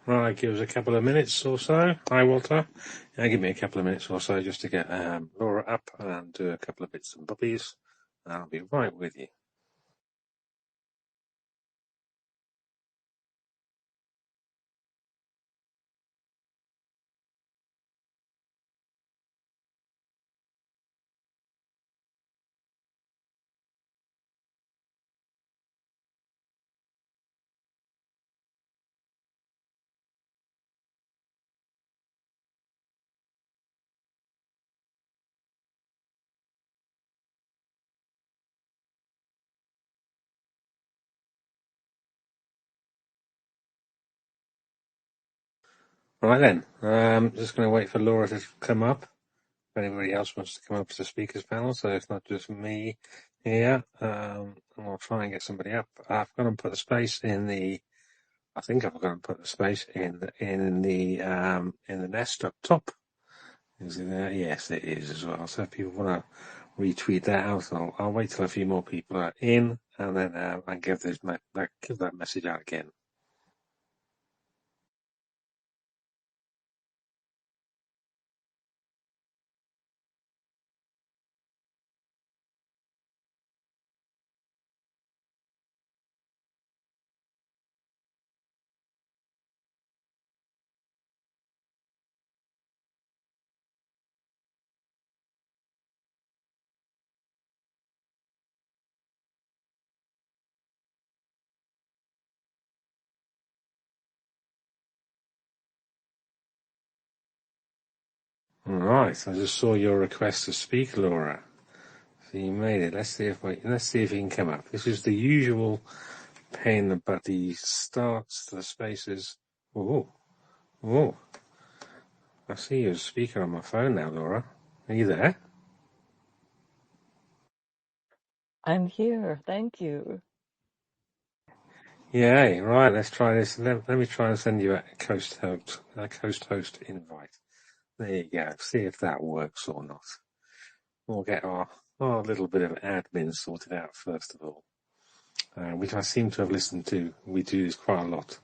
Right, give us a couple of minutes or so. Hi, Walter. Yeah, give me a couple of minutes or so just to get Laura up and do a couple of bits and bobbies. I'll be right with you. Right then, just going to wait for Laura to come up. If anybody else wants to come up to the speakers panel, so it's not just me here. I'll try and get somebody up. I've got to put the space in the. I think I've got to put the space in the nest up top. Is it there? Yes, it is as well. So if people want to retweet that out, I'll wait till a few more people are in, and then I give that message out again. All right, I just saw your request to speak, Laura. So you made it. Let's see if he can come up. This is the usual pain, but he starts the spaces. Oh, oh! I see your speaker on my phone now, Laura. Are you there? I'm here. Thank you. Yay! Right, let's try this. Let me try and send you a coast host invite. There you go. See if that works or not. We'll get our little bit of admin sorted out first of all, which I seem to have listened to. We do this quite a lot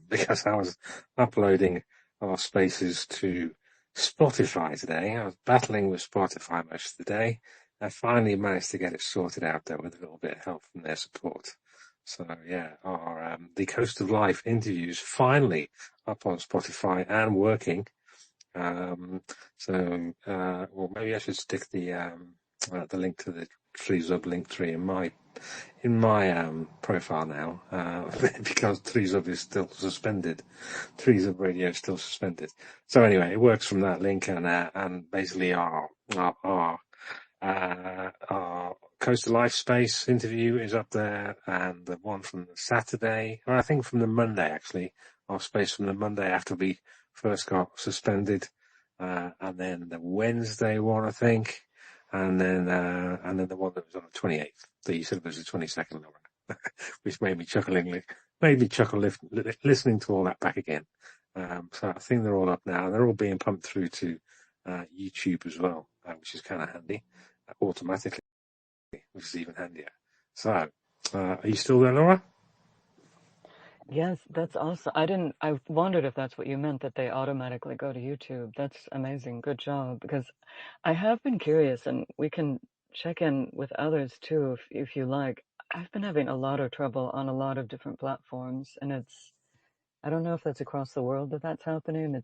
because I was uploading our spaces to Spotify today. I was battling with Spotify most of the day. I finally managed to get it sorted out though with a little bit of help from their support. So yeah, our the Coast of Life interviews finally up on Spotify and working. Well, maybe I should stick the link to the Tryzub link tree in my profile now, because Tryzub is still suspended. Tryzub radio is still suspended. So anyway, it works from that link, and basically our Coastal Life Space interview is up there, and the one from the Saturday, or I think from the Monday actually, our space from the Monday after we first got suspended, and then the Wednesday one, I think, and then the one that was on the 28th. That you said was the 22nd, which made me chuckle listening to all that back again. So I think they're all up now, and they're all being pumped through to YouTube as well, which is kind of handy, automatically, which is even handier. So, are you still there, Laura? Yes, that's awesome. I wondered if that's what you meant, that they automatically go to YouTube. That's amazing. Good job. Because I have been curious, and we can check in with others too if you like. I've been having a lot of trouble on a lot of different platforms, and I don't know if that's across the world that's happening.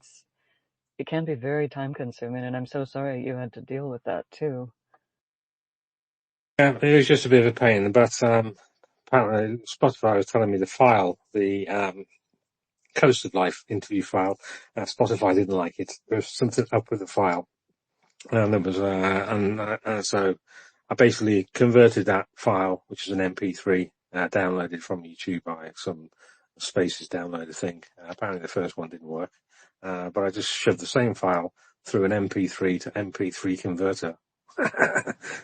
It can be very time consuming, and I'm so sorry you had to deal with that too. Yeah, it was just a bit of a pain, but apparently Spotify was telling me the Coast of Life interview file, Spotify didn't like it. There was something up with the file, and there was, so I basically converted that file, which is an MP3, downloaded from YouTube by some Spaces downloader thing. Apparently the first one didn't work, but I just shoved the same file through an MP3 to MP3 converter,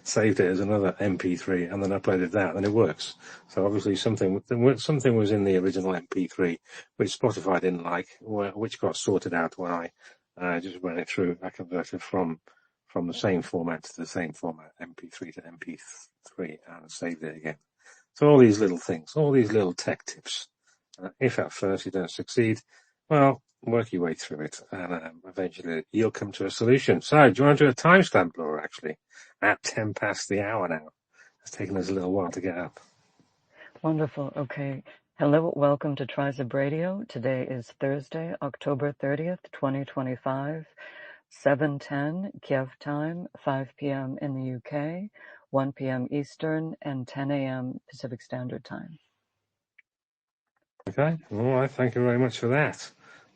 saved it as another MP3, and then uploaded that, and it works. So obviously something was in the original MP3, which Spotify didn't like, which got sorted out when I just ran it through. I converted from the same format to the same format, MP3 to MP3, and saved it again. So all these little things, all these little tech tips. If at first you don't succeed, Well, work your way through it, and eventually you'll come to a solution. So, do you want to do a timestamp, Laura, actually? At 10 past the hour now. It's taken us a little while to get up. Wonderful. Okay. Hello, welcome to Tryzub Radio. Today is Thursday, October 30th, 2025, 7:10 Kiev time, 5 p.m. in the UK, 1 p.m. Eastern, and 10 a.m. Pacific Standard Time. Okay, all right, thank you very much for that.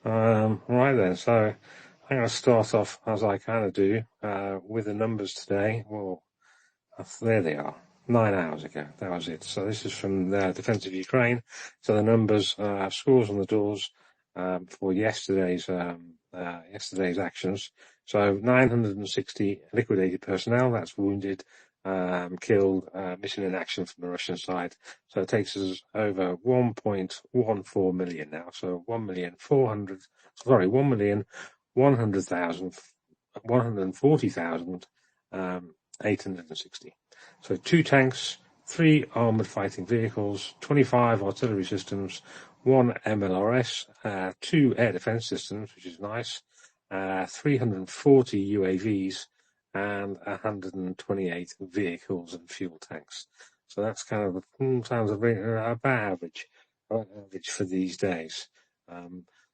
Right then, so I'm going to start off, as I kind of do, with the numbers today. Well, there they are. 9 hours ago, that was it. So this is from the Defense of Ukraine. So the numbers, scores on the doors for yesterday's actions. So 960 liquidated personnel, that's wounded, killed, missing in action from the Russian side. So it takes us over 1.14 million now. So 1,140,860. So 2 tanks, 3 armoured fighting vehicles, 25 artillery systems, 1 MLRS, 2 air defence systems, which is nice, 340 UAVs, and 128 vehicles and fuel tanks. So that's kind of sounds about average for these days.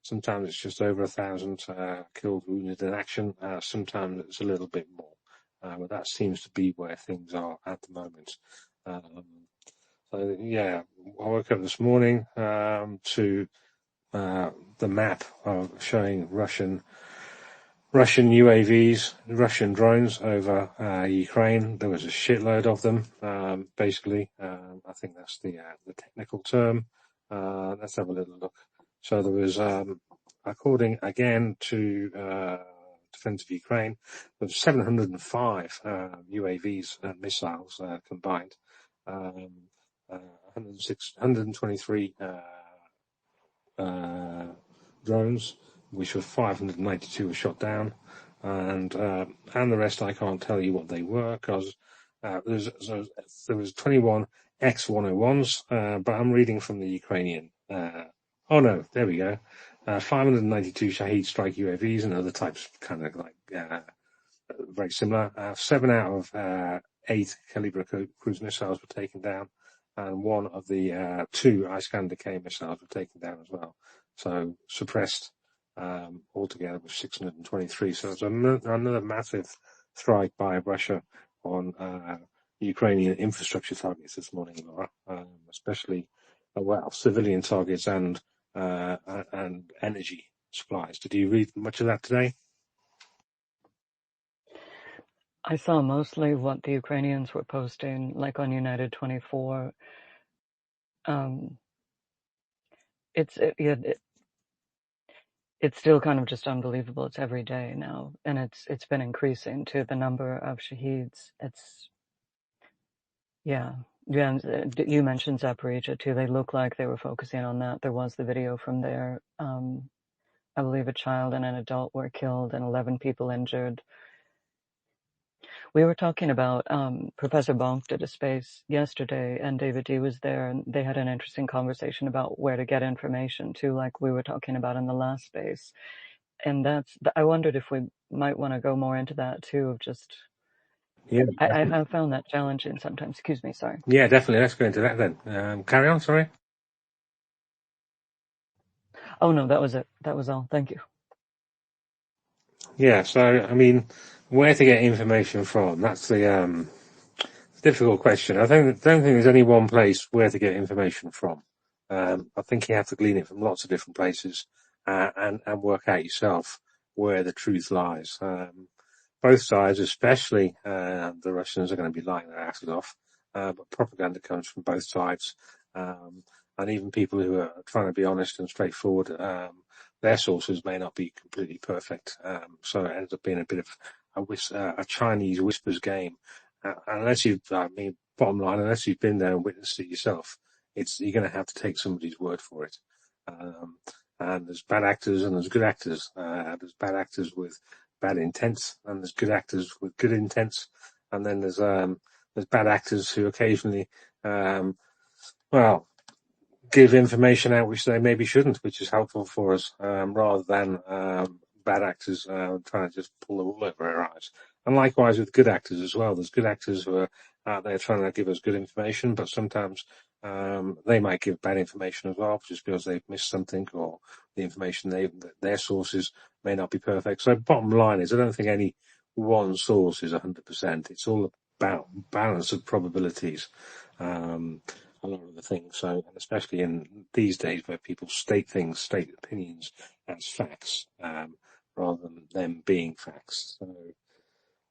Sometimes it's just over 1,000 killed, wounded in action. Sometimes it's a little bit more. But that seems to be where things are at the moment. So yeah, I woke up this morning to the map showing Russian UAVs, Russian drones over Ukraine. There was a shitload of them. Basically, I think that's the technical term. Let's have a little look. So there was, according again to Defense of Ukraine, there was 705 UAVs and missiles combined. 123 drones, which were 592 were shot down, and the rest I can't tell you what they were because there was 21 X-101s, but I'm reading from the Ukrainian. Oh no, there we go. 592 Shahed strike UAVs and other types, kind of like very similar. 7 out of 8 Kalibr cruise missiles were taken down, and 1 of the 2 Iskander-K missiles were taken down as well. So suppressed altogether with 623. So it's another massive strike by Russia on Ukrainian infrastructure targets this morning, Laura, especially civilian targets and energy supplies. Did you read much of that today? I saw mostly what the Ukrainians were posting, like on United 24. It's still kind of just unbelievable. It's every day now, and it's been increasing to the number of shaheeds. Yeah. You mentioned Zaporizhia too. They look like they were focusing on that. There was the video from there. I believe a child and an adult were killed and 11 people injured. We were talking about Professor Bonk did a space yesterday, and David D was there, and they had an interesting conversation about where to get information too, like we were talking about in the last space. And I wondered if we might want to go more into that too, of just, Yeah, I have found that challenging sometimes. Excuse me, sorry. yeah, definitely. Let's go into that then. Carry on, sorry. Oh no, that was it. That was all. Thank you. Yeah, so I mean, where to get information from? That's the difficult question. Don't think there's any one place where to get information from. I think you have to glean it from lots of different places and work out yourself where the truth lies. Both sides, especially the Russians, are going to be lying their asses off, but propaganda comes from both sides. And even people who are trying to be honest and straightforward, their sources may not be completely perfect. So it ends up being a bit of a Chinese whispers game. Unless bottom line, unless you've been there and witnessed it yourself, you're going to have to take somebody's word for it. And there's bad actors and there's good actors. There's bad actors with bad intents, and there's good actors with good intents. And then there's bad actors who occasionally, give information out which they maybe shouldn't, which is helpful for us, rather than bad actors trying to just pull the wool over our eyes. And likewise with good actors as well. There's good actors who are out there trying to give us good information, but sometimes they might give bad information as well, just because they've missed something, or the information their sources may not be perfect. So bottom line is, I don't think any one source is 100%. It's all about balance of probabilities. A lot of the things. So, and especially in these days where people state things, state opinions as facts, rather than them being facts.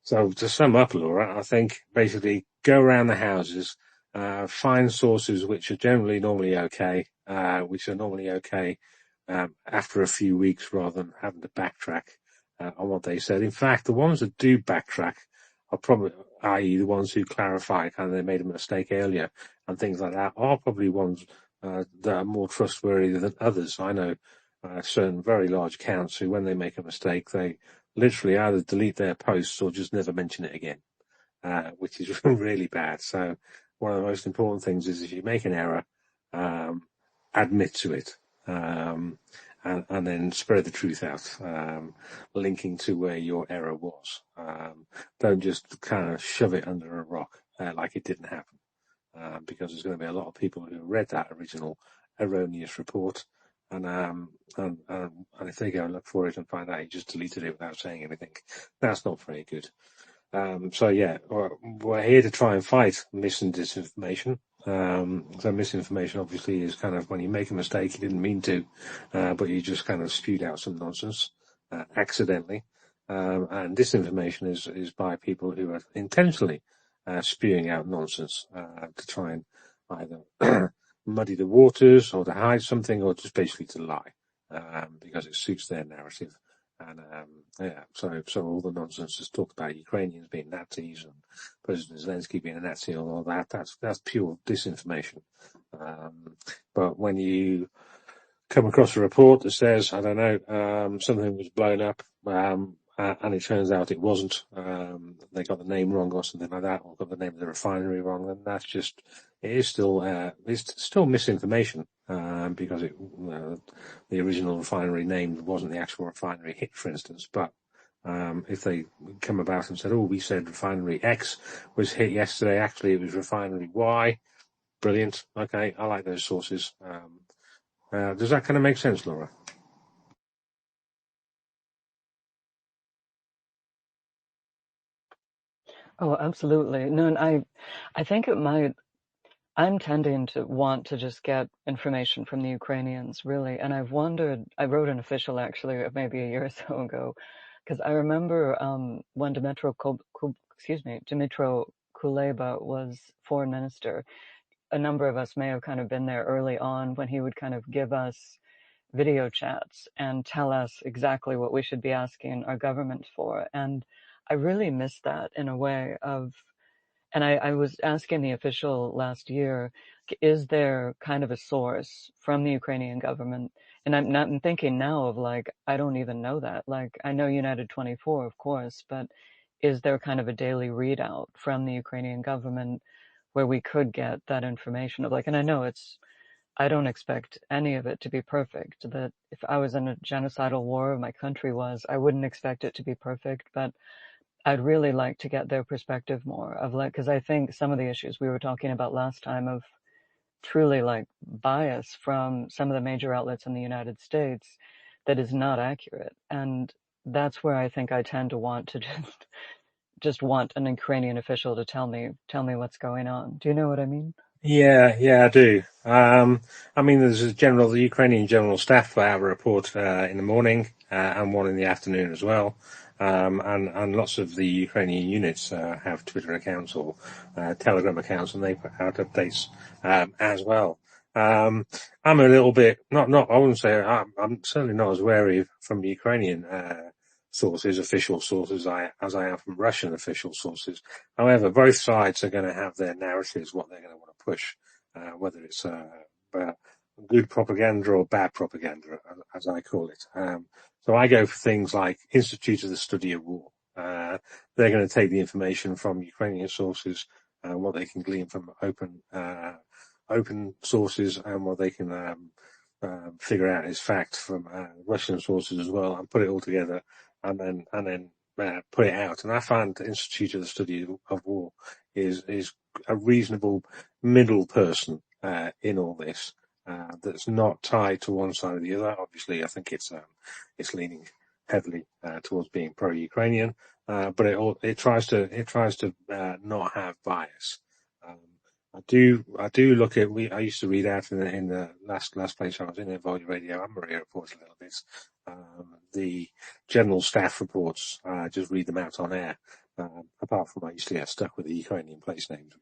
So to sum up, Laura, I think basically go around the houses, find sources which are generally normally okay, which are normally okay after a few weeks, rather than having to backtrack on what they said. In fact, the ones that do backtrack are probably, i.e., the ones who clarify kind of they made a mistake earlier and things like that, are probably ones that are more trustworthy than others. I know certain very large accounts who, when they make a mistake, they literally either delete their posts or just never mention it again, which is really bad. So one of the most important things is, if you make an error, admit to it, and then spread the truth out, linking to where your error was. Don't just kind of shove it under a rock like it didn't happen, because there's going to be a lot of people who read that original erroneous report, and if they go and look for it and find out you just deleted it without saying anything, that's not very good. So yeah, we're here to try and fight mis and disinformation. So misinformation obviously is kind of when you make a mistake you didn't mean to, but you just kind of spewed out some nonsense accidentally. And disinformation is by people who are intentionally spewing out nonsense to try and either muddy the waters, or to hide something, or just basically to lie, because it suits their narrative. And yeah, so all the nonsense is talked about Ukrainians being Nazis and President Zelensky being a Nazi and all that. That's pure disinformation. But when you come across a report that says, I don't know, something was blown up, and it turns out it wasn't, they got the name wrong or something like that, or got the name of the refinery wrong, then that's just, it's still misinformation, because the original refinery name wasn't the actual refinery hit, for instance. But if they come about and said, oh, we said refinery X was hit yesterday, actually it was refinery Y, brilliant. Okay, I like those sources. Does that kind of make sense, Laura? Oh, absolutely. No, and I think it might. I'm tending to want to just get information from the Ukrainians, really. And I've wondered, I wrote an official actually maybe a year or so ago, because I remember when Dmytro Kuleba was foreign minister, a number of us may have kind of been there early on when he would kind of give us video chats and tell us exactly what we should be asking our government for. And I really miss that in a way of, and I was asking the official last year, is there kind of a source from the Ukrainian government? And I'm thinking now of like, I don't even know that. Like, I know United 24, of course, but is there kind of a daily readout from the Ukrainian government where we could get that information of like, and I know I don't expect any of it to be perfect. That if I was in a genocidal war, my country was, I wouldn't expect it to be perfect, but I'd really like to get their perspective more of like, because I think some of the issues we were talking about last time of truly like bias from some of the major outlets in the United States that is not accurate. And that's where I think I tend to want to just want an Ukrainian official to tell me what's going on. Do you know what I mean? Yeah, I do. I mean, there's the Ukrainian General Staff put out a report in the morning and one in the afternoon as well. And lots of the Ukrainian units have Twitter accounts or Telegram accounts, and they put out updates as well. I'm a little bit I wouldn't say I'm certainly not as wary from Ukrainian sources, official sources, as I am from Russian official sources. However, both sides are going to have their narratives, what they're going to want to push, whether it's good propaganda or bad propaganda, as I call it. So I go for things like Institute of the Study of War. They're going to take the information from Ukrainian sources, what they can glean from open open sources and what they can figure out is fact from Russian sources as well, and put it all together, and then put it out. And I find the Institute of the Study of War is a reasonable middle person in all this, that's not tied to one side or the other. Obviously, I think it's leaning heavily towards being pro-Ukrainian, but it tries to not have bias. Um, I do look at. I used to read out in the last place I was in Volume Radio and Maria reports a little bit. The general staff reports, just read them out on air. Apart from I used to get stuck with the Ukrainian place names,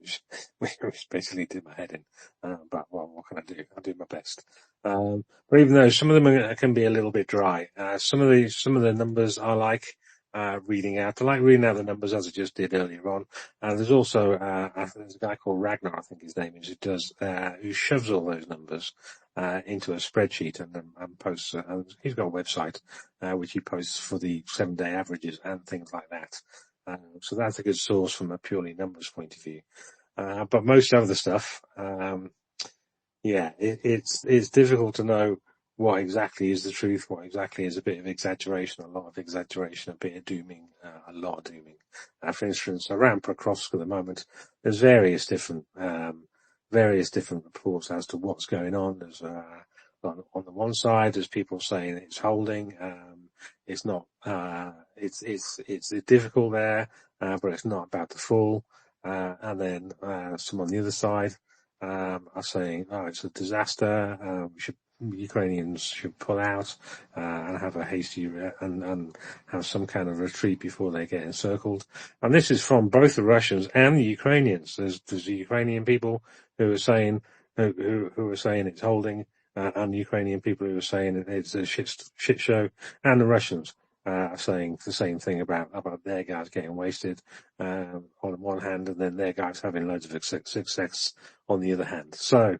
which basically did my head in. But well, what can I do? I do my best. But even though some of them can be a little bit dry, some of the numbers I like reading out. I like reading out the numbers as I just did earlier on. There's also there's a guy called Ragnar, I think his name is, who shoves all those numbers into a spreadsheet and posts. He's got a website which he posts for the 7-day averages and things like that. So that's a good source from a purely numbers point of view. But most of the stuff, it's difficult to know what exactly is the truth, what exactly is a bit of exaggeration, a lot of exaggeration, a bit of dooming, a lot of dooming. For instance, around Pokrovsk at the moment, there's various different reports as to what's going on. There's on the one side, there's people saying it's holding. It's not. It's difficult there, but it's not about to fall. And then some on the other side are saying, "Oh, it's a disaster. Ukrainians should pull out and have a hasty and have some kind of retreat before they get encircled." And this is from both the Russians and the Ukrainians. There's the Ukrainian people who are saying who are saying it's holding, and the Ukrainian people who are saying it's a shit show, and the Russians are saying the same thing about their guys getting wasted on one hand, and then their guys having loads of success on the other hand. So,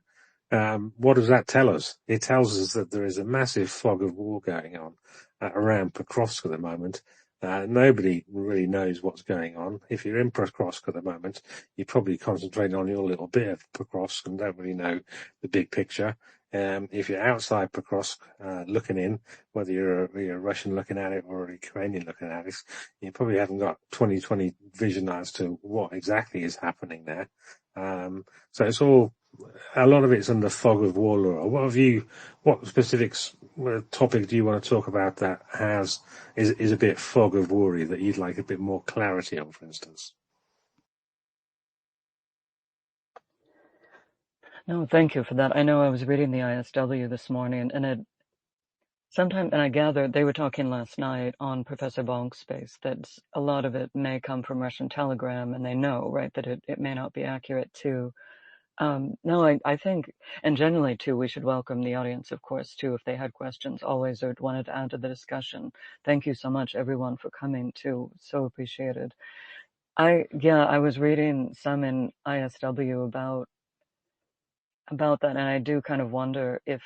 what does that tell us? It tells us that there is a massive fog of war going on around Pokrovsk at the moment. Nobody really knows what's going on. If you're in Pokrovsk at the moment, you're probably concentrating on your little bit of Pokrovsk and don't really know the big picture. If you're outside Pokrovsk, looking in, whether you're a Russian looking at it or a Ukrainian looking at it, you probably haven't got 20/20 vision as to what exactly is happening there. So it's a lot of it's under fog of war, Laura. What specifics, topic do you want to talk about that is a bit fog of war that you'd like a bit more clarity on, for instance? No, thank you for that. I know I was reading the ISW this morning, and I gathered they were talking last night on Professor Bonk's space that a lot of it may come from Russian Telegram, and they know, right, that it may not be accurate too. No, I think, and generally too, we should welcome the audience, of course, too, if they had questions always or wanted to add to the discussion. Thank you so much, everyone, for coming too. So appreciated. I was reading some in ISW about that, and I do kind of wonder if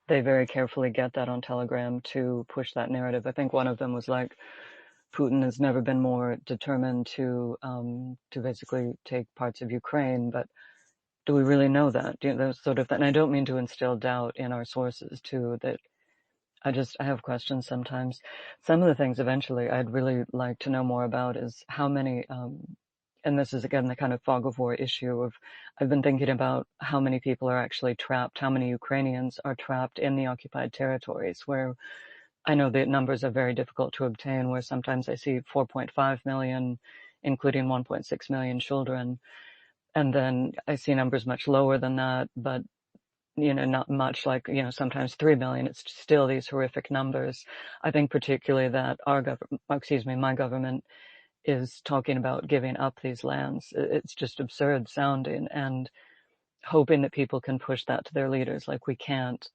they very carefully get that on Telegram to push that narrative. I think one of them was like, Putin has never been more determined to basically take parts of Ukraine, but do we really know that? Those sort of, and I don't mean to instill doubt in our sources too, that I have questions sometimes. Some of the things eventually I'd really like to know more about is how many, and this is again the kind of fog of war issue of, I've been thinking about how many people are actually trapped, how many Ukrainians are trapped in the occupied territories, where I know the numbers are very difficult to obtain, where sometimes I see 4.5 million, including 1.6 million children. And then I see numbers much lower than that, but, not much, like, sometimes 3 million. It's still these horrific numbers. I think particularly that my government is talking about giving up these lands. It's just absurd sounding, and hoping that people can push that to their leaders. Like, we can't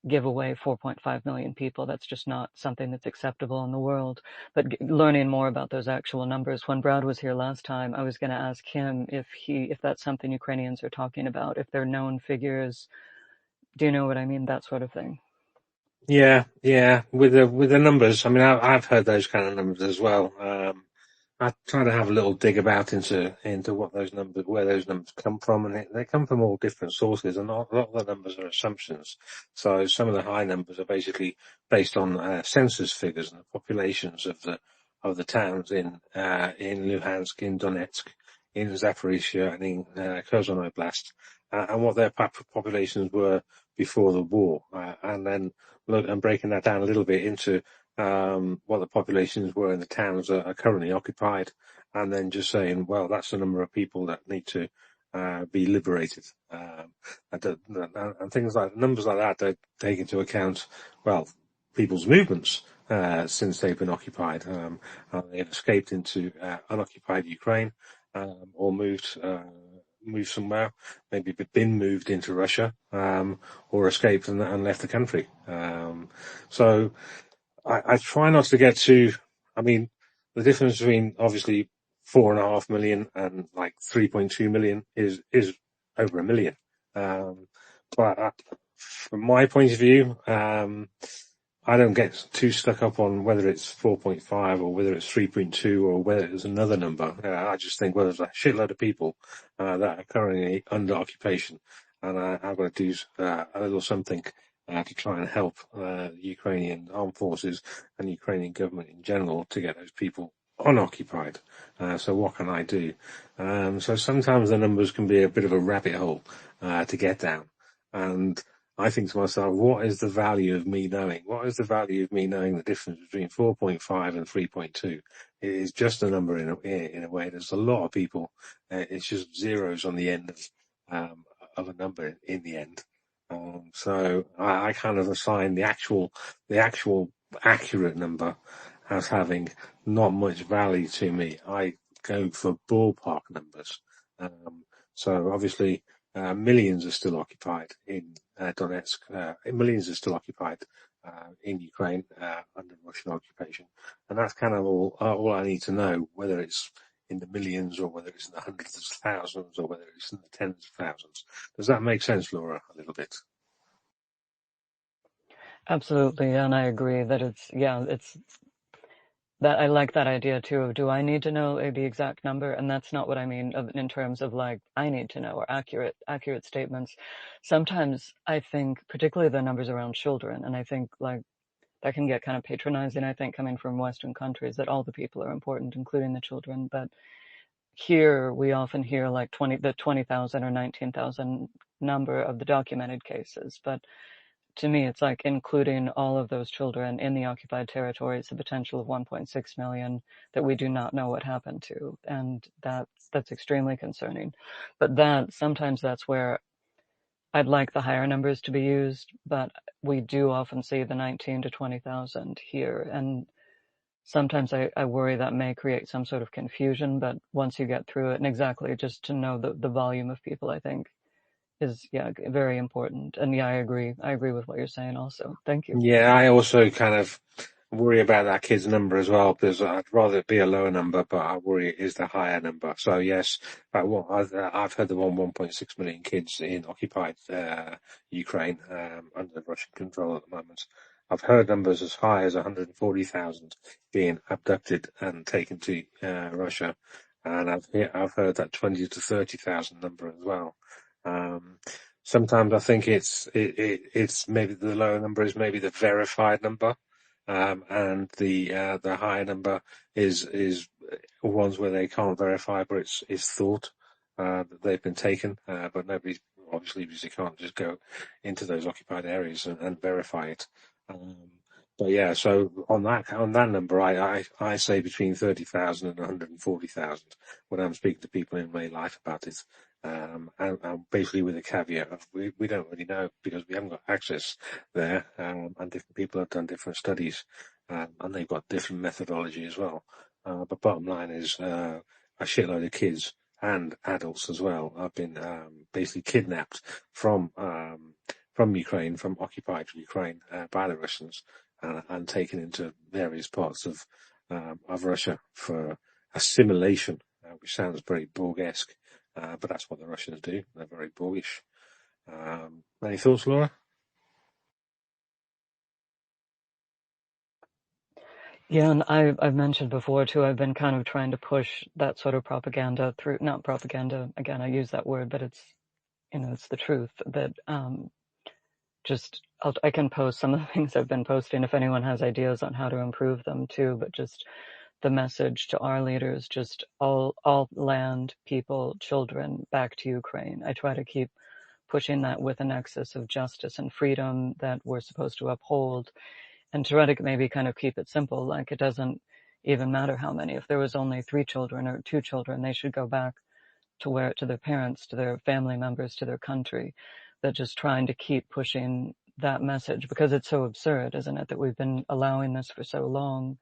give away 4.5 million people. That's just not something that's acceptable in the world. But learning more about those actual numbers. When Brad was here last time, I was going to ask him if that's something Ukrainians are talking about, if they're known figures. Do you know what I mean? That sort of thing. Yeah. With the numbers, I mean, I've heard those kind of numbers as well. I try to have a little dig about into what those numbers, where those numbers come from, and they come from all different sources, and a lot of the numbers are assumptions. So some of the high numbers are basically based on census figures and the populations of the towns in Luhansk, in Donetsk, in Zaporizhia, and in Kherson Oblast, and what their populations were before the war, and then look and breaking that down a little bit into what the populations were in the towns that are currently occupied, and then just saying, well, that's the number of people that need to be liberated, and things like numbers like that. They take into account, well, people's movements since they've been occupied. They've escaped into unoccupied Ukraine, or moved somewhere, maybe been moved into Russia, or escaped and left the country. So I try not to get too. I mean, the difference between obviously 4.5 million and like 3.2 million is over a million. But from my point of view, I don't get too stuck up on whether it's 4.5 or whether it's 3.2 or whether it's another number. I just think, well, there's a shitload of people that are currently under occupation, and I've got to do a little something to try and help the Ukrainian armed forces and the Ukrainian government in general to get those people unoccupied. So what can I do? So sometimes the numbers can be a bit of a rabbit hole to get down, and I think to myself, what is the value of me knowing? What is the value of me knowing the difference between 4.5 and 3.2? It is just a number in a way. There's a lot of people. It's just zeros on the end of a number in the end. So I kind of assign the actual accurate number as having not much value to me. I go for ballpark numbers. So obviously, millions are still occupied in Donetsk. Millions are still occupied in Ukraine under Russian occupation, and that's kind of all I need to know. Whether it's in the millions, or whether it's in the hundreds of thousands, or whether it's in the tens of thousands. Does that make sense, Laura? A little bit. Absolutely, and I agree that it's that I like that idea too of, do I need to know the exact number? And that's not what I mean in terms of like I need to know, or accurate statements. Sometimes I think, particularly the numbers around children, and I think like that can get kind of patronizing, I think, coming from Western countries, that all the people are important, including the children. But here we often hear like 20,000 or 19,000 number of the documented cases. But to me, it's like including all of those children in the occupied territories, the potential of 1.6 million that we do not know what happened to. And that's extremely concerning. But sometimes that's where I'd like the higher numbers to be used, but we do often see the 19 to 20,000 here. And sometimes I worry that may create some sort of confusion, but once you get through it, and exactly just to know the volume of people, I think is, very important. And I agree. I agree with what you're saying also. Thank you. Yeah, I also kind of worry about that kid's number as well, because I'd rather it be a lower number, but I worry it is the higher number. So yes, but what I've heard the 1.6 million kids in occupied Ukraine under Russian control at the moment. I've heard numbers as high as 140,000 being abducted and taken to Russia, and I've heard that 20 to 30,000 number as well. Um, Sometimes I think it's maybe the lower number is maybe the verified number, and the higher number is ones where they can't verify, but it's thought that they've been taken, but nobody obviously, because you can't just go into those occupied areas and verify it. Um, but yeah, so on that number, I say between 30,000 and 140,000 when I'm speaking to people in real life about it. And basically with a caveat of we don't really know because we haven't got access there, and different people have done different studies, and they've got different methodology as well. But bottom line is, a shitload of kids and adults as well have been basically kidnapped from Ukraine, from occupied Ukraine by the Russians, and taken into various parts of Russia for assimilation, which sounds very Borgesque. But that's what the Russians do. They're very Borgish. Any thoughts, Laura? Yeah, and I've mentioned before too, I've been kind of trying to push that sort of propaganda through, not propaganda, again, I use that word, but it's, it's the truth that, I can post some of the things I've been posting if anyone has ideas on how to improve them too, but just the message to our leaders, just all land, people, children back to Ukraine. I try to keep pushing that with a nexus of justice and freedom that we're supposed to uphold, and try to maybe kind of keep it simple. Like, it doesn't even matter how many. If there was only 3 children or 2 children, they should go back to their parents, to their family members, to their country. That just trying to keep pushing that message, because it's so absurd, isn't it, that we've been allowing this for so long.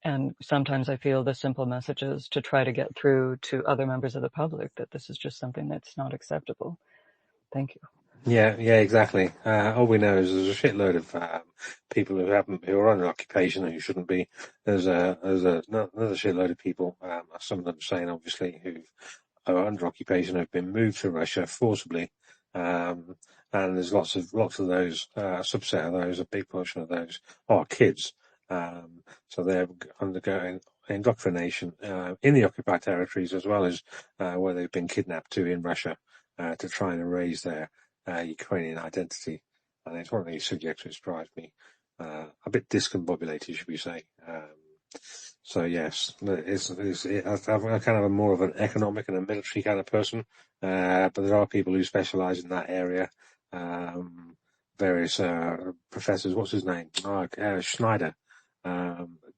And sometimes I feel the simple messages to try to get through to other members of the public that this is just something that's not acceptable. Thank you. Yeah, yeah, exactly. All we know is there's a shitload of people who are under occupation who shouldn't be. Another shitload of people. Some of them saying obviously who are under occupation have been moved to Russia forcibly, and there's lots of those. A subset of those, a big portion of those, are kids. So they're undergoing indoctrination in the occupied territories as well as where they've been kidnapped to in Russia to try and erase their Ukrainian identity. And it's one of these subjects which drives me a bit discombobulated, should we say. So yes, I'm kind of more of an economic and a military kind of person, but there are people who specialise in that area. Various professors, what's his name? Schneider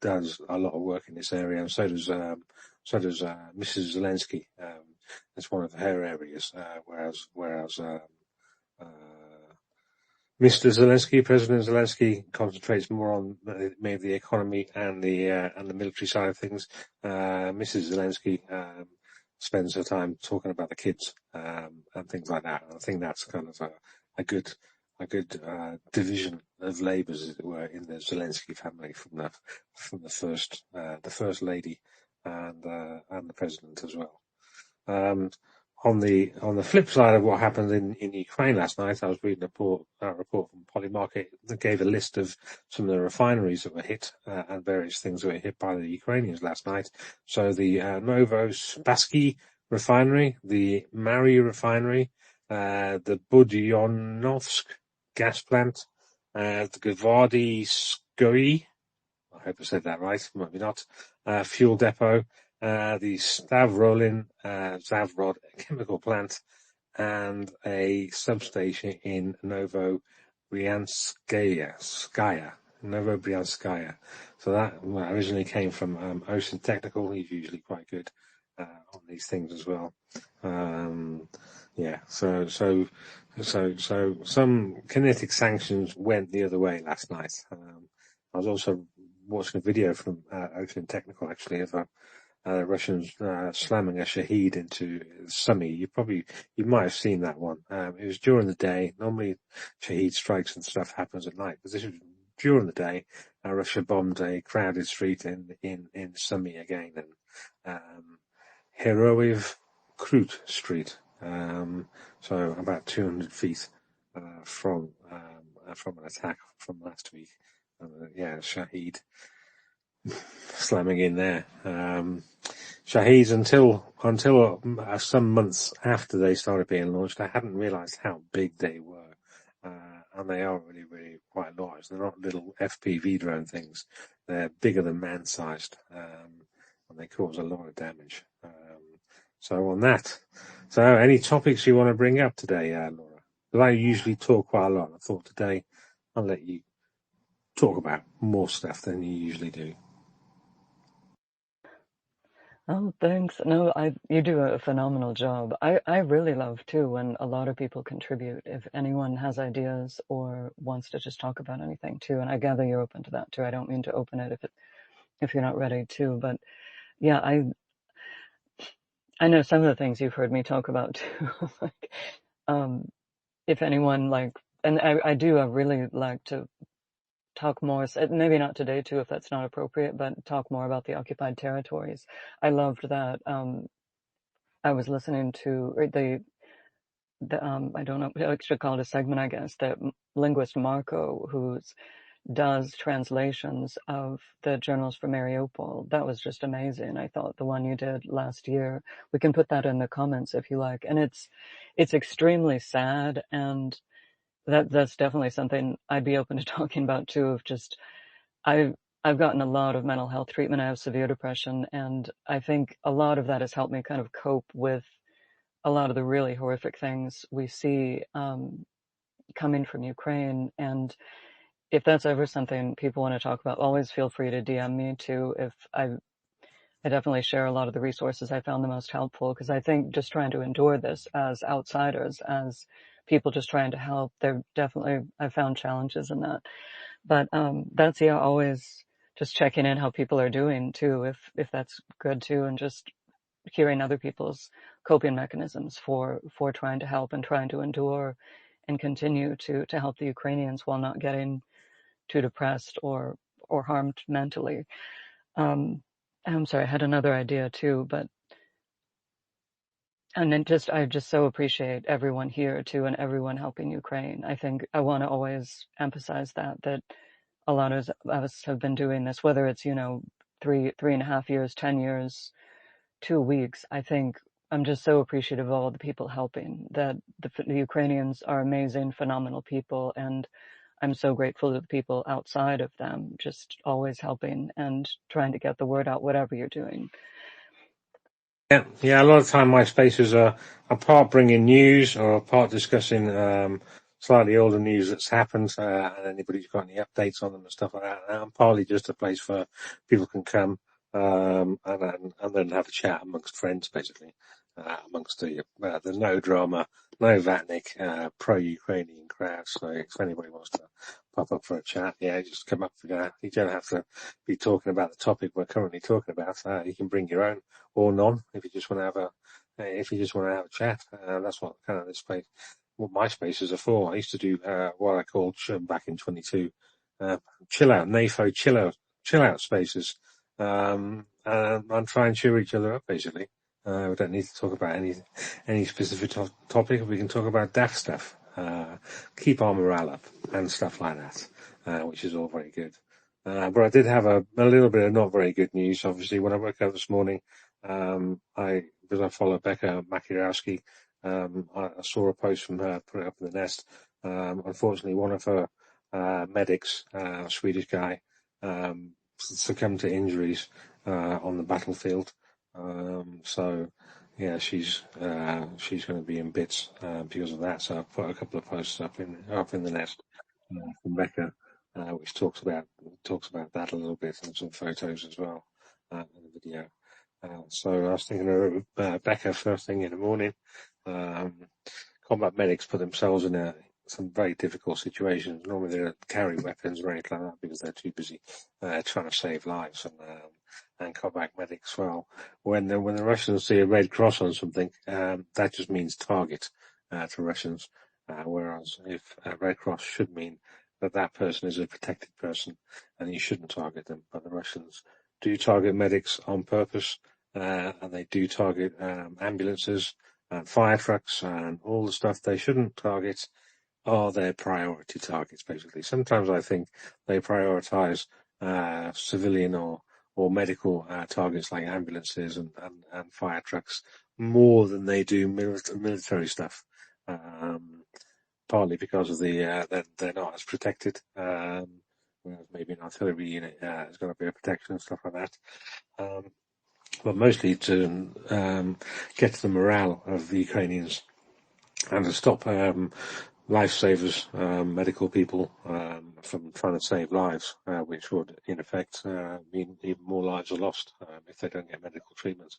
does a lot of work in this area, and so does Mrs. Zelensky. It's one of her areas, whereas uh, Mr. Zelensky, President Zelensky, concentrates more on maybe the economy and the military side of things. Mrs. Zelensky spends her time talking about the kids and things like that. And I think that's kind of a good division of labours, as it were, in the Zelensky family from the first lady and the president as well. On the flip side of what happened in Ukraine last night, I was reading a report from Polymarket that gave a list of some of the refineries that were hit and various things that were hit by the Ukrainians last night. So the Novospassky refinery, the Mary refinery, the Budyonovsk gas plant, the Gavardi Skoye, I hope I said that right, maybe not, fuel depot, the Zavrod chemical plant, and a substation in Novobrianskaya. So that originally came from Ocean Technical. He's usually quite good on these things as well. Yeah, so some kinetic sanctions went the other way last night. I was also watching a video from Ocean Technical, actually, of Russians slamming a Shahid into Sumy. You might have seen that one. It was during the day. Normally, Shahid strikes and stuff happens at night, but this was during the day. Russia bombed a crowded street in Sumy again, and Heroiv Krut Street. So about 200 feet from an attack from last week. Yeah, Shahid slamming in there. Shaheeds until some months after they started being launched, I hadn't realised how big they were, and they are really, really quite large. They're not little FPV drone things; they're bigger than man-sized, and they cause a lot of damage. So on that, any topics you want to bring up today, Laura? Because I usually talk quite a lot. I thought today I'll let you talk about more stuff than you usually do. Oh, thanks. No, you do a phenomenal job. I really love too when a lot of people contribute. If anyone has ideas or wants to just talk about anything too, and I gather you're open to that too. I don't mean to open it if you're not ready to, but yeah, I know some of the things you've heard me talk about too. Like, if anyone like, and I really like to talk more, maybe not today too, if that's not appropriate, but talk more about the occupied territories. I loved that. I was listening to I don't know, I should call it a segment, I guess, that linguist Marco, who's does translations of the journals from Mariupol. That was just amazing. I thought the one you did last year, we can put that in the comments if you like. And it's extremely sad, and that's definitely something I'd be open to talking about too, of just I've I've gotten a lot of mental health treatment. I have severe depression, and I think a lot of that has helped me kind of cope with a lot of the really horrific things we see coming from Ukraine. And if that's ever something people want to talk about, always feel free to DM me too. If I definitely share a lot of the resources I found the most helpful, because I think just trying to endure this as outsiders, as people just trying to help, there definitely I found challenges in that. But that's, yeah, always just checking in how people are doing too, if that's good too, and just hearing other people's coping mechanisms for trying to help and trying to endure and continue to help the Ukrainians while not getting too depressed or harmed mentally. I'm sorry, I had another idea too, but and then I just so appreciate everyone here too, and everyone helping Ukraine. I think I want to always emphasize that a lot of us have been doing this, whether it's, 3.5 years, 10 years, 2 weeks. I think I'm just so appreciative of all the people helping, that the Ukrainians are amazing, phenomenal people. And I'm so grateful to the people outside of them, just always helping and trying to get the word out, whatever you're doing. Yeah. A lot of time my spaces are part bringing news or part discussing slightly older news that's happened, and anybody's got any updates on them and stuff like that. And I'm partly just a place for people can come and then have a chat amongst friends, basically, amongst the no drama, no Vatnik, pro-Ukrainian crowd. So if anybody wants to pop up for a chat, yeah, just come up. You don't have to be talking about the topic we're currently talking about. You can bring your own or none if you just want to have a chat. That's what kind of this space, what my spaces are for. I used to do what I called back in 22 chill out, NAFO chill out spaces, and try and cheer each other up. Basically, we don't need to talk about any specific topic. We can talk about daft stuff, keep our morale up, and stuff like that, which is all very good. But I did have a little bit of not very good news. Obviously, when I woke up this morning, because I follow Becca Makirowski, I saw a post from her, put it up in the nest. Unfortunately, one of her medics, a Swedish guy, succumbed to injuries on the battlefield. So yeah, she's going to be in bits because of that. So I put a couple of posts up in the nest from Becca, which talks about that a little bit, and some photos as well, and a video. So I was thinking of Becca first thing in the morning. Combat medics put themselves in some very difficult situations. Normally they don't carry weapons or anything like that because they're too busy trying to save lives. And combat medics, well, when the Russians see a red cross on something, that just means target to Russians. Whereas if a red cross should mean that person is a protected person and you shouldn't target them. But the Russians do target medics on purpose, and they do target ambulances and fire trucks and all the stuff they shouldn't target are their priority targets, basically. Sometimes I think they prioritize civilian or medical targets like ambulances and fire trucks more than they do military stuff. Partly because of that they're not as protected. Whereas maybe an artillery unit has got a bit of protection and stuff like that. But mostly to get to the morale of the Ukrainians and to stop lifesavers, medical people, from trying to save lives, which would in effect mean even more lives are lost if they don't get medical treatment.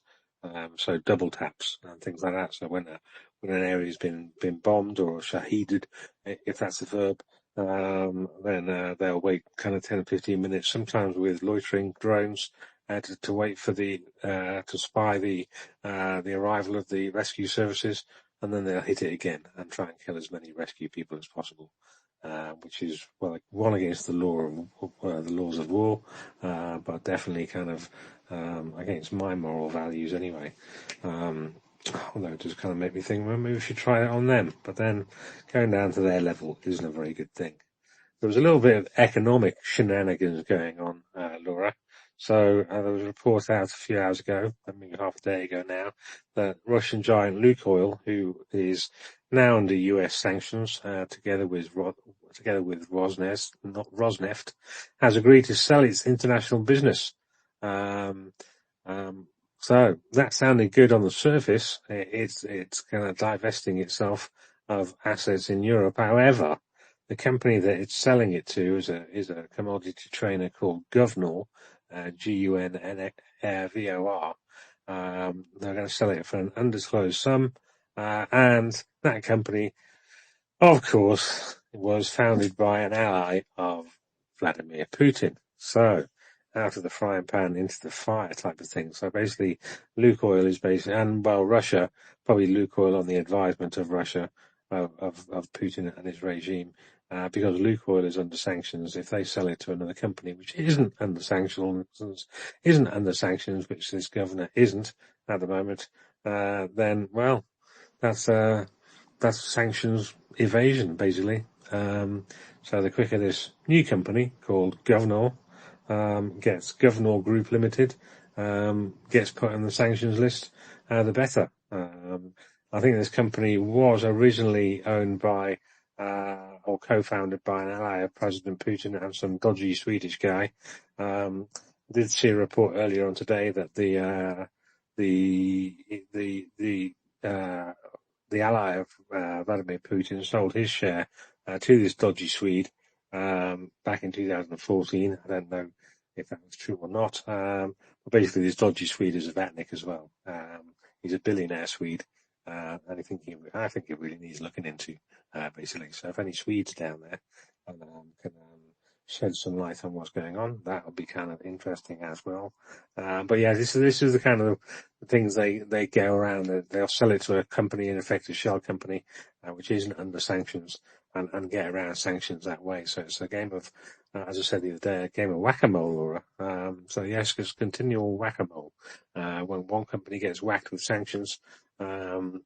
So double taps and things like that. So when an area's been bombed or shahided, if that's the verb, then they'll wait kind of 10 or 15 minutes, sometimes with loitering drones, to wait for to spy the arrival of the rescue services, and then they'll hit it again and try and kill as many rescue people as possible, which is one against the the laws of war, but definitely kind of against my moral values anyway. Although it does kind of make me think, well, maybe we should try it on them. But then going down to their level isn't a very good thing. there was a little bit of economic shenanigans going on, Laura. So there was a report out a few hours ago, I mean half a day ago now, that Russian giant Lukoil, who is now under US sanctions, together with Rosneft, has agreed to sell its international business. Um, so that sounded good on the surface. It's kind of divesting itself of assets in Europe. However, the company that it's selling it to is a commodity trader called Govnor, Gunvor. They're going to sell it for an undisclosed sum, and that company, of course, was founded by an ally of Vladimir Putin. So, out of the frying pan into the fire type of thing. So basically, Lukoil is basically, and well, Russia, probably Lukoil on the advisement of Russia, of Putin and his regime, because Lukoil is under sanctions. If they sell it to another company which isn't under sanctions, which this governor isn't at the moment, then, well, that's sanctions evasion, basically. So the quicker this new company called Govnor gets Govnor Group Limited, gets put on the sanctions list, the better. I think this company was originally owned by or co-founded by an ally of President Putin and some dodgy Swedish guy. Did see a report earlier on today that the ally of Vladimir Putin sold his share to this dodgy Swede back in 2014. I don't know if that was true or not. But basically, this dodgy Swede is a Vatnik as well. He's a billionaire Swede, and I think he really needs looking into, basically. So if any Swedes down there can shed some light on what's going on, that would be kind of interesting as well. But yeah, this is the kind of things they go around. They'll sell it to a company, in effect a shell company, which isn't under sanctions, and get around sanctions that way. So it's a game of, as I said the other day, a game of whack-a-mole, Laura. So yes, it's continual whack-a-mole. When one company gets whacked with sanctions, the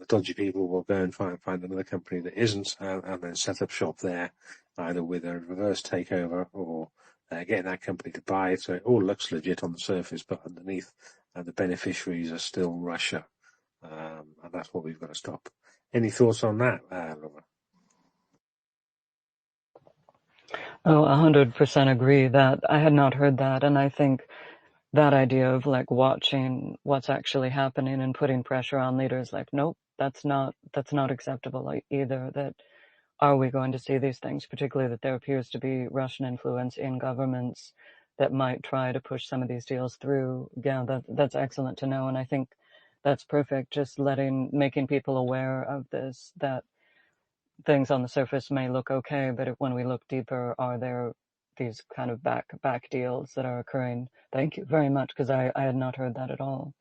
dodgy people will go and find another company that isn't, and then set up shop there, either with a reverse takeover or getting that company to buy it. So it all looks legit on the surface, but underneath, the beneficiaries are still Russia. And that's what we've got to stop. Any thoughts on that, Laura? Oh, 100% agree that I had not heard that. And I think that idea of like watching what's actually happening and putting pressure on leaders, like, nope, that's not acceptable either. That are we going to see these things, particularly that there appears to be Russian influence in governments that might try to push some of these deals through. Yeah, that's excellent to know. And I think that's perfect. Just making people aware of this, that things on the surface may look okay, but when we look deeper, are there these kind of back deals that are occurring? Thank you very much, because I had not heard that at all.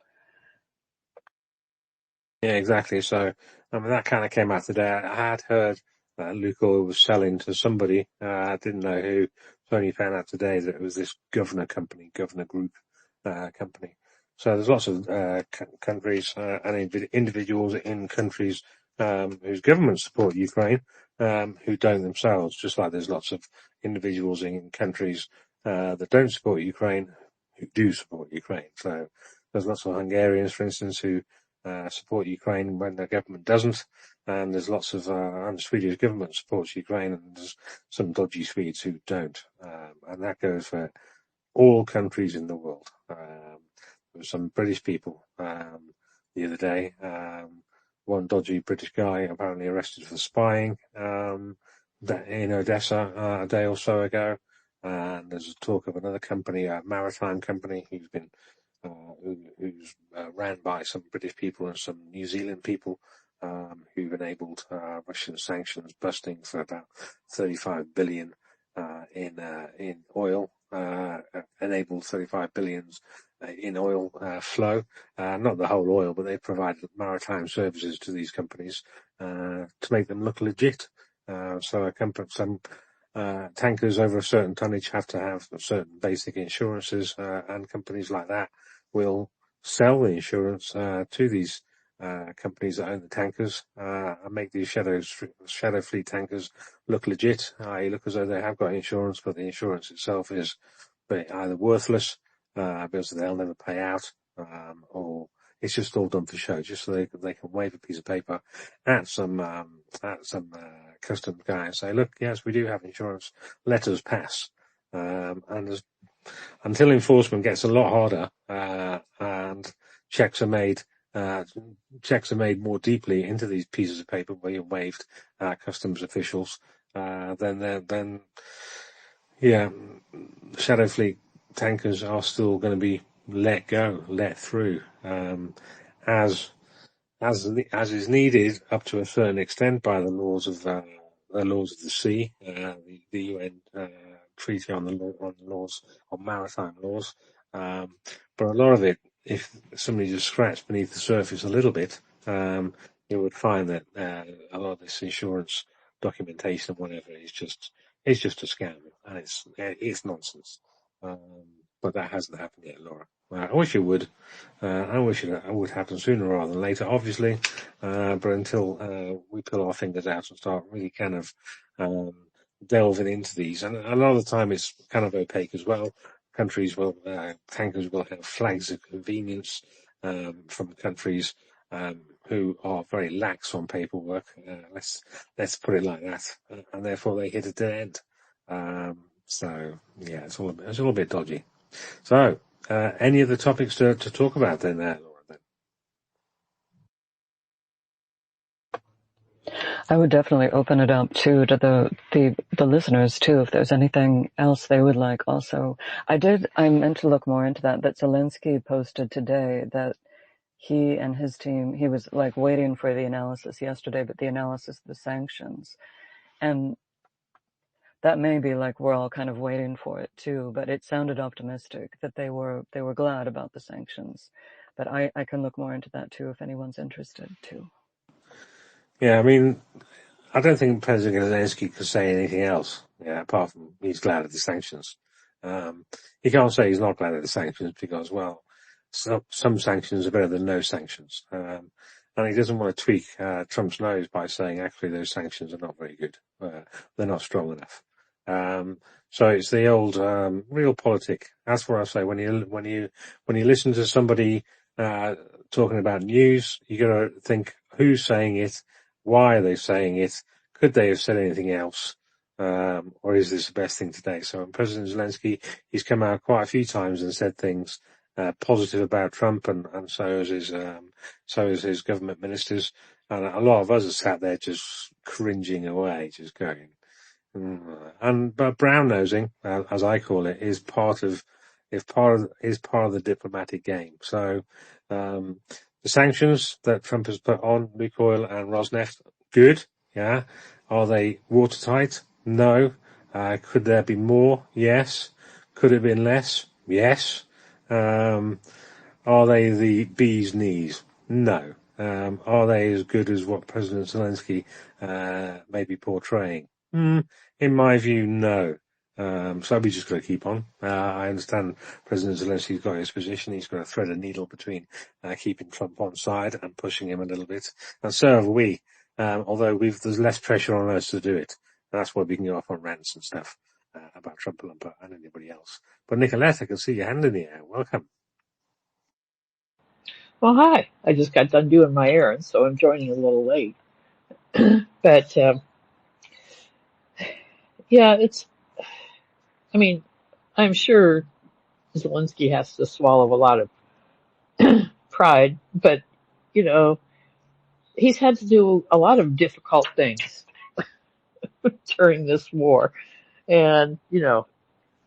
Yeah, exactly. So, that kind of came out today. I had heard that Lukoil was selling to somebody. I didn't know who. So only found out today that it was this Governor Group company. So there's lots of countries and individuals in countries whose governments support Ukraine who don't themselves. Just like there's lots of individuals in countries that don't support Ukraine who do support Ukraine. So there's lots of Hungarians, for instance, who support Ukraine when the government doesn't, and there's lots of and the Swedish government supports Ukraine, and there's some dodgy Swedes who don't, and that goes for all countries in the world. There were some British people the other day. One dodgy British guy apparently arrested for spying in Odessa a day or so ago. And there's talk of another company, a maritime company, who's ran by some British people and some New Zealand people, who've enabled Russian sanctions busting for about 35 billion in oil, enabled 35 billions in oil flow. Not the whole oil, but they provide maritime services to these companies to make them look legit. So some tankers over a certain tonnage have to have certain basic insurances, and companies like that will sell the insurance to these companies that own the tankers and make these shadow fleet tankers look legit. Look as though they have got insurance, but the insurance itself is either worthless because they'll never pay out, or it's just all done for show, just so they can wave a piece of paper at some customs guy and say, look, yes, we do have insurance, let us pass. And until enforcement gets a lot harder and checks are made more deeply into these pieces of paper where you're waived customs officials, then shadow fleet tankers are still going to be let through, as is needed up to a certain extent by the laws of the sea, the UN treaty on maritime laws. But a lot of it, if somebody just scratched beneath the surface a little bit, you would find that a lot of this insurance documentation and whatever is just a scam, and it's nonsense. But that hasn't happened yet, Laura. I wish it would. I wish it would happen sooner rather than later, obviously. But until we pull our fingers out and start really kind of delving into these, and a lot of the time it's kind of opaque as well. Tankers will have flags of convenience from countries who are very lax on paperwork. Let's put it like that, and therefore they hit a dead end. So yeah, it's all a bit dodgy. So, any other topics to talk about then, Laura? Then? I would definitely open it up too to the listeners too, if there's anything else they would like. Also, I meant to look more into that Zelensky posted today that he and his team, he was like waiting for the analysis yesterday, but the analysis of the sanctions, and that may be like we're all kind of waiting for it too, but it sounded optimistic that they were glad about the sanctions. But I can look more into that too if anyone's interested too. Yeah, I mean, I don't think President Zelensky could say anything else, apart from he's glad of the sanctions. He can't say he's not glad of the sanctions because, well, some sanctions are better than no sanctions. And he doesn't want to tweak Trump's nose by saying, actually, those sanctions are not very good. They're not strong enough. So it's the old realpolitik. That's what I say. When you listen to somebody talking about news, you got to think who's saying it, why are they saying it, could they have said anything else, or is this the best thing today? So President Zelensky, he's come out quite a few times and said things positive about Trump, and so is his government ministers, and a lot of us are sat there just cringing away, just going. But brown nosing, as I call it, is part of the diplomatic game. So the sanctions that Trump has put on Lukoil and Rosneft, good, yeah. Are they watertight? No. Could there be more? Yes. Could it have been less? Yes. Are they the bee's knees? No. Are they as good as what President Zelensky may be portraying? In my view, no. So we just got to keep on. I understand President Zelensky's got his position. He's got to thread a needle between keeping Trump on side and pushing him a little bit. And so have we. Although there's less pressure on us to do it. And that's why we can go off on rants and stuff about Trump and anybody else. But Nicolette, I can see your hand in the air. Welcome. Well, hi. I just got done doing my errands, so I'm joining a little late. But, yeah, I'm sure Zelensky has to swallow a lot of pride, but, he's had to do a lot of difficult things during this war. And,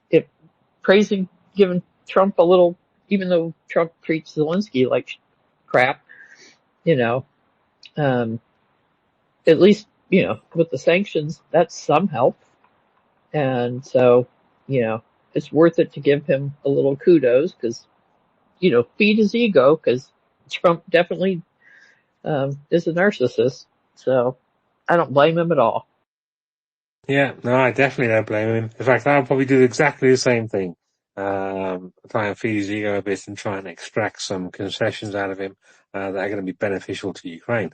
if giving Trump a little, even though Trump treats Zelensky like crap, at least, with the sanctions, that's some help. And so, it's worth it to give him a little kudos because, feed his ego because Trump definitely is a narcissist. So I don't blame him at all. Yeah, no, I definitely don't blame him. In fact, I'll probably do exactly the same thing try and feed his ego a bit and try and extract some concessions out of him that are going to be beneficial to Ukraine.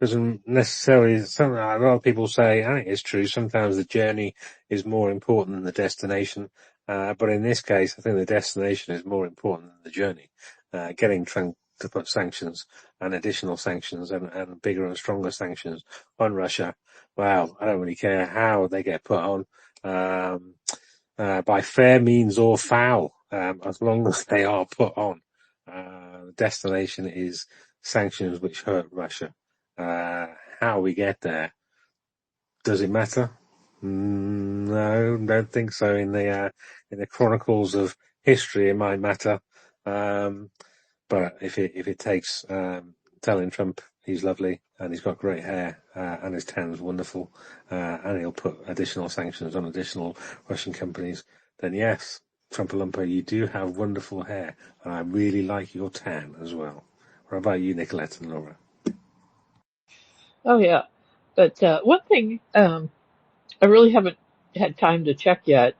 Doesn't necessarily, a lot of people say, and it is true, sometimes the journey is more important than the destination. But in this case, I think the destination is more important than the journey. Getting Trump to put sanctions and additional sanctions and bigger and stronger sanctions on Russia. Wow, I don't really care how they get put on. By fair means or foul, as long as they are put on. The destination is sanctions which hurt Russia. How we get there, does it matter? No, don't think so. In the chronicles of history, it might matter. But if it takes telling Trump he's lovely and he's got great hair and his tan's wonderful, and he'll put additional sanctions on additional Russian companies, then yes, Trumpalumpa, you do have wonderful hair, and I really like your tan as well. What about you, Nicolette and Laura? Oh yeah. But one thing I really haven't had time to check yet.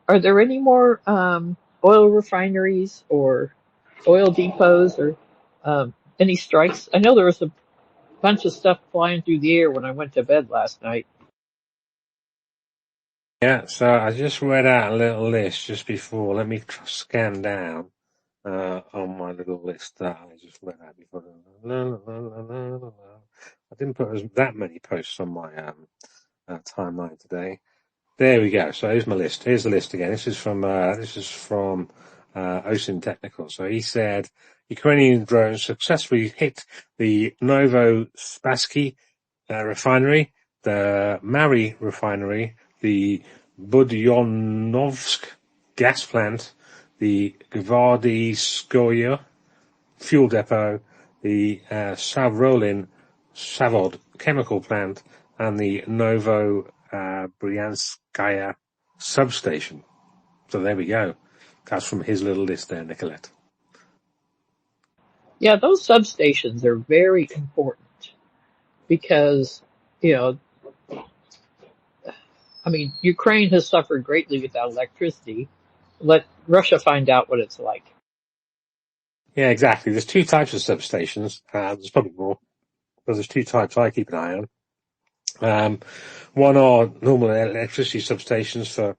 Are there any more oil refineries or oil depots or any strikes? I know there was a bunch of stuff flying through the air when I went to bed last night. Yeah, so I just read out a little list just before. Let me scan down on my little list that I just read out before. I didn't put that many posts on my timeline today. There we go. So here's my list. Here's the list again. This is from OSIN Technical. So he said Ukrainian drones successfully hit the Novospassky refinery, the Mary refinery, the Budyonovsk gas plant, the Gvardeyskoye fuel depot, the Savod chemical plant, and the Bryanskaya substation. So there we go. That's from his little list there, Nicolette. Yeah, those substations are very important because, you know, I mean, Ukraine has suffered greatly without electricity. Let Russia find out what it's like. Yeah, exactly. There's two types of substations. There's probably more, but there's two types I keep an eye on. One are normal electricity substations for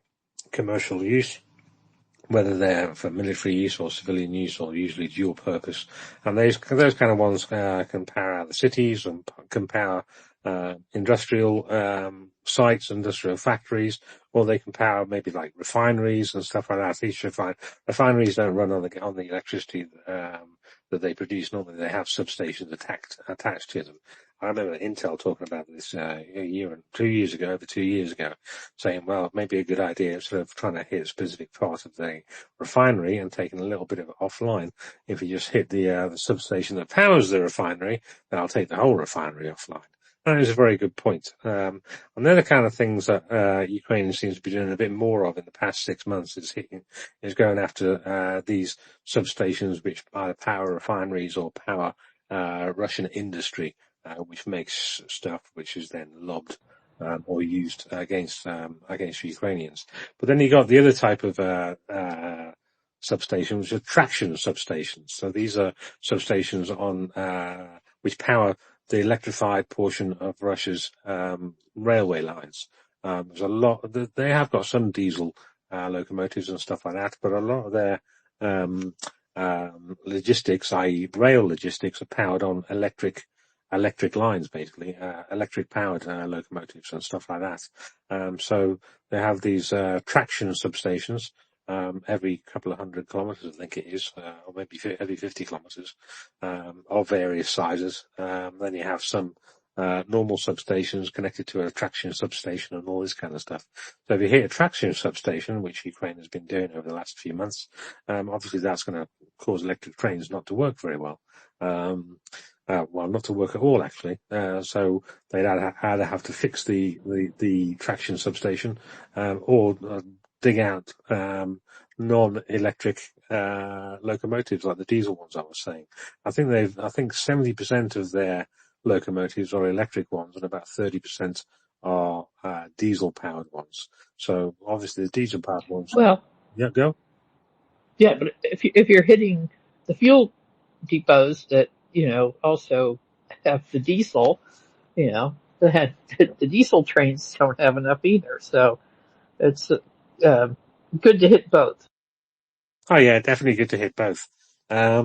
commercial use, whether they're for military use or civilian use or usually dual purpose. And those kind of ones can power the cities and can power industrial sites, industrial factories, or they can power maybe like refineries and stuff like that. These refineries don't run on the electricity that they produce. Normally they have substations attached to them. I remember Intel talking about this over 2 years ago, saying, well, it may be a good idea instead of trying to hit a specific part of the refinery and taking a little bit of it offline. If you just hit the substation that powers the refinery, then I'll take the whole refinery offline. That is a very good point. And they're the kind of things that Ukraine seems to be doing a bit more of in the past 6 months is going after these substations which either power refineries or power Russian industry, which makes stuff which is then lobbed or used against Ukrainians. But then you got the other type of substations, which are traction substations. So these are substations on which power the electrified portion of Russia's railway lines. There's a lot. They have got some diesel locomotives and stuff like that, but a lot of their logistics, i.e., rail logistics, are powered on electric lines, basically, electric powered locomotives and stuff like that. So they have these traction substations every couple of 100 kilometers, I think it is, or maybe every 50 kilometers, of various sizes. Then you have some normal substations connected to a traction substation and all this kind of stuff. So if you hit a traction substation, which Ukraine has been doing over the last few months, obviously that's going to cause electric trains not to work very well. Well, not to work at all, actually. So they'd either have to fix the traction substation, or dig out non-electric locomotives like the diesel ones I was saying. I think 70% of their locomotives are electric ones and about 30% are diesel powered ones. So obviously the diesel powered ones. Well, Yeah, go. Yeah, but if you're hitting the fuel depots that also have the diesel, the diesel trains don't have enough either. So it's good to hit both. Oh yeah, definitely good to hit both. I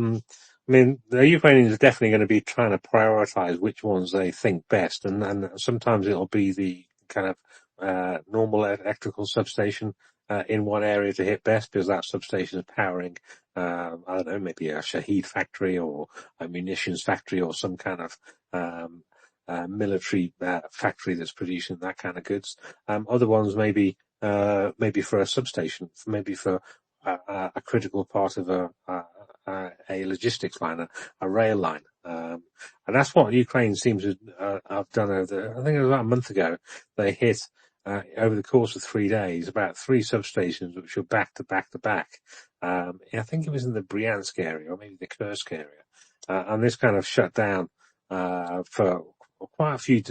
mean, the Ukrainians are definitely going to be trying to prioritize which ones they think best, and sometimes it'll be the kind of normal electrical substation in one area to hit best because that substation is powering, I don't know, maybe a Shahid factory or a munitions factory or some kind of military factory that's producing that kind of goods. Other ones maybe for a substation, maybe for a critical part of a logistics line, a rail line. And that's what Ukraine seems to have done I think it was about a month ago. They hit, over the course of 3 days, about three substations which were back to back to back. I think it was in the Bryansk area or maybe the Kursk area. And this kind of shut down, for quite a few,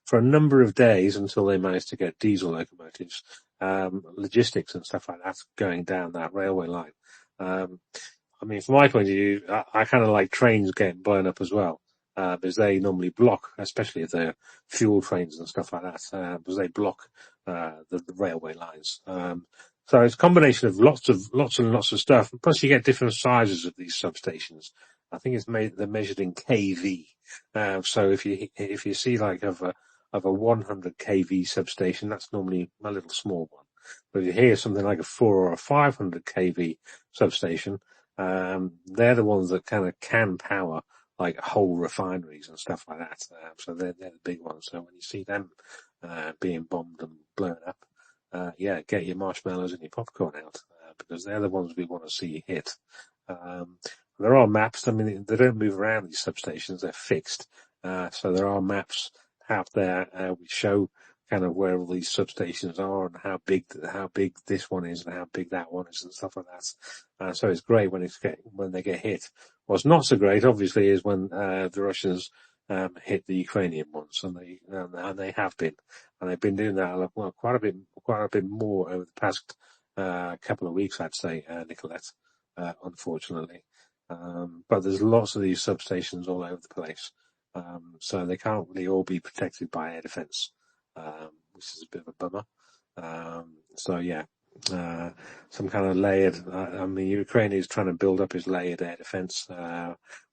for a number of days until they managed to get diesel locomotives, logistics and stuff like that going down that railway line. Um, I mean, from my point of view, I kind of like trains getting blown up as well, because they normally block, especially if they're fuel trains and stuff like that, because they block, the railway lines. So it's a combination of lots and lots of stuff. Plus you get different sizes of these substations. I think they're measured in kV. So if you see like of a 100 kV substation, that's normally a little small one. But if you hear something like a 4 or a 500 kV substation, they're the ones that kind of can power like whole refineries and stuff like that. So they're the big ones. So when you see them being bombed and blown up, yeah, get your marshmallows and your popcorn out, because they're the ones we want to see hit. Um, there are maps. I mean, they don't move around these substations; they're fixed. So there are maps out there which show kind of where all these substations are and how big this one is and how big that one is and stuff like that. So it's great when they get hit. What's not so great, obviously, is when the Russians hit the Ukrainian ones, and they have been, and they've been doing that quite a bit more over the past couple of weeks, I'd say, Nicolette. Unfortunately, but there's lots of these substations all over the place, so they can't really all be protected by air defence, which is a bit of a bummer. So yeah, some kind of layered. I mean, Ukraine is trying to build up its layered air defence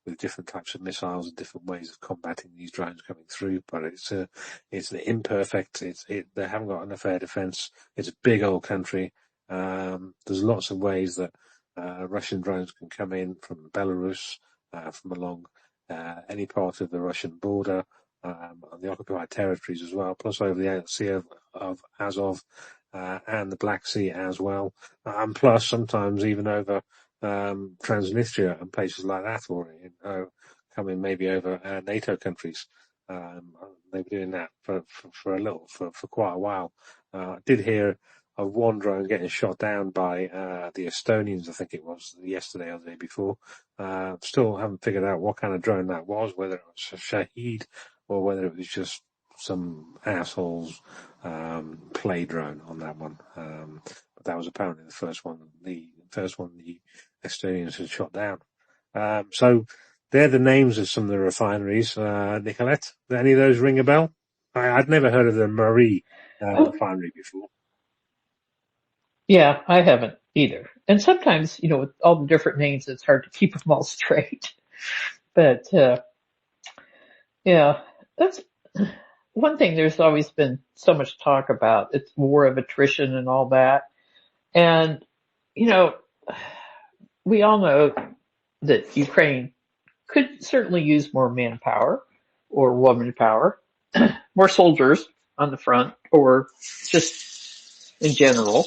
with different types of missiles and different ways of combating these drones coming through. But it's imperfect. They haven't got enough air defence. It's a big old country. There's lots of ways that Russian drones can come in from Belarus, from along any part of the Russian border, on the occupied territories as well, plus over the Sea of Azov, and the Black Sea as well, and plus sometimes even over Transnistria and places like that, or coming maybe over NATO countries. They were doing that for quite a while. I did hear of one drone getting shot down by the Estonians, I think it was yesterday or the day before. Still haven't figured out what kind of drone that was, whether it was a Shahid or whether it was just some assholes play drone on that one. But that was apparently the first one the Estonians had shot down. So they're the names of some of the refineries. Nicolette, do any of those ring a bell? I'd never heard of the Marie Oh, refinery before. yeah, I haven't either. And sometimes, with all the different names, it's hard to keep them all straight. But yeah, that's one thing. There's always been so much talk about it's war of attrition and all that. And you know, we all know that Ukraine could certainly use more manpower or woman power, more soldiers on the front, or just in general.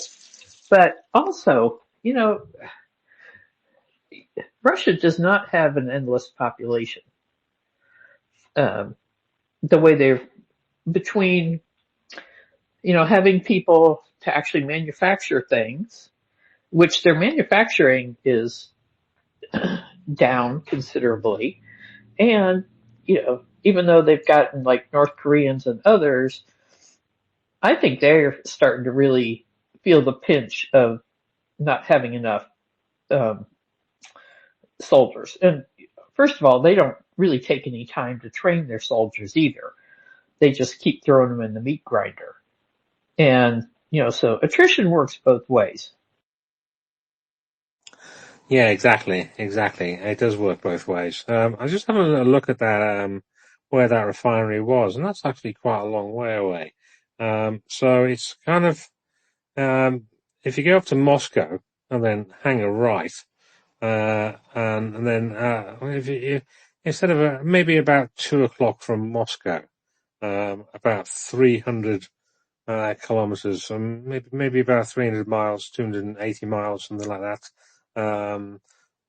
But also, Russia does not have an endless population. Um, the way they're between, having people to actually manufacture things, which their manufacturing is down considerably. And, even though they've gotten like North Koreans and others, I think they're starting to really feel the pinch of not having enough um, soldiers. And first of all, they don't really take any time to train their soldiers either. They just keep throwing them in the meat grinder. And, so attrition works both ways. Yeah, exactly. It does work both ways. I was just having a little look at that, where that refinery was, and that's actually quite a long way away. So it's kind of, if you go up to Moscow and then hang a right, and then, if you, instead of maybe about 2 o'clock from Moscow, about 300 kilometers, maybe about 300 miles, 280 miles, something like that,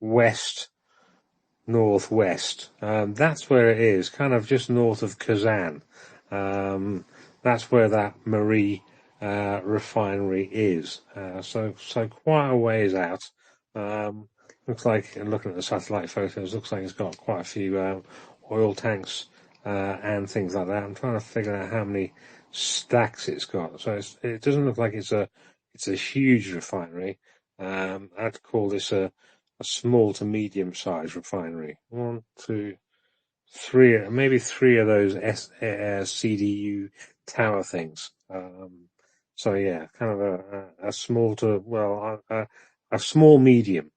west northwest. That's where it is, kind of just north of Kazan. That's where that Marie refinery is. So quite a ways out. Looks like, looking at the satellite photos, looks like it's got quite a few oil tanks and things like that. I'm trying to figure out how many stacks it's got. So it doesn't look like it's a huge refinery. I'd call this a small to medium sized refinery. One, two, three, maybe three of those CDU tower things. So yeah, kind of a small to, well, a small medium,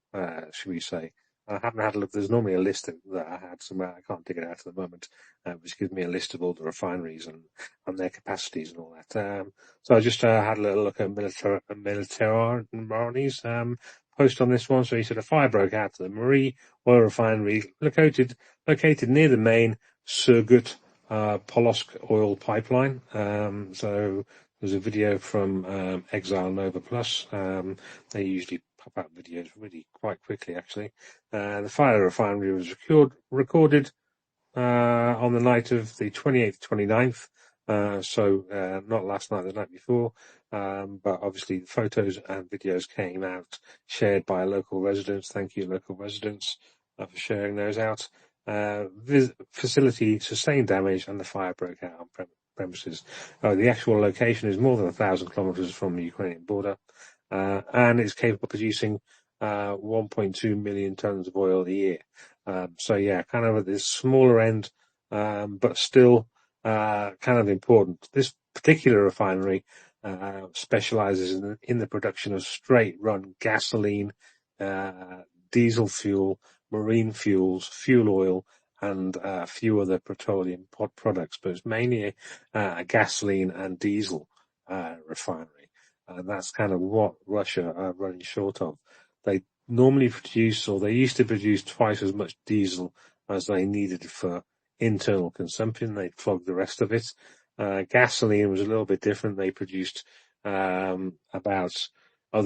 should we say. I haven't had a look. There's normally a list that I had somewhere. I can't dig it out at the moment, which gives me a list of all the refineries and their capacities and all that. So I just had a little look at Militari's post on this one. So he said a fire broke out at the Marie oil refinery located near the main Surgut Polotsk oil pipeline. So there's a video from Exile Nova Plus. They usually pop out videos really quite quickly, actually. The fire refinery was recorded on the night of the 28th, 29th. So not last night, the night before. But obviously the photos and videos came out, shared by local residents. Thank you, local residents, for sharing those out. Facility sustained damage and the fire broke out on premises. The actual location is more than 1,000 kilometers from the Ukrainian border, and it's capable of producing 1.2 million tons of oil a year. So yeah, kind of at this smaller end, but still kind of important. This particular refinery specializes in the production of straight run gasoline, diesel fuel, marine fuels, fuel oil, and a few other petroleum products, but it's mainly a gasoline and diesel refinery. And that's kind of what Russia are running short of. They normally produce, or they used to produce, twice as much diesel as they needed for internal consumption. They'd clog the rest of it. Gasoline was a little bit different. They produced they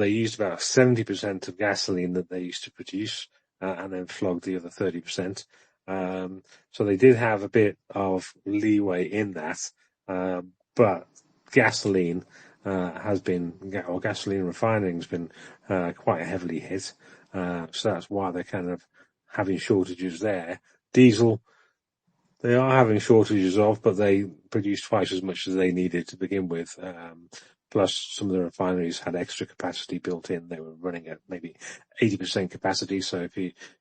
used about 70% of gasoline that they used to produce, and then flogged the other 30%. So they did have a bit of leeway in that, but gasoline gasoline refining has been quite heavily hit. So that's why they're kind of having shortages there. Diesel, they are having shortages of, but they produce twice as much as they needed to begin with. Plus, some of the refineries had extra capacity built in. They were running at maybe 80% capacity. So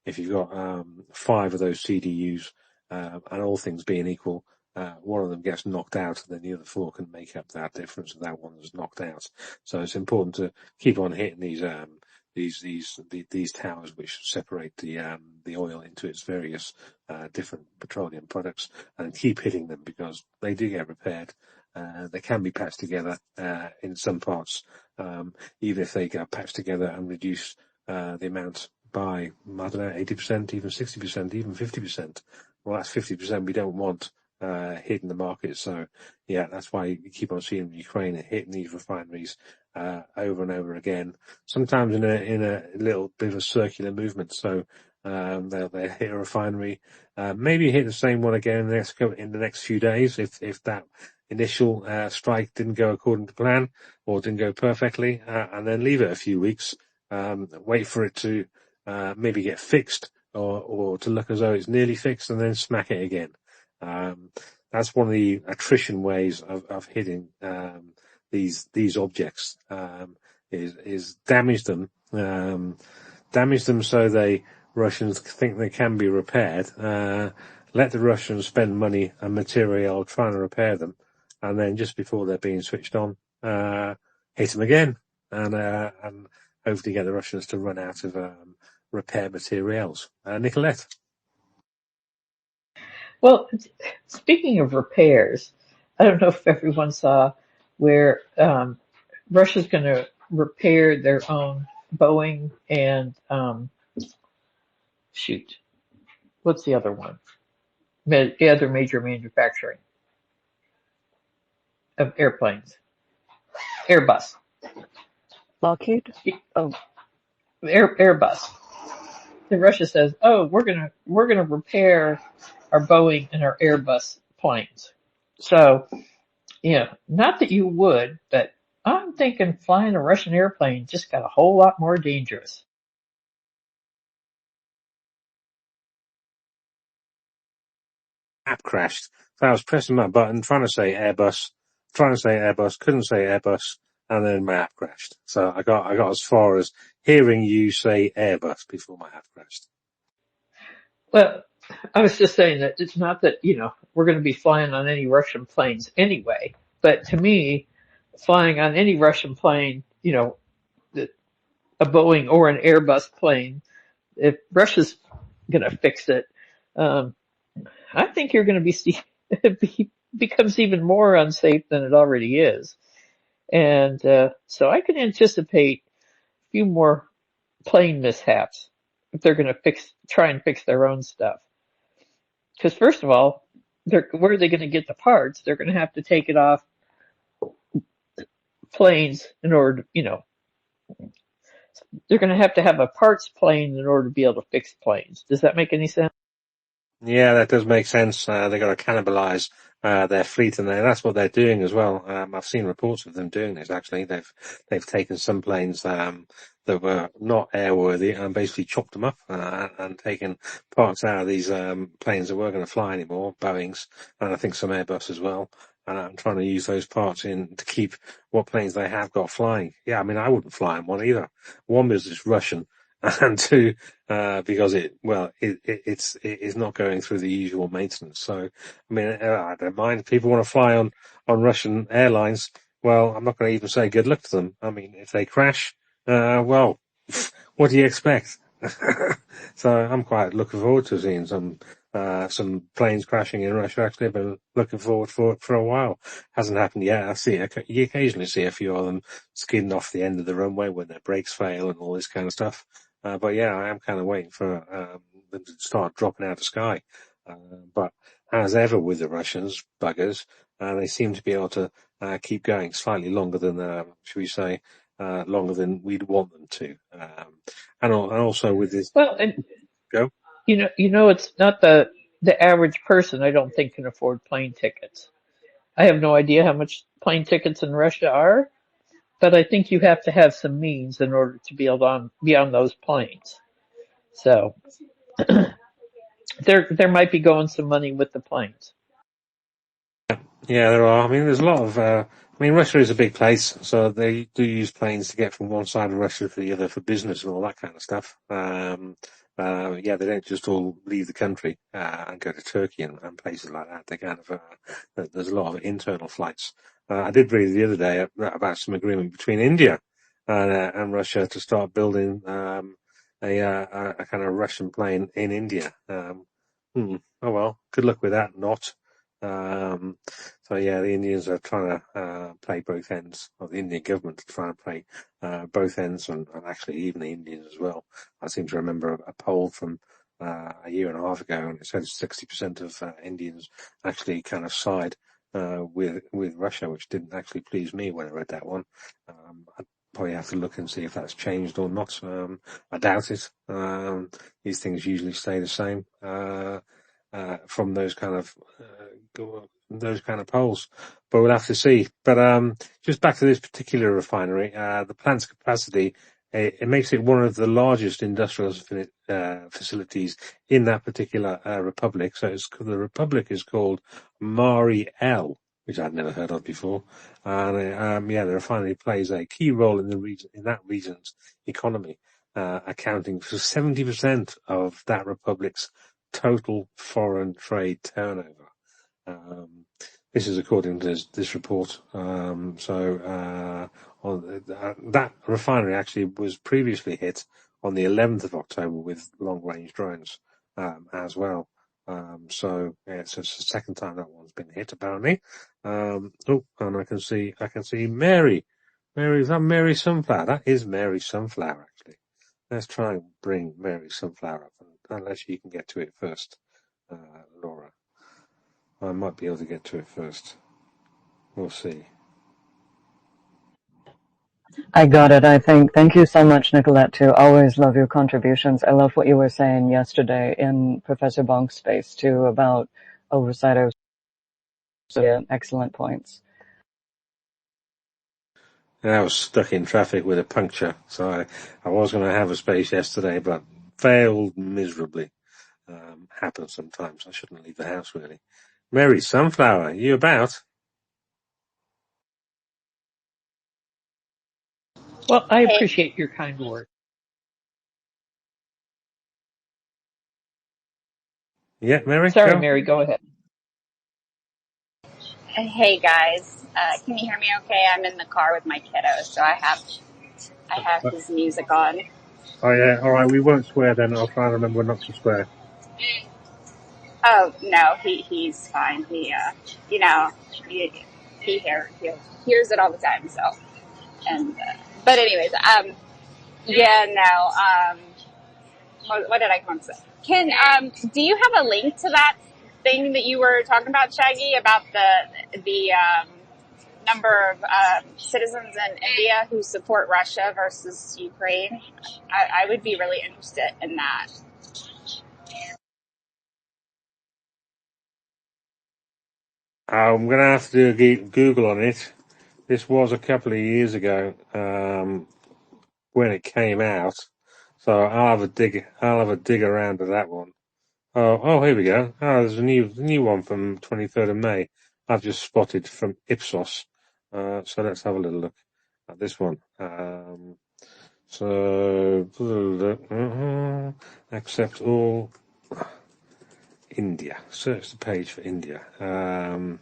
if you've got 5 of those CDUs, and all things being equal, one of them gets knocked out, and then the other 4 can make up that difference of that one that's knocked out. So it's important to keep on hitting these towers which separate the oil into its various different petroleum products, and keep hitting them because they do get repaired. They can be patched together in some parts, even if they get patched together and reduce the amount by, I don't know, 80%, even 60%, even 50%. Well, that's 50% we don't want hitting the market. So, yeah, that's why you keep on seeing Ukraine hitting these refineries over and over again. Sometimes in a little bit of a circular movement. So they'll hit a refinery, maybe hit the same one again in the next few days if that initial strike didn't go according to plan or didn't go perfectly, and then leave it a few weeks, wait for it to maybe get fixed or to look as though it's nearly fixed, and then smack it again. That's one of the attrition ways of hitting these objects, is damage them Damage them so Russians think they can be repaired. Let the Russians spend money and material trying to repair them, and then just before they're being switched on, hit them again, and hopefully get the Russians to run out of repair materials. Nicolette. Well, speaking of repairs, I don't know if everyone saw where Russia's going to repair their own Boeing and shoot, what's the other one? The other major manufacturing of airplanes, Airbus. Lockheed? Oh, Airbus. And Russia says, "Oh, we're gonna repair our Boeing and our Airbus planes." So, not that you would, but I'm thinking flying a Russian airplane just got a whole lot more dangerous. App crashed. So I was pressing my button, trying to say Airbus, couldn't say Airbus, and then my app crashed. So I got as far as hearing you say Airbus before my app crashed. Well, I was just saying that it's not that, we're going to be flying on any Russian planes anyway, but to me, flying on any Russian plane, a Boeing or an Airbus plane, if Russia's going to fix it, I think you're going to it becomes even more unsafe than it already is. And so I can anticipate a few more plane mishaps if they're going to try and fix their own stuff. Because first of all, where are they going to get the parts? They're going to have to take it off planes in order to, they're going to have a parts plane in order to be able to fix planes. Does that make any sense? Yeah, that does make sense. They've got to cannibalize their fleet, and that's what they're doing as well. I've seen reports of them doing this. Actually, they've taken some planes that were not airworthy and basically chopped them up and taken parts out of these planes that weren't going to fly anymore, Boeings, and I think some Airbus as well. And I'm trying to use those parts in to keep what planes they have got flying. Yeah, I mean, I wouldn't fly in one either. One, because it's Russian, and two, because it's not going through the usual maintenance. So, I mean, I don't mind if people want to fly on Russian airlines. Well, I'm not going to even say good luck to them. I mean, if they crash, well, what do you expect? So I'm quite looking forward to seeing some planes crashing in Russia. Actually, I've been looking forward for a while. Hasn't happened yet. You occasionally see a few of them skidding off the end of the runway when their brakes fail and all this kind of stuff. But yeah, I am kind of waiting for them to start dropping out of the sky. But as ever with the Russians, buggers, they seem to be able to keep going slightly longer than, should we say, longer than we'd want them to. And also with this, Well, and go. it's not the average person, I don't think, can afford plane tickets. I have no idea how much plane tickets in Russia are, but I think you have to have some means in order to be able to be on those planes. So there might be going some money with the planes. Yeah, there are. I mean, there's a lot of. Russia is a big place, so they do use planes to get from one side of Russia to the other for business and all that kind of stuff. Yeah, they don't just all leave the country and go to Turkey and places like that. They kind of there's a lot of internal flights. I did read the other day about some agreement between India and Russia to start building a kind of Russian plane in India. Oh well, good luck with that. Not. So yeah, the Indians are trying to play both ends, or the Indian government is trying to play both ends, and actually even the Indians as well. I seem to remember a poll from a year and a half ago, and it said 60% of Indians actually kind of side with Russia, which didn't actually please me when I read that one. I'd probably have to look and see if that's changed or not. I doubt it. These things usually stay the same. From those kind of polls, but we'll have to see. But just back to this particular refinery, the plant's capacity, it makes it one of the largest industrial facilities in that particular republic. So the republic is called Mari El, which I'd never heard of before. And the refinery plays a key role in that region's economy, accounting for 70% of that republic's total foreign trade turnover. This is according to this report. That refinery actually was previously hit on the 11th of October with long-range drones as well. So it's the second time that one's been hit apparently. And I can see Mary. Is that Mary Sunflower? That is Mary Sunflower actually. Let's try and bring Mary Sunflower up, unless you can get to it first, Laura. I might be able to get to it first. We'll see. I got it, I think. Thank you so much, Nicolette, too. Always love your contributions. I love what you were saying yesterday in Professor Bonk's space, too, about oversight of excellent points. And I was stuck in traffic with a puncture, so I was going to have a space yesterday, but failed miserably. Happens sometimes. I shouldn't leave the house, really. Mary Sunflower, are you about? Well, I appreciate your kind words. Yeah, Mary? Sorry, Go. Mary, go ahead. Hey guys, can you hear me okay? I'm in the car with my kiddo, so I have his music on. Oh yeah, alright, we won't swear then. I'll try and remember not to swear. Oh no, he's fine. He hears it all the time. So, but anyways, what did I want to say? Do you have a link to that thing that you were talking about, Shaggy, about the number of citizens in India who support Russia versus Ukraine? I would be really interested in that. I'm going to have to do a Google on it. This was a couple of years ago when it came out, so I'll have a dig around at that one. Oh, here we go. Oh, there's a new one from 23rd of May. I've just spotted from Ipsos. So let's have a little look at this one. Accept all. India. Search the page for India. Where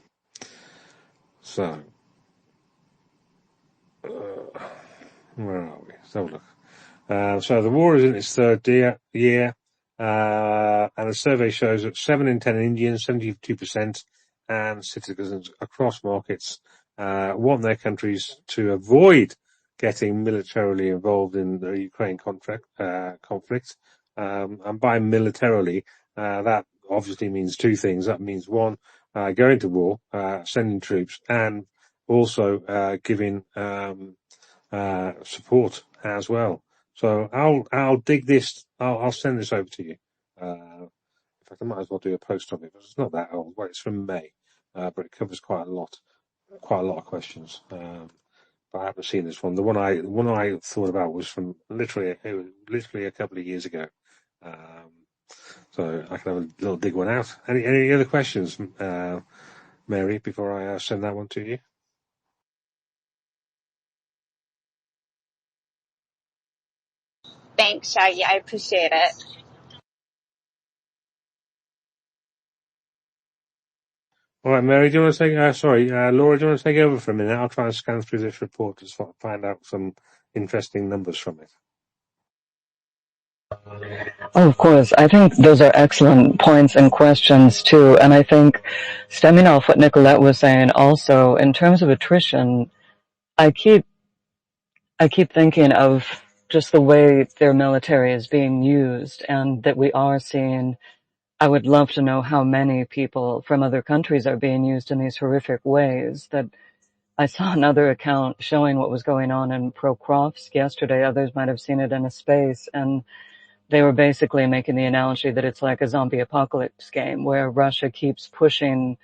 are we? Let's have a look. So the war is in its third year, and the survey shows that 7 in 10 Indians, 72%, and citizens across markets want their countries to avoid getting militarily involved in the Ukraine conflict. And by militarily, that obviously means two things. That means one, going to war, sending troops, and also giving support as well. So I'll dig this. I'll send this over to you. In fact, I might as well do a post on it because it's not that old. Well, it's from May, but it covers quite a lot of questions. But I haven't seen this one. The one I thought about was from literally a couple of years ago. So I can have a little dig one out. Any other questions, Mary, before I send that one to you? Thanks, Shaggy. I appreciate it. All right, Mary, do you want to take? Laura, do you want to take over for a minute? I'll try and scan through this report to find out some interesting numbers from it. Oh, of course. I think those are excellent points and questions, too. And I think, stemming off what Nicolette was saying also, in terms of attrition, I keep thinking of just the way their military is being used, and that we are seeing, I would love to know how many people from other countries are being used in these horrific ways. That I saw another account showing what was going on in Prokrovsk yesterday. Others might have seen it in a space, and they were basically making the analogy that it's like a zombie apocalypse game where Russia keeps pushing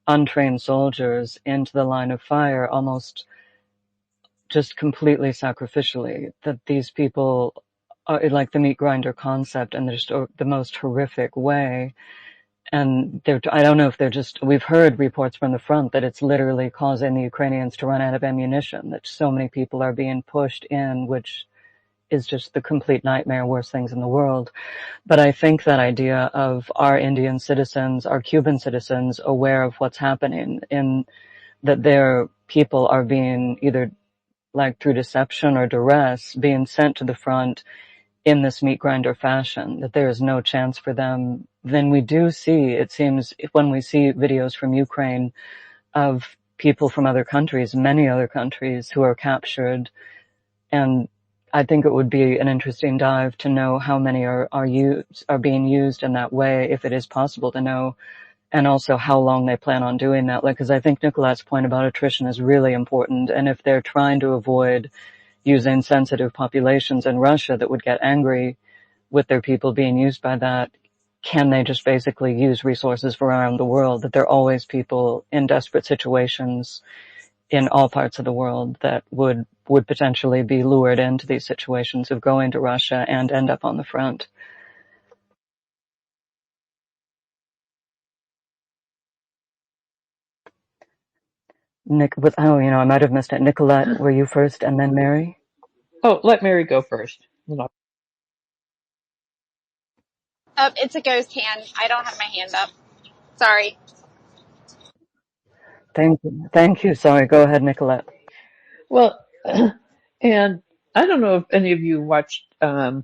untrained soldiers into the line of fire almost just completely sacrificially, that these people are like the meat grinder concept, and they're just the most horrific way. And I don't know if we've heard reports from the front that it's literally causing the Ukrainians to run out of ammunition, that so many people are being pushed in, which is just the complete nightmare, worst things in the world. But I think that idea of our Indian citizens, our Cuban citizens aware of what's happening, in that their people are being either like through deception or duress being sent to the front in this meat grinder fashion, that there is no chance for them, then we do see, it seems, when we see videos from Ukraine of people from other countries, many other countries who are captured. And I think it would be an interesting dive to know how many are being used in that way, if it is possible to know, and also how long they plan on doing that. Like, cause I think Nicolette's point about attrition is really important. And if they're trying to avoid using sensitive populations in Russia that would get angry with their people being used by that, can they just basically use resources from around the world? That there are always people in desperate situations in all parts of the world that would potentially be lured into these situations of going to Russia and end up on the front. I might have missed it. Nicolette, were you first and then Mary? Oh, let Mary go first. It's a ghost hand. I don't have my hand up. Sorry. Thank you. Thank you. Sorry. Go ahead, Nicolette. Well, and I don't know if any of you watched the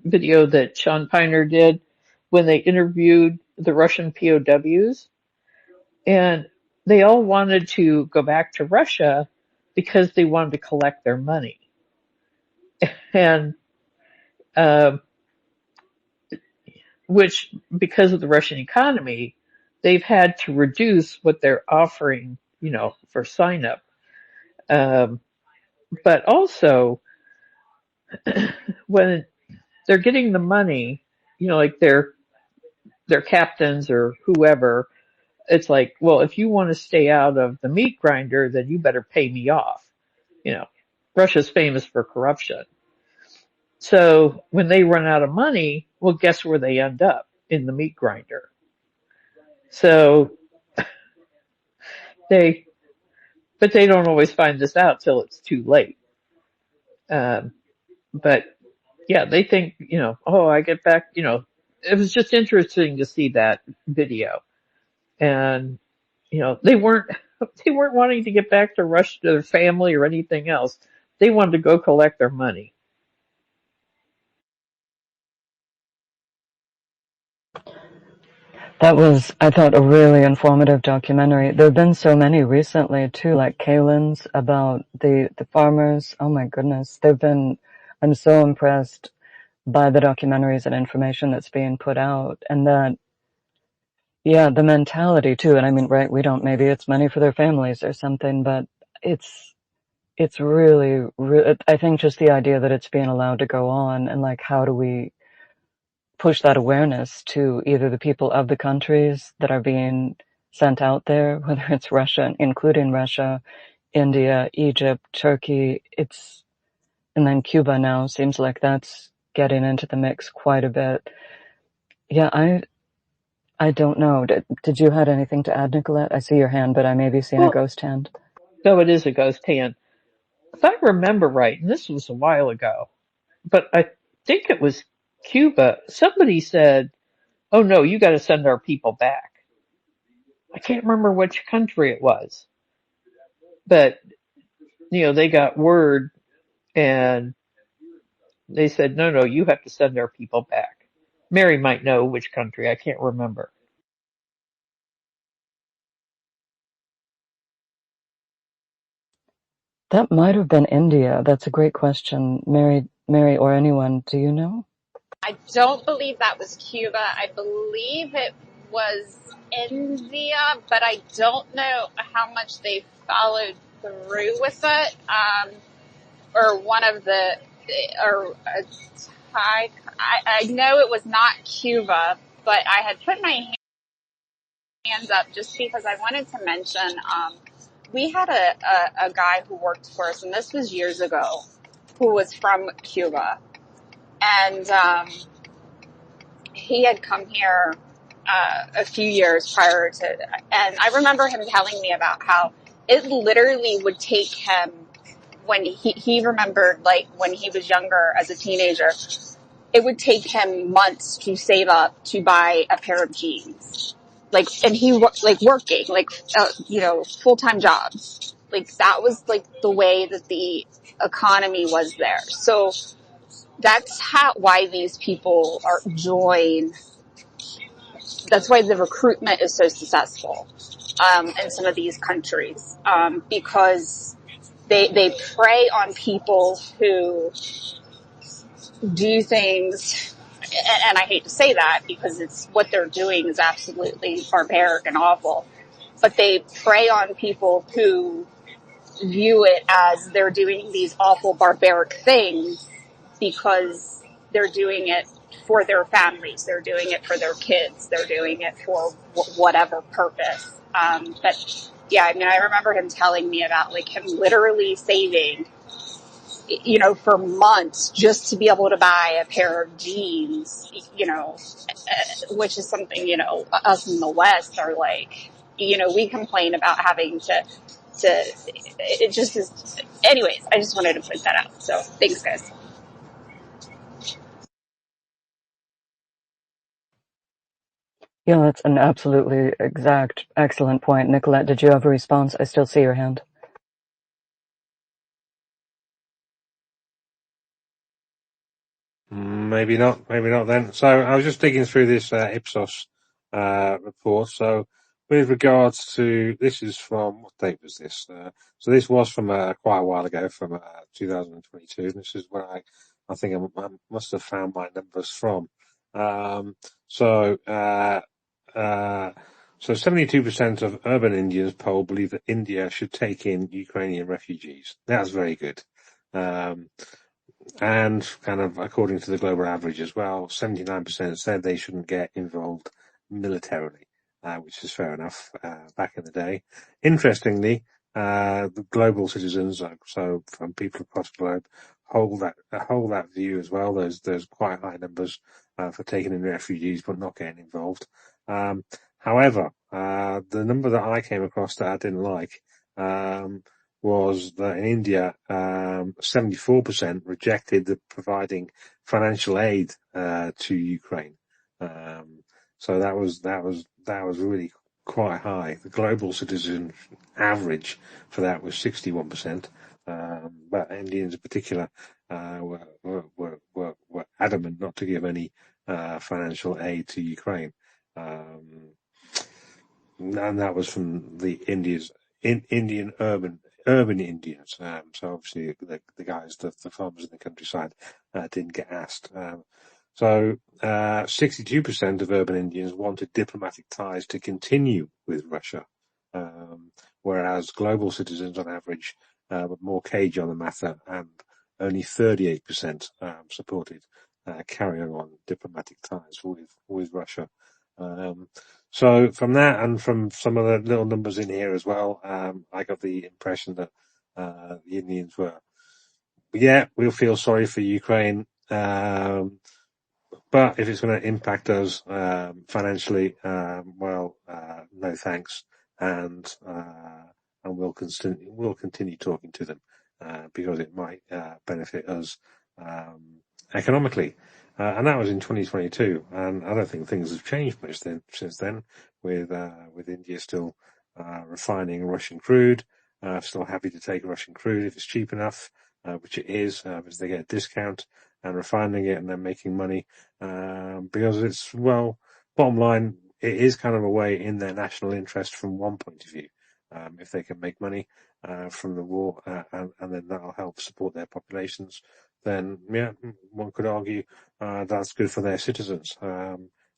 video that Sean Piner did when they interviewed the Russian POWs, and they all wanted to go back to Russia because they wanted to collect their money. And which, because of the Russian economy, they've had to reduce what they're offering, for sign up. But also, when they're getting the money, like their captains or whoever, it's like, well, if you want to stay out of the meat grinder, then you better pay me off. Russia's famous for corruption. So when they run out of money, well, guess where they end up? In the meat grinder. So but they don't always find this out till it's too late. But yeah, they think, I get back, it was just interesting to see that video. And, they weren't wanting to get back to Russia to their family or anything else. They wanted to go collect their money. That was, I thought, a really informative documentary. There have been so many recently too, like Kalen's about the farmers. Oh my goodness. I'm so impressed by the documentaries and information that's being put out, and that, yeah, the mentality too. And I mean, right, maybe it's money for their families or something, but it's really, I think just the idea that it's being allowed to go on, and like, how do we push that awareness to either the people of the countries that are being sent out there, whether it's Russia, including Russia, India, Egypt, Turkey, and then Cuba now seems like that's getting into the mix quite a bit. Yeah, I don't know. Did you have anything to add, Nicolette? I see your hand, but I may be seeing a ghost hand. No, it is a ghost hand. If I remember right, and this was a while ago, but I think it was Cuba, somebody said, oh no, you got to send our people back. I can't remember which country it was, but they got word and they said, no, you have to send our people back. Mary might know which country. I can't remember. That might have been India. That's a great question. Mary, or anyone, do you know? I don't believe that was Cuba. I believe it was India, but I don't know how much they followed through with it. Or one of the, or a Thai. I know it was not Cuba, but I had put my hands up just because I wanted to mention, we had a guy who worked for us, and this was years ago, who was from Cuba. And, he had come here a few years prior to, and I remember him telling me about how it literally would take him, when he remembered, like, when he was younger as a teenager, it would take him months to save up to buy a pair of jeans. Like, and he, like, working, like, full-time jobs. Like, that was, like, the way that the economy was there. So that's why these people join. That's why the recruitment is so successful, in some of these countries, because they prey on people who do things, and I hate to say that because it's what they're doing is absolutely barbaric and awful, but they prey on people who view it as they're doing these awful barbaric things because they're doing it for their families, they're doing it for their kids, they're doing it for whatever purpose. But yeah, I mean, I remember him telling me about, like, him literally saving, for months just to be able to buy a pair of jeans, which is something, us in the West are like, we complain about having to, it just is. Anyways, I just wanted to point that out. So thanks, guys. Yeah, that's an absolutely excellent point. Nicolette, did you have a response? I still see your hand. Maybe not then. So I was just digging through this Ipsos report. So with regards to, this is from, what date was this? So this was from quite a while ago, from 2022. This is where I think I must have found my numbers from. So 72% of urban Indians polled believe that India should take in Ukrainian refugees. That's very good. And kind of according to the global average as well, 79% said they shouldn't get involved militarily, which is fair enough, back in the day. Interestingly, the global citizens, so from people across the globe, hold that view as well. There's quite high numbers, for taking in refugees but not getting involved. However, the number that I came across that I didn't like, was that in India, 74% rejected the providing financial aid to Ukraine. So that was really quite high. The global citizen average for that was 61%, but Indians in particular were adamant not to give any financial aid to Ukraine. And that was from the Indian urban Indians. So obviously the guys, the farmers in the countryside, didn't get asked. So 62% of urban Indians wanted diplomatic ties to continue with Russia, whereas global citizens on average were more cagey on the matter, and only 38% supported carrying on diplomatic ties with Russia. So from that, and from some of the little numbers in here as well, I got the impression that the Indians were, yeah, we'll feel sorry for Ukraine, but if it's going to impact us financially, well, no thanks, and we'll continue talking to them because it might benefit us economically. And that was in 2022, and I don't think things have changed much since then, with India still refining Russian crude, still happy to take Russian crude if it's cheap enough, which it is, because they get a discount, and refining it and then making money, because it's, well, bottom line, it is kind of a way in their national interest from one point of view. If they can make money from the war, and then that'll help support their populations, then yeah, one could argue that's good for their citizens.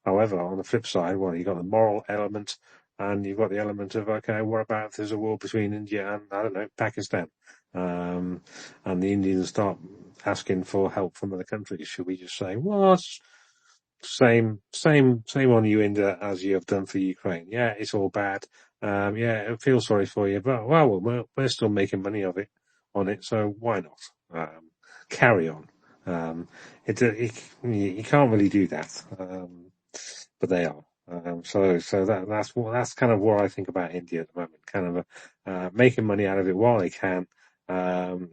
However, on the flip side, well, you've got the moral element, and you've got the element of, okay, what about if there's a war between India and, I don't know, Pakistan, and the Indians start asking for help from other countries? Should we just say, well, it's same on you, India, as you have done for Ukraine? Yeah, it's all bad. Yeah, I feel sorry for you, but well, we're still making money on it, so why not? Carry on. You can't really do that. but they are. That's kind of what I think about India at the moment. Kind of making money out of it while they can,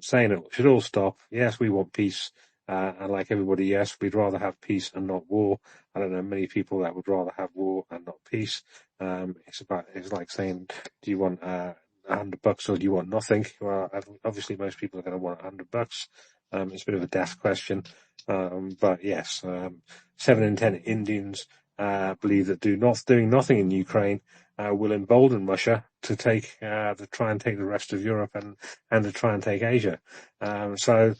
saying it should all stop. Yes, we want peace, and like everybody, yes, we'd rather have peace and not war. I don't know many people that would rather have war and not peace. It's like saying, do you want $100 or do you want nothing? Well, obviously most people are going to want $100. It's a bit of a daft question, but yes, 7 in 10 Indians believe that doing nothing in Ukraine will embolden Russia to try and take the rest of Europe and to try and take Asia. So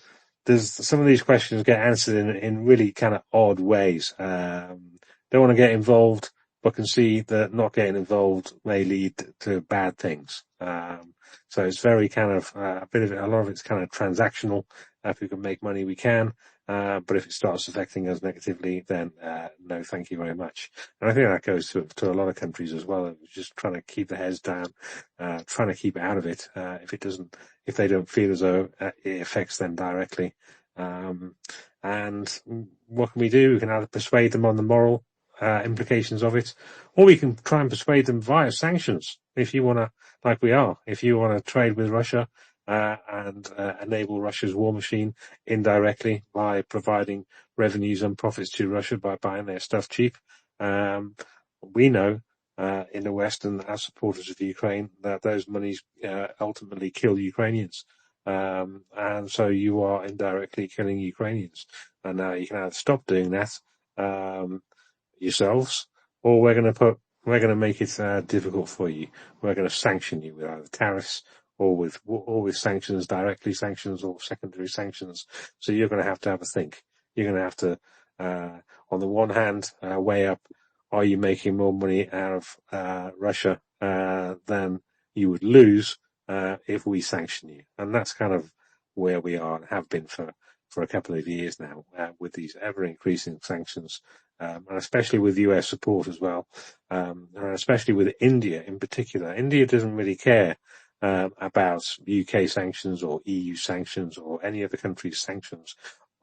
there's some of these questions get answered in really kind of odd ways. Don't want to get involved, but can see that not getting involved may lead to bad things. So it's very kind of a lot of it's kind of transactional. If we can make money, we can. But if it starts affecting us negatively, then no, thank you very much. And I think that goes to a lot of countries as well. Just trying to keep their heads down, trying to keep out of it. If they don't feel as though it affects them directly. And what can we do? We can either persuade them on the moral implications of it, or we can try and persuade them via sanctions. If you want to trade with Russia and enable Russia's war machine indirectly by providing revenues and profits to Russia by buying their stuff cheap, we know in the West and as supporters of Ukraine that those monies ultimately kill Ukrainians. And so you are indirectly killing Ukrainians. And now you can either stop doing that yourselves, or we're going to make it difficult for you. We're going to sanction you with either tariffs or with sanctions, directly sanctions or secondary sanctions. So you're going to have a think. You're going to have to, on the one hand, weigh up: are you making more money out of Russia than you would lose if we sanction you? And that's kind of where we are and have been for a couple of years now, with these ever increasing sanctions. And especially with US support as well, and especially with India in particular. India doesn't really care about UK sanctions or EU sanctions or any other country's sanctions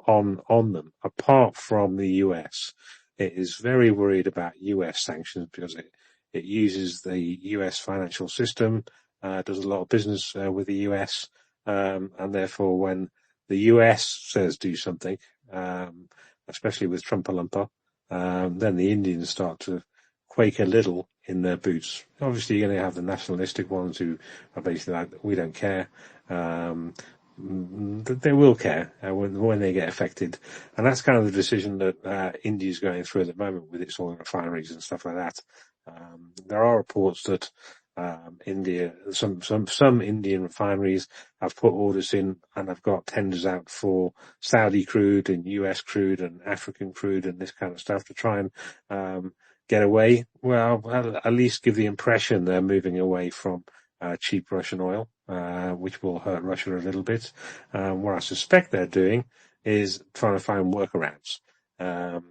on them, apart from the US. It is very worried about US sanctions because it uses the US financial system, does a lot of business with the US, and therefore when the US says do something, especially with Trump-a-lumper, then the Indians start to quake a little in their boots. Obviously, you're going to have the nationalistic ones who are basically like, we don't care. They will care when they get affected. And that's kind of the decision that India's going through at the moment with its oil refineries and stuff like that. There are reports that India, some Indian refineries have put orders in and have got tenders out for Saudi crude and US crude and African crude and this kind of stuff to try and get away. Well, at least give the impression they're moving away from cheap Russian oil, which will hurt Russia a little bit. What I suspect they're doing is trying to find workarounds. Having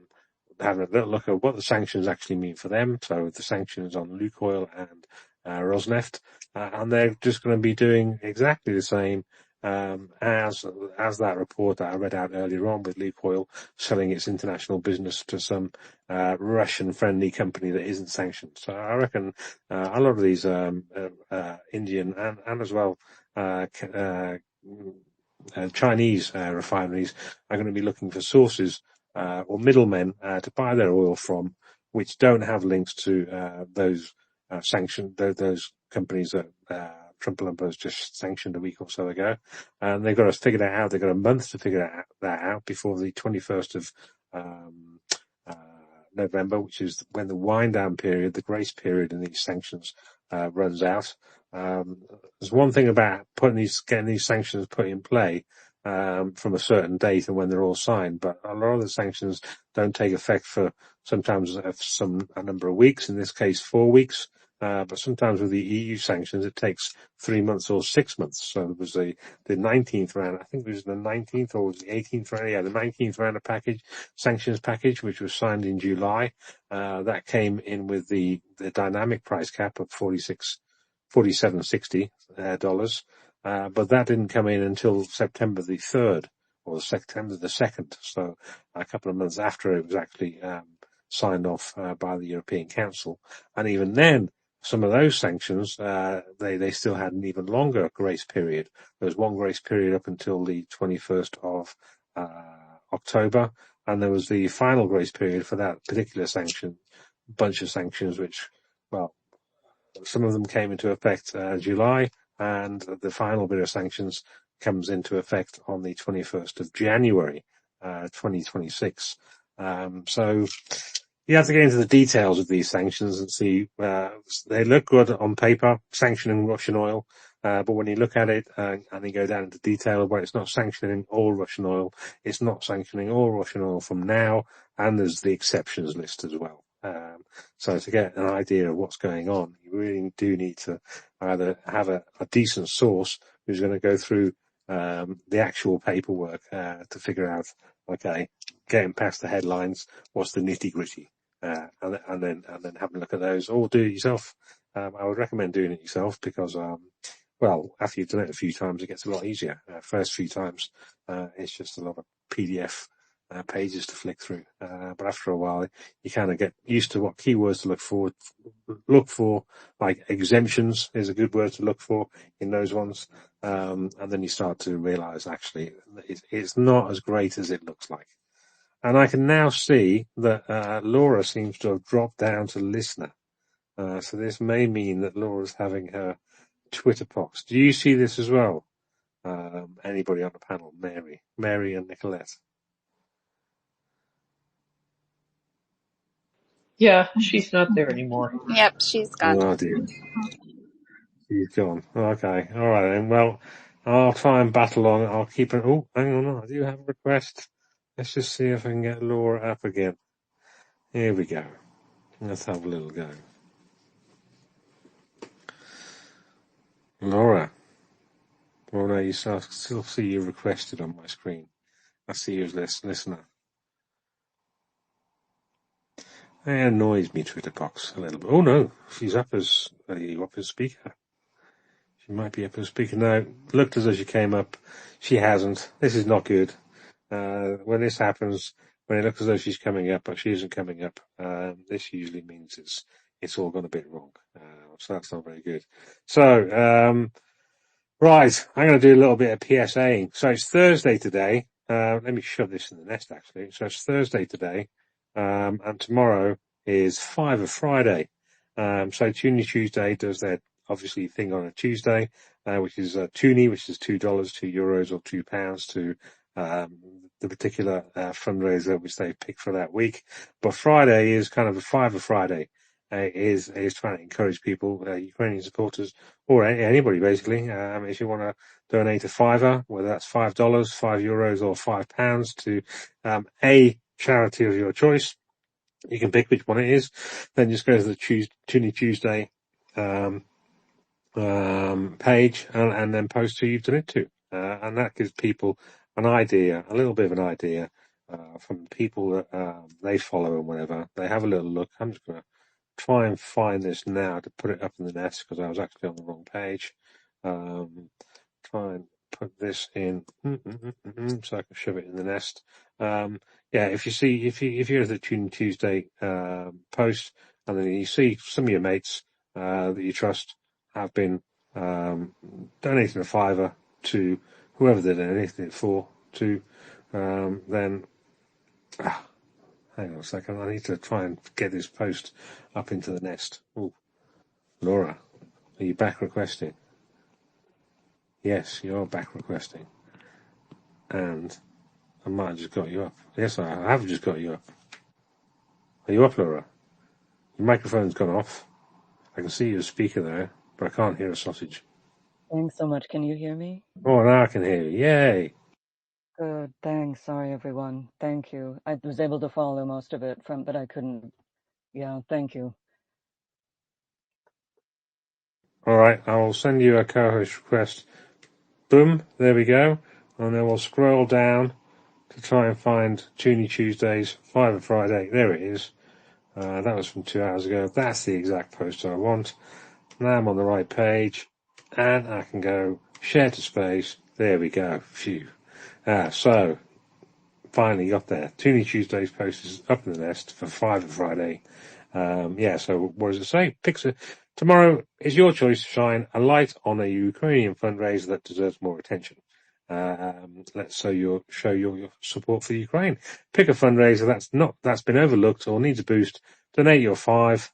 a little look at what the sanctions actually mean for them. So the sanctions on Lukoil and Rosneft, and they're just going to be doing exactly the same as that report that I read out earlier on, with Lukoil selling its international business to some Russian-friendly company that isn't sanctioned. So I reckon a lot of these Indian and as well Chinese refineries are going to be looking for sources or middlemen to buy their oil from, which don't have links to those sanctioned those companies that Trump-a-lumper has just sanctioned a week or so ago. And they've got to figure that out. They've got a month to figure that out before the 21st of November, which is when the wind-down period, the grace period in these sanctions runs out. There's one thing about getting these sanctions put in play from a certain date and when they're all signed, but a lot of the sanctions don't take effect for sometimes a number of weeks, in this case 4 weeks. But sometimes with the EU sanctions, it takes 3 months or 6 months. So it was the 19th round, I think it was the 19th or the 18th round, the 19th round of sanctions package, which was signed in July. That came in with the dynamic price cap of $47.60, but that didn't come in until September the 3rd or September the 2nd. So a couple of months after it was actually signed off by the European Council. And even then, some of those sanctions, they still had an even longer grace period. There was one grace period up until the 21st of October, and there was the final grace period for that particular bunch of sanctions, which, well, some of them came into effect July, and the final bit of sanctions comes into effect on the 21st of January, 2026. So you have to get into the details of these sanctions and see, they look good on paper, sanctioning Russian oil, but when you look at it and you go down into detail, well, it's not sanctioning all Russian oil, it's not sanctioning all Russian oil from now, and there's the exceptions list as well. So to get an idea of what's going on, you really do need to either have a decent source who's going to go through the actual paperwork to figure out, okay, getting past the headlines, what's the nitty gritty, and then have a look at those, or do it yourself. I would recommend doing it yourself because, well, after you've done it a few times, it gets a lot easier. First few times, it's just a lot of PDF pages to flick through. But after a while, you kind of get used to what keywords to look for, like exemptions is a good word to look for in those ones. And then you start to realize actually it's not as great as it looks like. And I can now see that Laura seems to have dropped down to listener. So this may mean that Laura's having her Twitter pox. Do you see this as well? Anybody on the panel? Mary and Nicolette. Yeah, she's not there anymore. Yep, she's gone. Oh dear. She's gone. Okay. All right then. Well, I'll try and battle on. I'll keep it. Oh, hang on. I do have a request. Let's just see if I can get Laura up again. Here we go. Let's have a little go. Laura. Oh no, I still see you requested on my screen. I see you as listener. It annoys me, Twitter box, a little bit. Oh no, she's up as speaker. She might be up as speaker now. Looked as though she came up. She hasn't. This is not good. When this happens, when it looks as though she's coming up, but she isn't coming up, this usually means it's all gone a bit wrong. So that's not very good. So, right, I'm going to do a little bit of PSAing. So it's Thursday today. Let me shove this in the nest, actually. So it's Thursday today, and tomorrow is 5 of Friday. So Toonie Tuesday does their obviously thing on a Tuesday, which is Toonie, which is $2, €2 or £2 to the particular fundraiser which they picked for that week. But Friday is kind of a 5 of Friday. Is trying to encourage people, Ukrainian supporters, or anybody basically. If you want to donate a fiver, whether that's $5, €5 or £5 to a charity of your choice, you can pick which one it is. Then just go to the Toonie Tuesday page and then post who you've done it to, and that gives people an idea, a little bit of an idea from people that they follow and whatever. They have a little look. I'm just going to try and find this now to put it up in the nest because I was actually on the wrong page. Try and put this in so I can shove it in the nest. If you're at the Tune Tuesday post and then you see some of your mates that you trust have been donating a fiver to whoever they're donating it for, to then hang on a second, I need to try and get this post up into the nest. Ooh. Laura, are you back requesting? Yes, you're back requesting. And I might have just got you up. Yes, I have just got you up. Are you up, Laura? Your microphone's gone off. I can see your speaker there, but I can't hear a sausage. Thanks so much. Can you hear me? Oh, now I can hear you. Yay! Good. Thanks. Sorry, everyone. Thank you. I was able to follow most of it but I couldn't. Yeah, thank you. All right, I will send you a co-host request. Boom, there we go. And then we'll scroll down to try and find Toonie Tuesdays, 5 of Friday. There it is. That was from 2 hours ago. That's the exact post I want. Now I'm on the right page, and I can go share to space. There we go. Phew. So finally got there. Toony Tuesday's post is up in the nest for 5 on Friday. So what does it say? Tomorrow is your choice to shine a light on a Ukrainian fundraiser that deserves more attention. Let's show your support for Ukraine. Pick a fundraiser that's been overlooked or needs a boost. Donate your $5.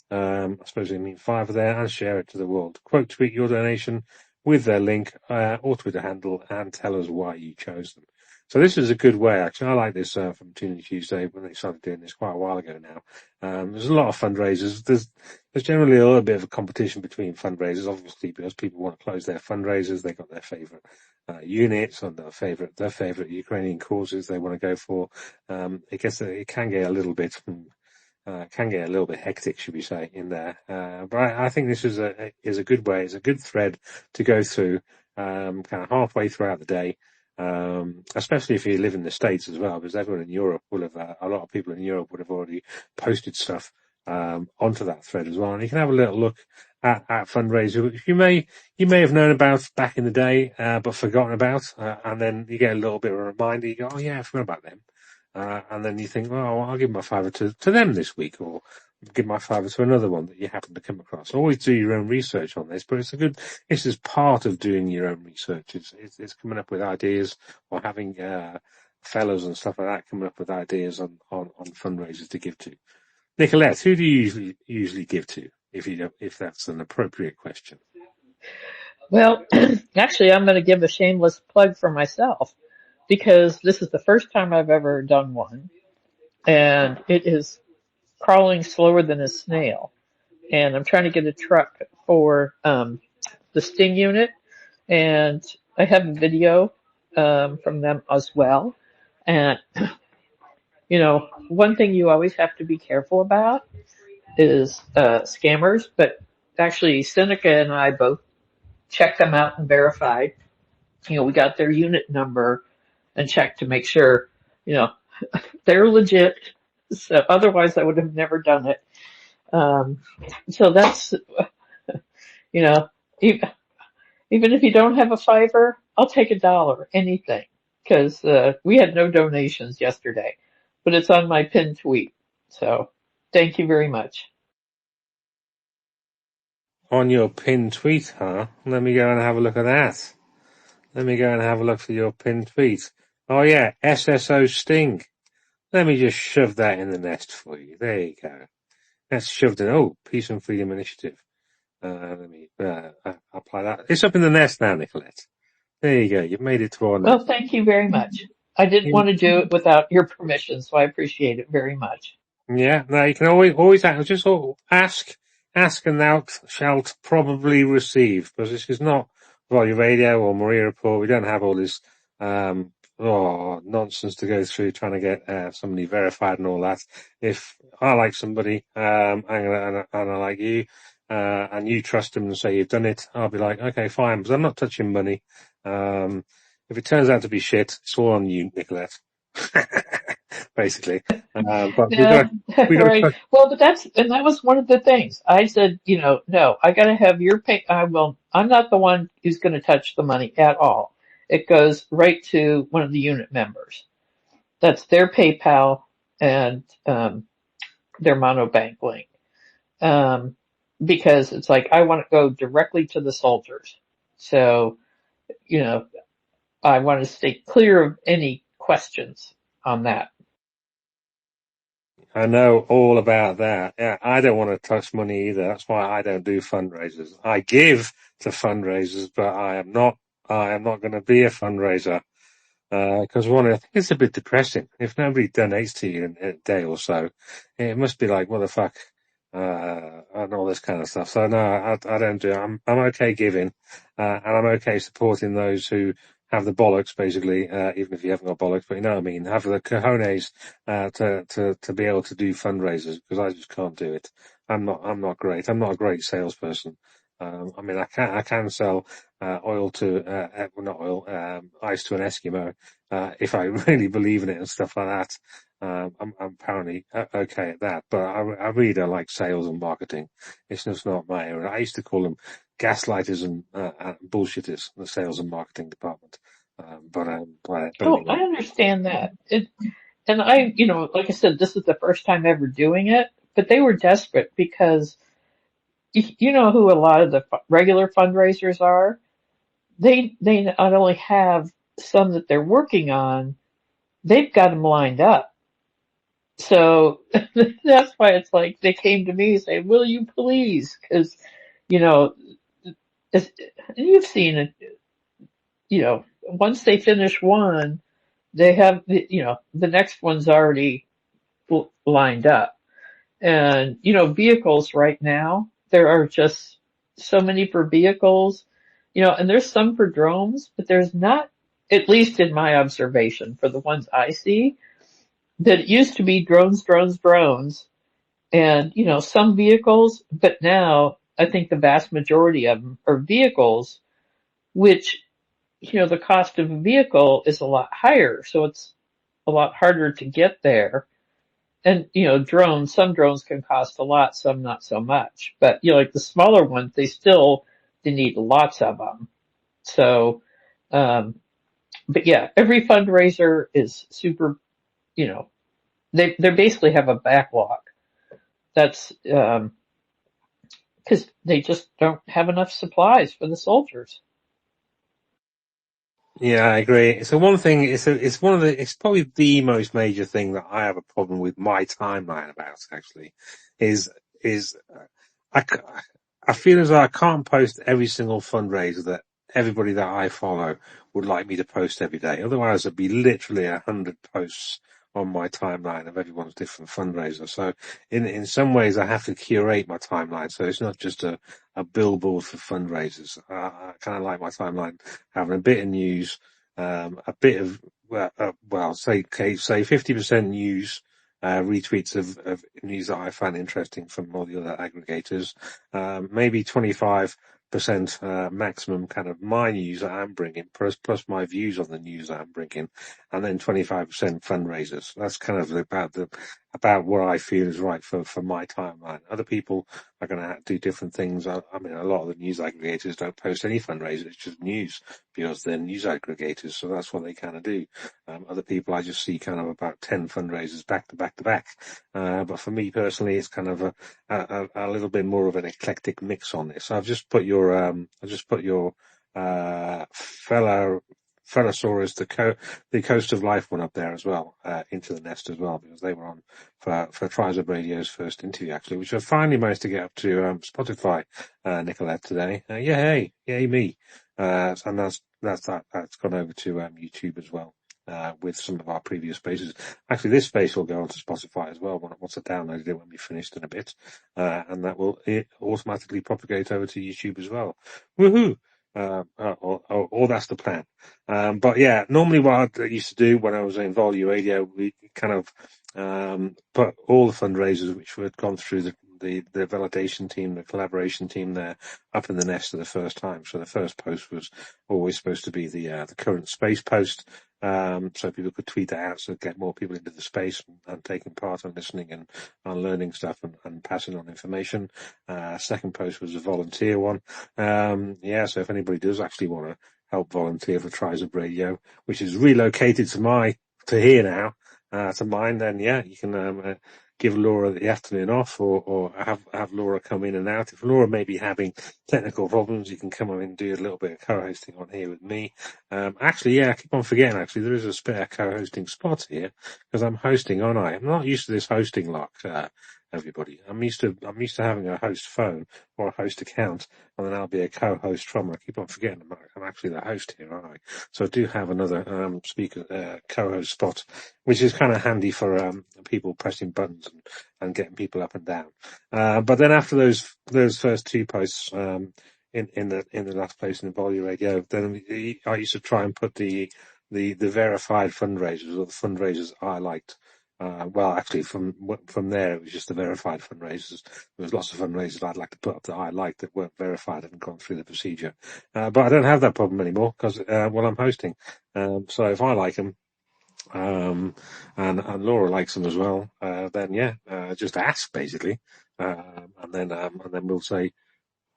I suppose they mean $5 there, and share it to the world. Quote tweet your donation with their link or Twitter handle and tell us why you chose them. So this is a good way, actually. I like this from Tuning Tuesday when they started doing this quite a while ago now. There's a lot of fundraisers. There's generally a little bit of a competition between fundraisers, obviously, because people want to close their fundraisers. They got their favourite units or their favourite Ukrainian causes they want to go for. I guess it can get a little bit hectic, should we say, in there. But I think this is a good way. It's a good thread to go through, kind of halfway throughout the day. Especially if you live in the States as well, because everyone in Europe will have, a lot of people in Europe would have already posted stuff, onto that thread as well. And you can have a little look at fundraisers you may have known about back in the day, but forgotten about. And then you get a little bit of a reminder. You go, oh yeah, I forgot about them. And then you think, well, I'll give my favour to them this week, or give my favour to another one that you happen to come across. Always do your own research on this, but this is part of doing your own research. It's coming up with ideas, or having, fellows and stuff like that coming up with ideas on fundraisers to give to. Nicolette, who do you usually give to, if that's an appropriate question? Well, actually, I'm going to give a shameless plug for myself because this is the first time I've ever done one, and it is crawling slower than a snail. And I'm trying to get a truck for the Sting unit, and I have a video from them as well. And one thing you always have to be careful about is scammers. But actually, Seneca and I both checked them out and verified. We got their unit number and checked to make sure, they're legit. So otherwise I would have never done it. So that's, even if you don't have a $5, I'll take $1, anything. Cause, we had no donations yesterday, but it's on my pinned tweet. So thank you very much. On your pinned tweet, huh? Let me go and have a look at that. Let me go and have a look for your pinned tweet. Oh yeah, SSO Sting. Let me just shove that in the nest for you. There you go. That's shoved in. Oh, Peace and Freedom Initiative. Let me apply that. It's up in the nest now, Nicolette. There you go. You've made it to our nest. Well, thank you very much. I didn't want to do it without your permission, so I appreciate it very much. Yeah, no, you can always ask and thou shalt probably receive, because this is not Volley Radio or Maria Report. We don't have all this, nonsense to go through trying to get, somebody verified and all that. If I like somebody, and I like you, and you trust them and say you've done it, I'll be like, okay, fine, because I'm not touching money. If it turns out to be shit, it's all on you, Nicolette. Basically. But Yeah, right. Well, but that was one of the things. I said, no, I gotta have your pay. I'm not the one who's gonna touch the money at all. It goes right to one of the unit members. That's their PayPal and, their Monobank link. Because it's like, I want to go directly to the soldiers. So, I want to stay clear of any questions on that. I know all about that. Yeah, I don't want to touch money either. That's why I don't do fundraisers. I give to fundraisers, but I am not going to be a fundraiser. Because I think it's a bit depressing. If nobody donates to you in a day or so, it must be like, what the fuck, and all this kind of stuff. So no, I don't do it. I'm okay giving, and I'm okay supporting those who have the bollocks, basically, even if you haven't got bollocks, but you know what I mean, have the cojones, to be able to do fundraisers, because I just can't do it. I'm not great. I'm not a great salesperson. I can sell, oil to, not oil, ice to an Eskimo, if I really believe in it and stuff like that. I'm apparently okay at that, but I really don't like sales and marketing. It's just not my area. I used to call them gaslighters and bullshitters, the sales and marketing department. But Oh, anyway, I understand that. And I, like I said, this is the first time ever doing it, but they were desperate because you know who a lot of the regular fundraisers are? They not only have some that they're working on, they've got them lined up. So that's why it's like they came to me and say, "Will you please?" Because you know, it's, and you've seen it. Once they finish one, they have the next one's already lined up. And vehicles right now, there are just so many for vehicles, and there's some for drones, but there's not, at least in my observation, for the ones I see, that it used to be drones, drones, drones, and some vehicles, but now I think the vast majority of them are vehicles, which the cost of a vehicle is a lot higher, so it's a lot harder to get there. And drones, some drones can cost a lot, some not so much. But like the smaller ones, they need lots of them. So, um, but yeah, every fundraiser is super. You know, they basically have a backlog. That's because they just don't have enough supplies for the soldiers. yeah, I agree. So one thing, it's probably the most major thing that I have a problem with my timeline about, actually, is, I, c- I feel as though I can't post every single fundraiser that everybody that I follow would like me to post every day. Otherwise, it'd be literally 100 posts on my timeline of everyone's different fundraiser. So in some ways, I have to curate my timeline. So it's not just a billboard for fundraisers. I kind of like my timeline having a bit of news, a bit of, say 50% news, retweets of news that I find interesting from all the other aggregators, maybe 25% maximum kind of my news that I'm bringing, plus my views on the news that I'm bringing, and then 25% fundraisers. That's kind of about what I feel is right for my timeline. Other people are going to do different things. I mean, a lot of the news aggregators don't post any fundraisers; it's just news because they're news aggregators, so that's what they kind of do. Other people, I just see kind of about 10 fundraisers back to back to back. But for me personally, it's kind of a little bit more of an eclectic mix on this. I've just put your fellow Fellosaurus, the Coast of Life one up there as well, into the nest as well, because they were on for Tryzub Radio's first interview, actually, which I finally managed to get up to Spotify, Nicolette, today. Yay me. And that's gone over to YouTube as well, with some of our previous spaces. Actually, this space will go onto Spotify as well once I downloaded it when we finished in a bit, and that will automatically propagate over to YouTube as well. Woohoo! Or that's the plan. But yeah, normally what I used to do when I was in Volume Radio, we kind of put all the fundraisers which had gone through the validation team, the collaboration team there, up in the nest for the first time. So the first post was always supposed to be the current space post, so people could tweet that out, so get more people into the space and taking part and listening and learning stuff and passing on information. Second post was a volunteer one. So if anybody does actually want to help volunteer for Tryzub Radio, which is relocated to here now, to mine, then yeah, you can give Laura the afternoon off, or have Laura come in and out. If Laura may be having technical problems, you can come in and do a little bit of co-hosting on here with me. Actually, yeah, I keep on forgetting, actually, there is a spare co-hosting spot here, because I'm hosting, aren't I? I'm not used to this hosting lock, everybody. I'm used to having a host phone or a host account, and then I'll be a co-host from. I keep on forgetting I'm actually the host here, aren't I? So I do have another speaker co-host spot, which is kind of handy for people pressing buttons and getting people up and down. But then after those first two posts, in the last place in the Volume Radio, then I used to try and put the verified fundraisers, or the fundraisers I liked. Actually, from there, it was just the verified fundraisers. There was lots of fundraisers I'd like to put up that I liked that weren't verified and gone through the procedure. But I don't have that problem anymore because, I'm hosting. So if I like them, and Laura likes them as well, then yeah, just ask basically. And then we'll say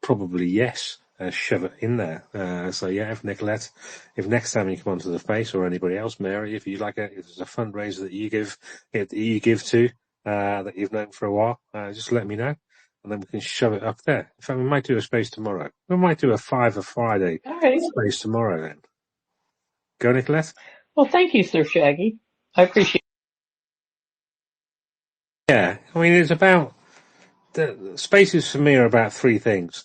probably yes. shove it in there. So yeah, if next time you come onto the space, or anybody else, Mary, if there's a fundraiser that you give to, that you've known for a while, just let me know, and then we can shove it up there. In fact, we might do a space tomorrow. We might do a Friday All right. space tomorrow then. Go, Nicolette? Well, thank you, Sir Shaggy. I appreciate Yeah, I mean, it's about the spaces for me are about three things.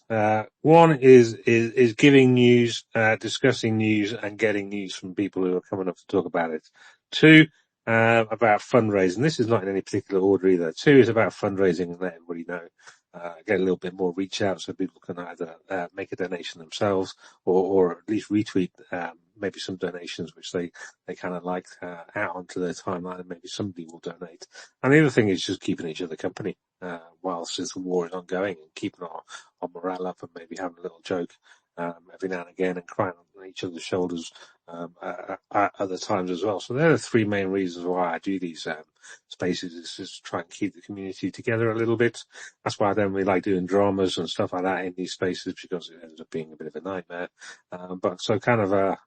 One is giving news, discussing news, and getting news from people who are coming up to talk about it. Two, about fundraising. This is not in any particular order either. Two is about fundraising and let everybody know. Get a little bit more reach out so people can either make a donation themselves, or at least retweet maybe some donations which they kind of like out onto their timeline, and maybe somebody will donate. And the other thing is just keeping each other company whilst this war is ongoing, and keeping our morale up, and maybe having a little joke every now and again, and crying on each other's shoulders at other times as well. So they're the three main reasons why I do these spaces, is just try and keep the community together a little bit. That's why I don't really like doing dramas and stuff like that in these spaces, because it ends up being a bit of a nightmare. But so kind of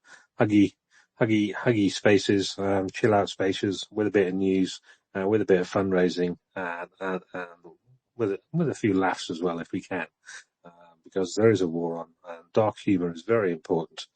huggy spaces, chill out spaces with a bit of news, with a bit of fundraising, and with a few laughs as well if we can, because there is a war on, and dark humour is very important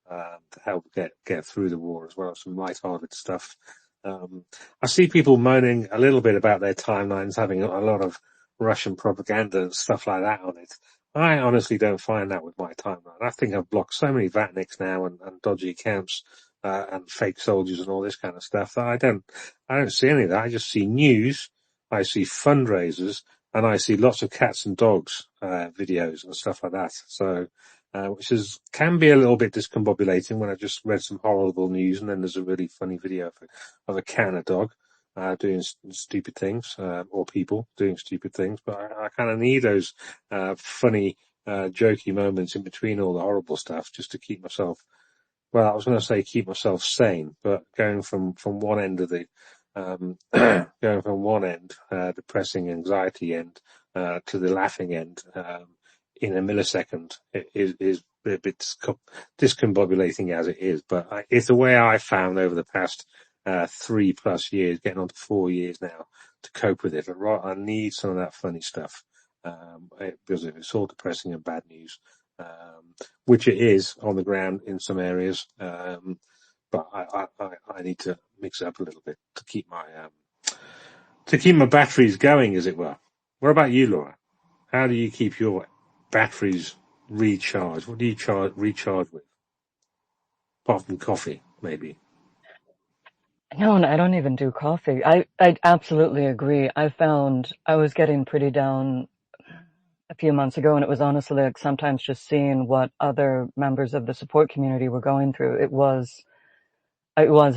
to help get through the war as well. Some light-hearted stuff. I see people moaning a little bit about their timelines having a lot of Russian propaganda and stuff like that on it. I honestly don't find that with my timeline. I think I've blocked so many Vatniks now, and dodgy accounts, and fake soldiers and all this kind of stuff, that I don't see any of that. I just see news, I see fundraisers, and I see lots of cats and dogs, videos and stuff like that. So, which can be a little bit discombobulating when I just read some horrible news and then there's a really funny video of a cat and a dog, doing stupid things, or people doing stupid things. But I kind of need those, funny, jokey moments in between all the horrible stuff, just to keep myself, well, I was going to say keep myself sane, but going from one end of the, going from one end, depressing anxiety end, to the laughing end, in a millisecond is a bit discombobulating as it is. But it's the way I found over the past 3+ years, getting on to 4 years now, to cope with it. I need some of that funny stuff, because if it's all depressing and bad news, which it is on the ground in some areas, but I need to mix it up a little bit to keep my batteries going, as it were. What about you, Laura? How do you keep your batteries recharged? What do you recharge with? Apart from coffee, maybe. No, and I don't even do coffee. I absolutely agree. I found I was getting pretty down a few months ago, and it was honestly like sometimes just seeing what other members of the support community were going through. It was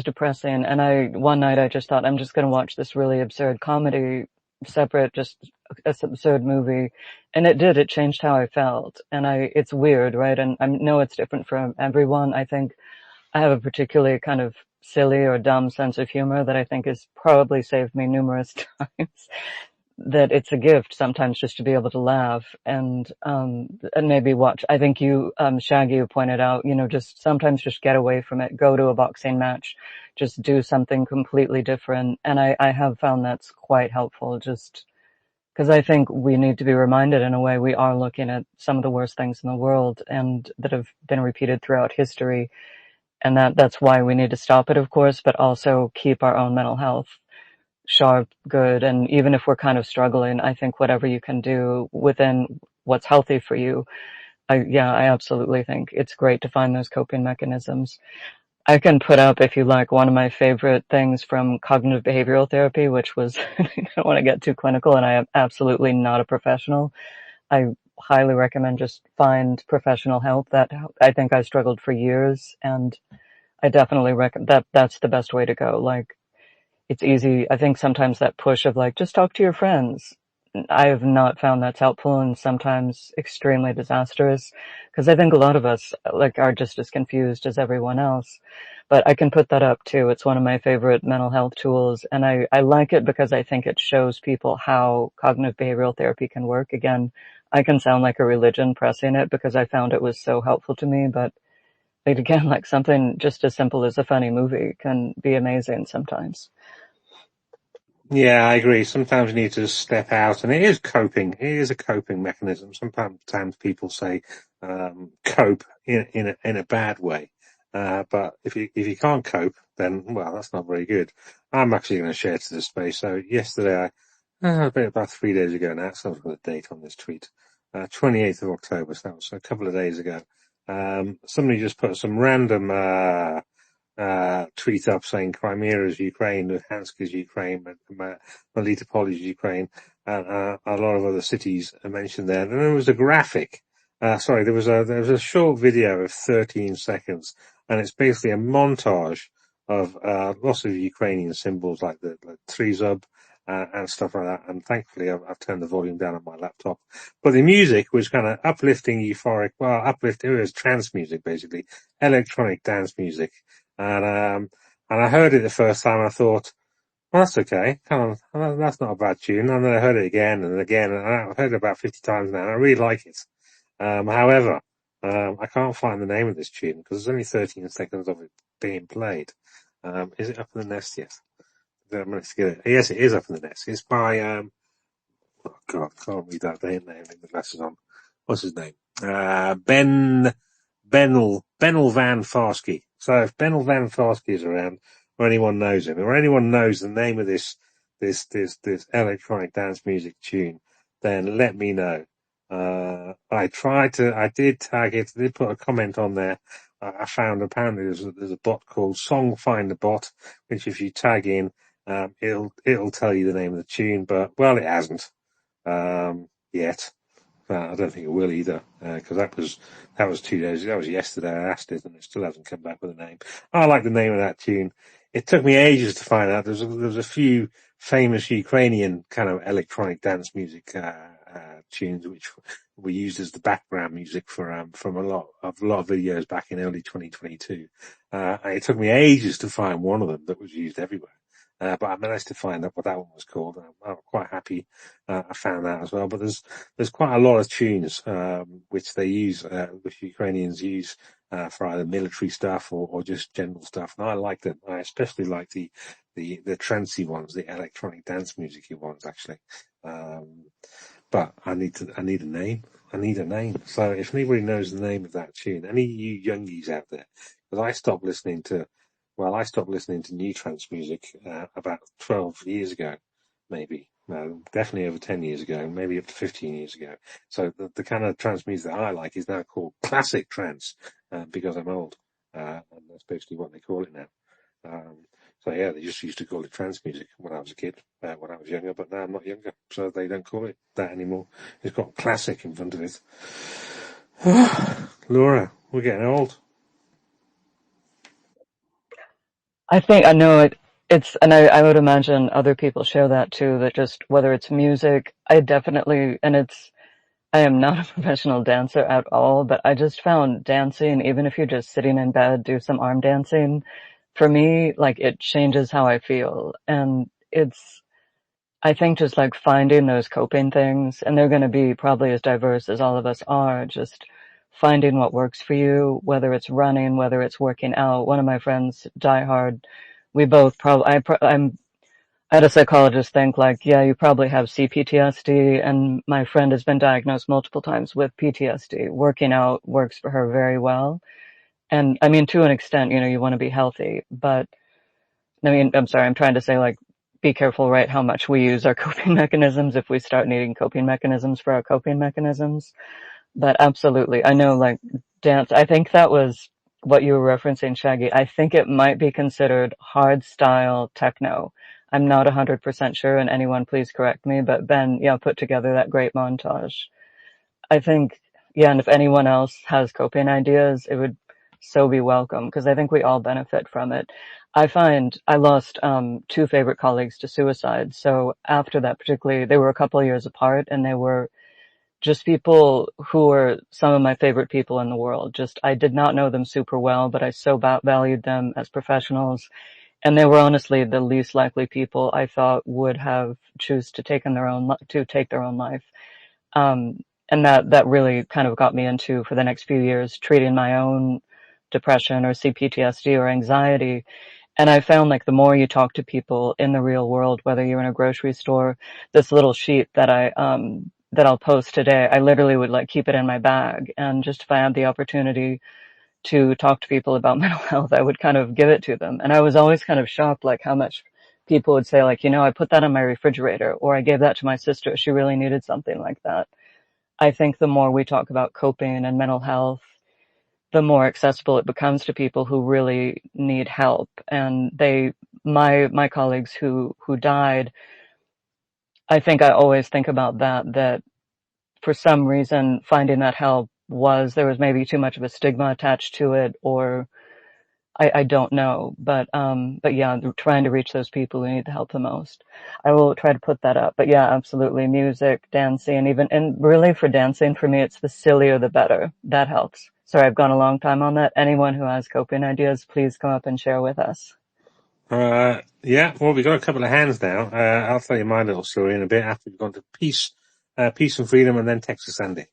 depressing. And one night I just thought, I'm just going to watch this really absurd comedy separate, just this absurd movie. And it changed how I felt. And it's weird, right? And I know it's different for everyone. I think I have a particularly kind of silly or dumb sense of humor that I think has probably saved me numerous times. That it's a gift sometimes just to be able to laugh and maybe watch. I think you, Shaggy, you pointed out, just sometimes just get away from it, go to a boxing match, just do something completely different. And I have found that's quite helpful, just because I think we need to be reminded in a way we are looking at some of the worst things in the world and that have been repeated throughout history. And that's why we need to stop it, of course, but also keep our own mental health sharp, good. And even if we're kind of struggling, I think whatever you can do within what's healthy for you, I absolutely think it's great to find those coping mechanisms. I can put up, if you like, one of my favorite things from cognitive behavioral therapy, which was, I don't want to get too clinical, and I am absolutely not a professional. I highly recommend just find professional help. That I think I struggled for years, and I definitely recommend that's the best way to go. Like, it's easy. I think sometimes that push of like, just talk to your friends. I have not found that's helpful, and sometimes extremely disastrous, because I think a lot of us are just as confused as everyone else. But I can put that up too. It's one of my favorite mental health tools, and I like it because I think it shows people how cognitive behavioral therapy can work. Again, I can sound like a religion pressing it because I found it was so helpful to me, but again, like something just as simple as a funny movie can be amazing sometimes. Yeah, I agree. Sometimes you need to step out, and it is coping. It is a coping mechanism. Sometimes people say cope in a bad way, but if you can't cope, then well, that's not very good. I'm actually going to share to this space. So yesterday, about 3 days ago now, so I've got a date on this tweet, 28th of October. So that was a couple of days ago. Somebody just put some random tweet up saying Crimea is Ukraine, Luhansk is Ukraine, Melitopol is Ukraine, and a lot of other cities are mentioned there. And there was a graphic. There was a short video of 13 seconds, and it's basically a montage of lots of Ukrainian symbols like the Tryzub and stuff like that. And thankfully, I've turned the volume down on my laptop. But the music was kind of uplifting, euphoric. Well, uplifting. It was trance music, basically electronic dance music. And I heard it the first time and I thought, well, that's okay. Come on. That's not a bad tune. And then I heard it again and again, and I've heard it about 50 times now and I really like it. However, I can't find the name of this tune because there's only 13 seconds of it being played. Is it up in the nest yet? Did I manage to get it? Yes, it is up in the nest. It's by, oh God, I can't read that name with the glasses on. What's his name? Benel Van Farsky. So if Benel Van Farsky is around, or anyone knows him, or anyone knows the name of this electronic dance music tune, then let me know. I did tag it, did put a comment on there. I found apparently there's a bot called Song Finder Bot, which if you tag in, it'll tell you the name of the tune, but well, it hasn't, yet. I don't think it will either, because that was 2 days. That was yesterday. I asked it, and it still hasn't come back with a name. I like the name of that tune. It took me ages to find out. There was a few famous Ukrainian kind of electronic dance music tunes which were used as the background music for from a lot of videos back in early 2022. And it took me ages to find one of them that was used everywhere. But I managed to find out what that one was called. I'm quite happy I found that as well. But there's quite a lot of tunes which they use, which Ukrainians use for either military stuff or just general stuff. And I like them. I especially like the trancey ones, the electronic dance musicy ones, actually. But I need a name. I need a name. So if anybody knows the name of that tune, any of you youngies out there, because I stopped listening to new trance music about 12 years ago, maybe. No, definitely over 10 years ago, maybe up to 15 years ago. So the kind of trance music that I like is now called classic trance, because I'm old. And that's basically what they call it now. So yeah, they just used to call it trance music when I was a kid, when I was younger, but now I'm not younger, so they don't call it that anymore. It's got classic in front of it. Laura, we're getting old. I think I know it's, and I would imagine other people share that too, that just whether it's music, I definitely, and I am not a professional dancer at all, but I just found dancing, even if you're just sitting in bed, do some arm dancing, for me, like it changes how I feel. And I think just like finding those coping things, and they're going to be probably as diverse as all of us are, just finding what works for you, whether it's running, whether it's working out. One of my friends, Die Hard, we both I had a psychologist think like, yeah, you probably have CPTSD, and my friend has been diagnosed multiple times with PTSD. Working out works for her very well. And I mean, to an extent, you want to be healthy, but I mean, I'm sorry, I'm trying to say like, be careful, right? How much we use our coping mechanisms if we start needing coping mechanisms for our coping mechanisms. But absolutely, I know like dance, I think that was what you were referencing, Shaggy. I think it might be considered hard style techno. I'm not 100% sure, and anyone please correct me, but Ben, yeah, put together that great montage. I think, yeah, and if anyone else has coping ideas, it would so be welcome because I think we all benefit from it. I find I lost two favorite colleagues to suicide. So after that, particularly, they were a couple of years apart, and they were just people who were some of my favorite people in the world. Just I did not know them super well, but I so valued them as professionals, and they were honestly the least likely people I thought would have choose to take their own life. and that really kind of got me into, for the next few years, treating my own depression or CPTSD or anxiety. And I found like the more you talk to people in the real world, whether you're in a grocery store, this little sheet that that I'll post today, I literally would like keep it in my bag. And just if I had the opportunity to talk to people about mental health, I would kind of give it to them. And I was always kind of shocked, like how much people would say, like, I put that on my refrigerator, or I gave that to my sister. She really needed something like that. I think the more we talk about coping and mental health, the more accessible it becomes to people who really need help. And my colleagues who died, I think I always think about that for some reason finding that help there was maybe too much of a stigma attached to it, or I don't know, but yeah, trying to reach those people who need the help the most. I will try to put that up, but yeah, absolutely. Music, dancing, and really for dancing, for me, it's the sillier the better. That helps. Sorry, I've gone a long time on that. Anyone who has coping ideas, please come up and share with us. Yeah, well, we've got a couple of hands now. I'll tell you my little story in a bit after we've gone to peace and freedom, and then Texas Andy.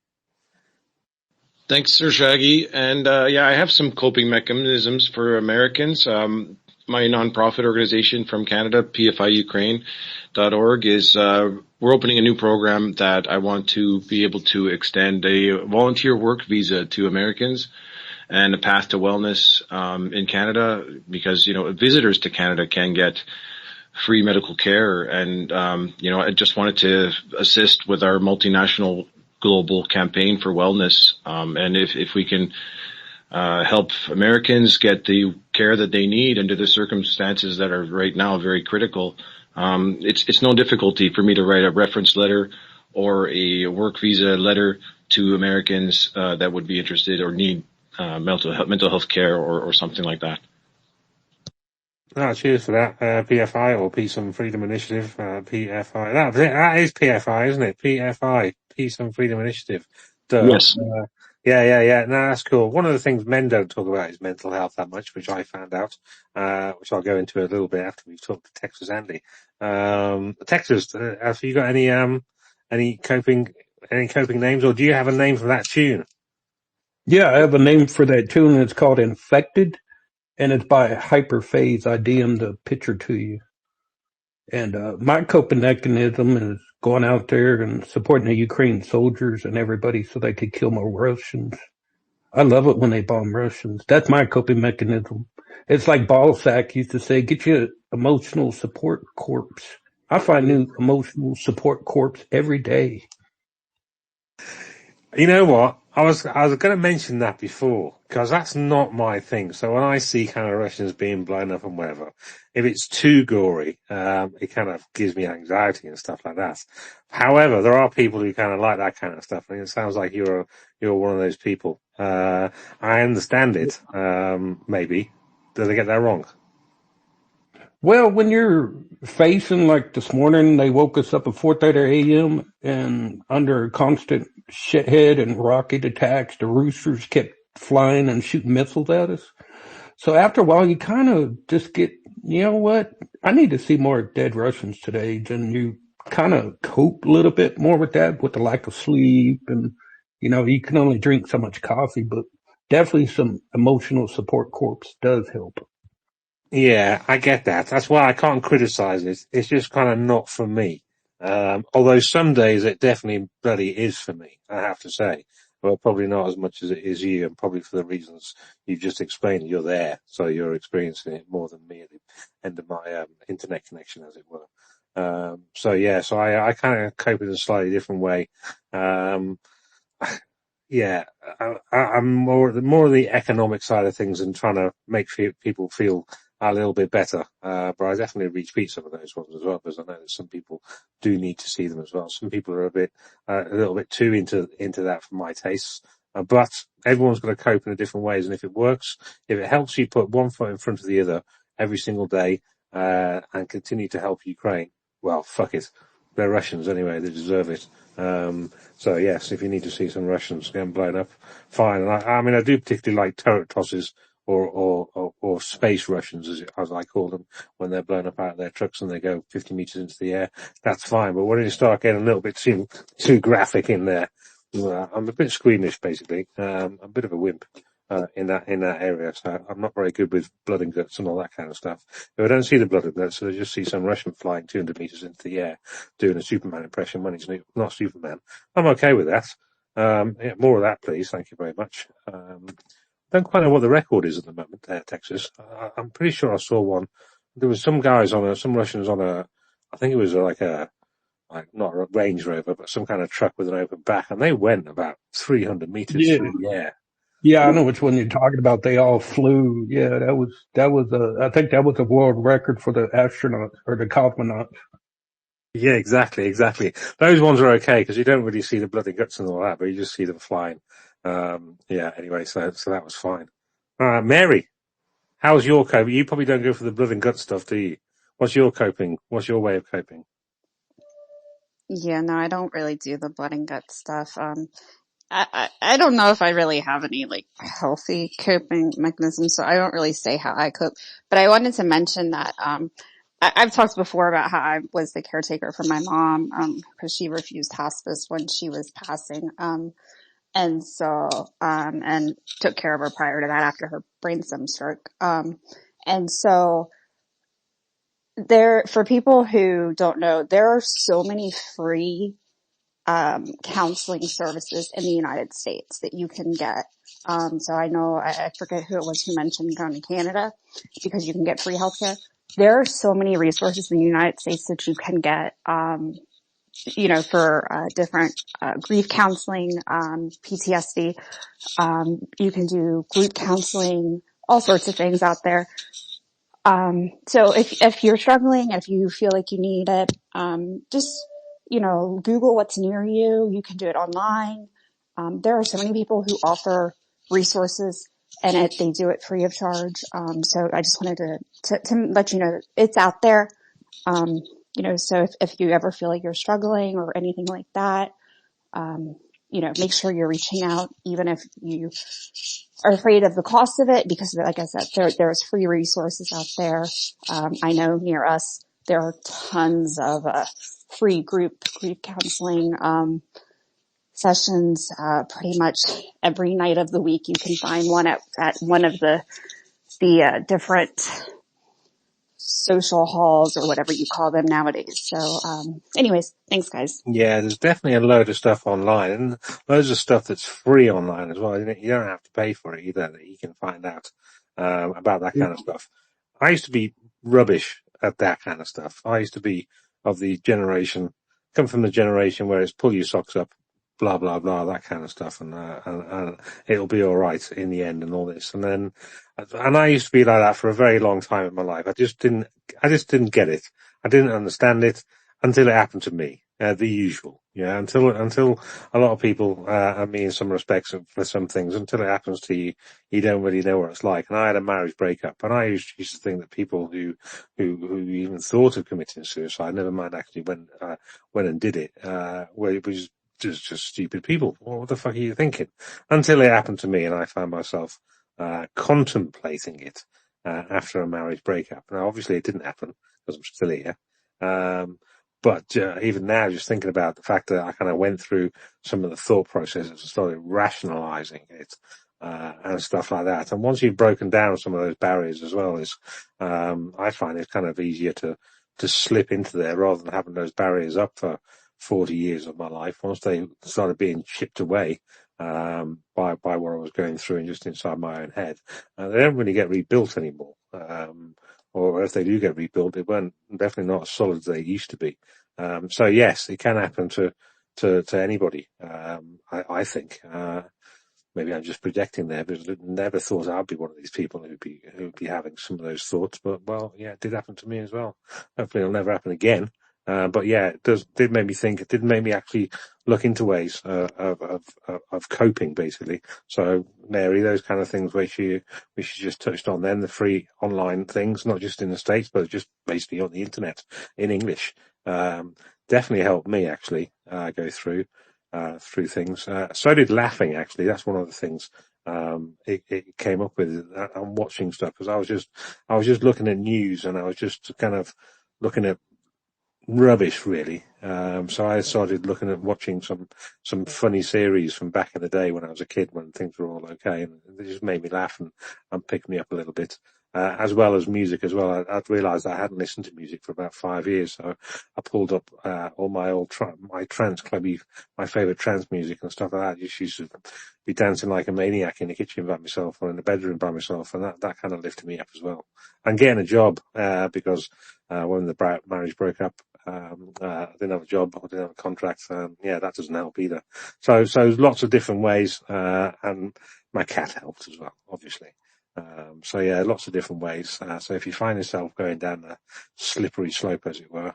Thanks, Sir Shaggy. And yeah, I have some coping mechanisms for Americans. My nonprofit organization from Canada, pfiukraine.org, is we're opening a new program that I want to be able to extend a volunteer work visa to Americans and a path to wellness in Canada, because visitors to Canada can get free medical care. And I just wanted to assist with our multinational global campaign for wellness. And if we can help Americans get the care that they need under the circumstances that are right now very critical, it's no difficulty for me to write a reference letter or a work visa letter to Americans that would be interested or need mental health care or something like that. Oh, cheers for that. PFI, or Peace and Freedom Initiative. PFI. That is PFI, isn't it? PFI, Peace and Freedom Initiative. Duh. Yes. Yeah. No, that's cool. One of the things men don't talk about is mental health that much, which I found out, which I'll go into a little bit after we've talked to Texas Andy. Texas, have you got any coping names, or do you have a name for that tune? Yeah, I have a name for that tune. It's called Infected, and it's by Hyperphase. I DM'd the picture to you. And my coping mechanism is going out there and supporting the Ukraine soldiers and everybody so they could kill more Russians. I love it when they bomb Russians. That's my coping mechanism. It's like Balzac used to say, get your emotional support corpse. I find new emotional support corpse every day. You know what? I was going to mention that before, because that's not my thing. So when I see kind of Russians being blown up and whatever, if it's too gory, it kind of gives me anxiety and stuff like that. However, there are people who kind of like that kind of stuff, and it sounds like you're one of those people. I understand it. Maybe. Did I get that wrong? Well, when you're facing, like this morning, they woke us up at 4:30 a.m. and under constant shithead and rocket attacks, the roosters kept flying and shooting missiles at us. So after a while, you kind of just get, you know what? I need to see more dead Russians today. Then you kind of cope a little bit more with that, with the lack of sleep. And, you can only drink so much coffee, but definitely some emotional support corps does help. Yeah, I get that. That's why I can't criticize it. It's just kind of not for me. Although some days it definitely bloody is for me, I have to say. Well, probably not as much as it is you, and probably for the reasons you've just explained. You're there, so you're experiencing it more than me at the end of my internet connection, as it were. So I kind of cope in a slightly different way. Yeah, I'm more the economic side of things and trying to make people feel a little bit better. But I definitely retweet some of those ones as well, because I know that some people do need to see them as well. Some people are a little bit too into that for my tastes. But everyone's got to cope in a different ways, and if it works, if it helps you put one foot in front of the other every single day, and continue to help Ukraine, well, fuck it. They're Russians anyway; they deserve it. So yes, if you need to see some Russians getting blown up, fine. And I mean, I do particularly like turret tosses or space Russians, as I call them, when they're blown up out of their trucks and they go 50 meters into the air. That's fine. But when you start getting a little bit too graphic in there, I'm a bit squeamish, basically. I'm a bit of a wimp in that area, so I'm not very good with blood and guts and all that kind of stuff. If I don't see the blood and guts, so I just see some Russian flying 200 meters into the air doing a Superman impression when he's not Superman. I'm okay with that. Yeah, more of that, please. Thank you very much. Don't quite know what the record is at the moment, Texas. I'm pretty sure I saw one. There was some guys some Russians on I think it was like not a Range Rover, but some kind of truck with an open back, and they went about 300 meters Yeah, through the air. yeah, I know which one you're talking about. They all flew. Yeah, I think that was a world record for the astronauts or the cosmonauts. Yeah, exactly. Those ones are okay because you don't really see the bloody guts and all that, but you just see them flying. Yeah. Anyway, so that was fine. Mary, how's your coping? You probably don't go for the blood and guts stuff, do you? What's your coping? What's your way of coping? Yeah, no, I don't really do the blood and guts stuff. I don't know if I really have any like healthy coping mechanisms, so I don't really say how I cope. But I wanted to mention that I've talked before about how I was the caretaker for my mom because she refused hospice when she was passing, and so and took care of her prior to that after her brainstem stroke. And so there, for people who don't know, there are so many free counseling services in the United States that you can get. So I know, I forget who it was who mentioned going to Canada because you can get free healthcare. There are so many resources in the United States that you can get, for different grief counseling, PTSD. You can do group counseling, all sorts of things out there. So if you're struggling, if you feel like you need it, just, Google what's near you. You can do it online. There are so many people who offer resources and they do it free of charge. So I just wanted to let you know it's out there. So if you ever feel like you're struggling or anything like that, make sure you're reaching out, even if you are afraid of the cost of it, because like I said, there's free resources out there. I know near us, there are tons of, free grief counseling, sessions, pretty much every night of the week. You can find one at one of the different social halls or whatever you call them nowadays. So, anyways, thanks guys. Yeah, there's definitely a load of stuff online, and loads of stuff that's free online as well. You don't have to pay for it either. That you can find out about that kind of stuff. I used to be rubbish at that kind of stuff. I used to be of the generation, come from the generation where it's pull your socks up, blah blah blah, that kind of stuff, and it'll be all right in the end, and all this. And I used to be like that for a very long time in my life. I just didn't get it. I didn't understand it until it happened to me. The usual, yeah. Until a lot of people, and me in some respects for some things, until it happens to you, you don't really know what it's like. And I had a marriage breakup, and I used to think that people who even thought of committing suicide, never mind actually went and did it, were just stupid people. What the fuck are you thinking? Until it happened to me, and I found myself contemplating it after a marriage breakup. Now, obviously, it didn't happen because I'm still here. But even now, just thinking about the fact that I kind of went through some of the thought processes and started rationalizing it and stuff like that. And once you've broken down some of those barriers as well, I find it's kind of easier to slip into there rather than having those barriers up for 40 years of my life. Once they started being chipped away by what I was going through and just inside my own head, they don't really get rebuilt anymore. Or if they do get rebuilt, they weren't definitely not as solid as they used to be. So yes, it can happen to anybody. I think. Maybe I'm just projecting there, because I never thought I'd be one of these people who'd be having some of those thoughts. But well, yeah, it did happen to me as well. Hopefully, it'll never happen again. But yeah, did make me think. It did make me actually look into ways of coping, basically. So, Mary, those kind of things we should just touched on then, the free online things, not just in the States, but just basically on the internet in English. Definitely helped me actually go through things. So did laughing, actually. That's one of the things it came up with. I'm watching stuff because I was just looking at news, and I was just kind of looking at rubbish, really. So I started looking at watching some funny series from back in the day when I was a kid, when things were all okay, and they just made me laugh and picked me up a little bit. As well as music as well. I'd realised I hadn't listened to music for about 5 years, so I pulled up all my old my trance clubby, my favourite trance music and stuff like that. I just used to be dancing like a maniac in the kitchen by myself or in the bedroom by myself, and that kind of lifted me up as well. And getting a job, because when the marriage broke up, I didn't have a job, I didn't have a contract, yeah, that doesn't help either. So lots of different ways, and my cat helped as well, obviously. So yeah, lots of different ways. So if you find yourself going down a slippery slope, as it were,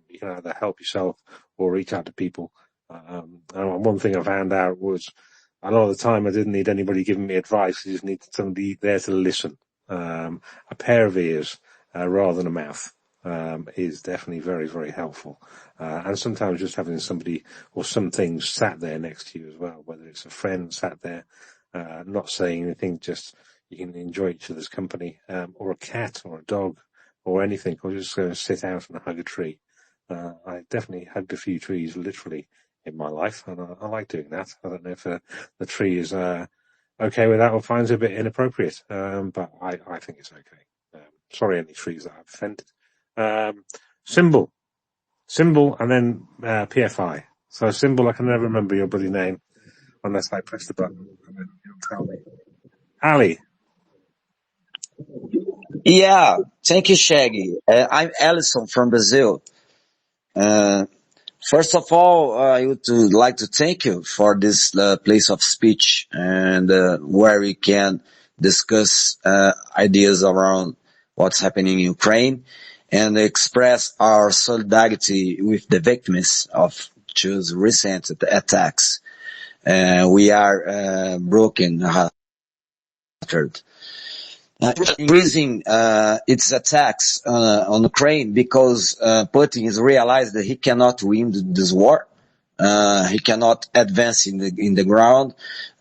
you can either help yourself or reach out to people. And one thing I found out was a lot of the time I didn't need anybody giving me advice. I just needed somebody there to listen. A pair of ears, rather than a mouth, is definitely very, very helpful. And sometimes just having somebody or some things sat there next to you as well, whether it's a friend sat there, not saying anything, just you can enjoy each other's company, or a cat or a dog or anything, or just go and sit out and hug a tree. I definitely hugged a few trees literally in my life, and I like doing that. I don't know if the tree is okay with that or finds it a bit inappropriate, but I think it's okay. Sorry, any trees that I've offended. Symbol, and then PFI. So symbol, I can never remember your bloody name unless I press the button and then you'll tell me. Ali. Yeah, thank you, Shaggy. I'm Ellison from Brazil. Uh, First of all, I would like to thank you for this place of speech and where we can discuss ideas around what's happening in Ukraine and express our solidarity with the victims of those recent attacks. We are broken hearted. Increasing its attacks on Ukraine because Putin has realized that he cannot win this war. He cannot advance in the ground,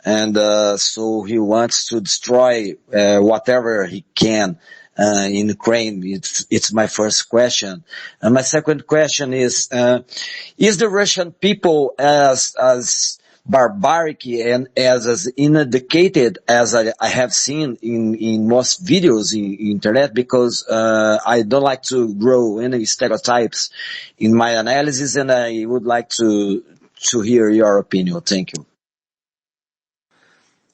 and so he wants to destroy whatever he can in Ukraine. It's my first question. And my second question is the Russian people as barbaric and as uneducated as I have seen in most videos in internet, because I don't like to grow any stereotypes in my analysis, and I would like to hear your opinion. Thank you.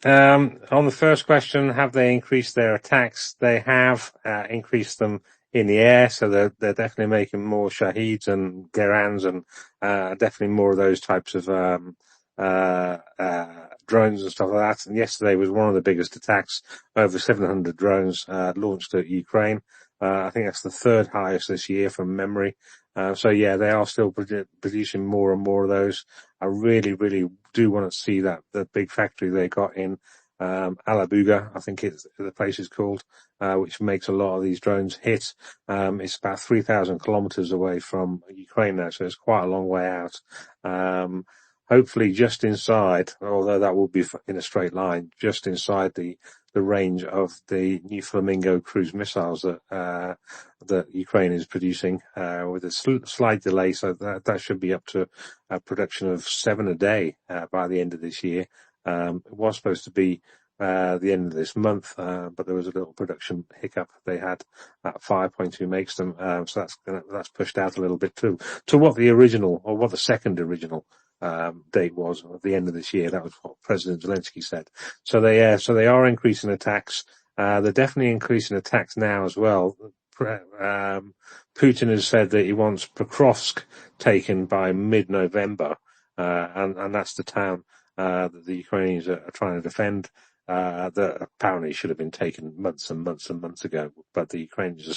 On the first question, have they increased their attacks? They have increased them in the air, so they're definitely making more Shaheeds and Gerans and definitely more of those types of drones and stuff like that. And yesterday was one of the biggest attacks, over 700 drones launched at Ukraine. I think that's the third highest this year from memory. So yeah, they are still producing more and more of those. I really, really do want to see the big factory they got in Alabuga, I think the place is called, which makes a lot of these drones hit. It's about 3,000 kilometers away from Ukraine now, so it's quite a long way out. Hopefully just inside, although that will be in a straight line, just inside the range of the new Flamingo cruise missiles that Ukraine is producing, with a slight delay. So that should be up to a production of 7 a day, by the end of this year. It was supposed to be, the end of this month, but there was a little production hiccup. They had at 5.2 makes them, so that's pushed out a little bit to what the original, or what the second original date was at the end of this year. That was what President Zelensky said. So they are increasing attacks. They're definitely increasing attacks now as well. Putin has said that he wants Pokrovsk taken by mid-November, and that's the town that the Ukrainians are trying to defend. That apparently should have been taken months and months and months ago, but the Ukrainians are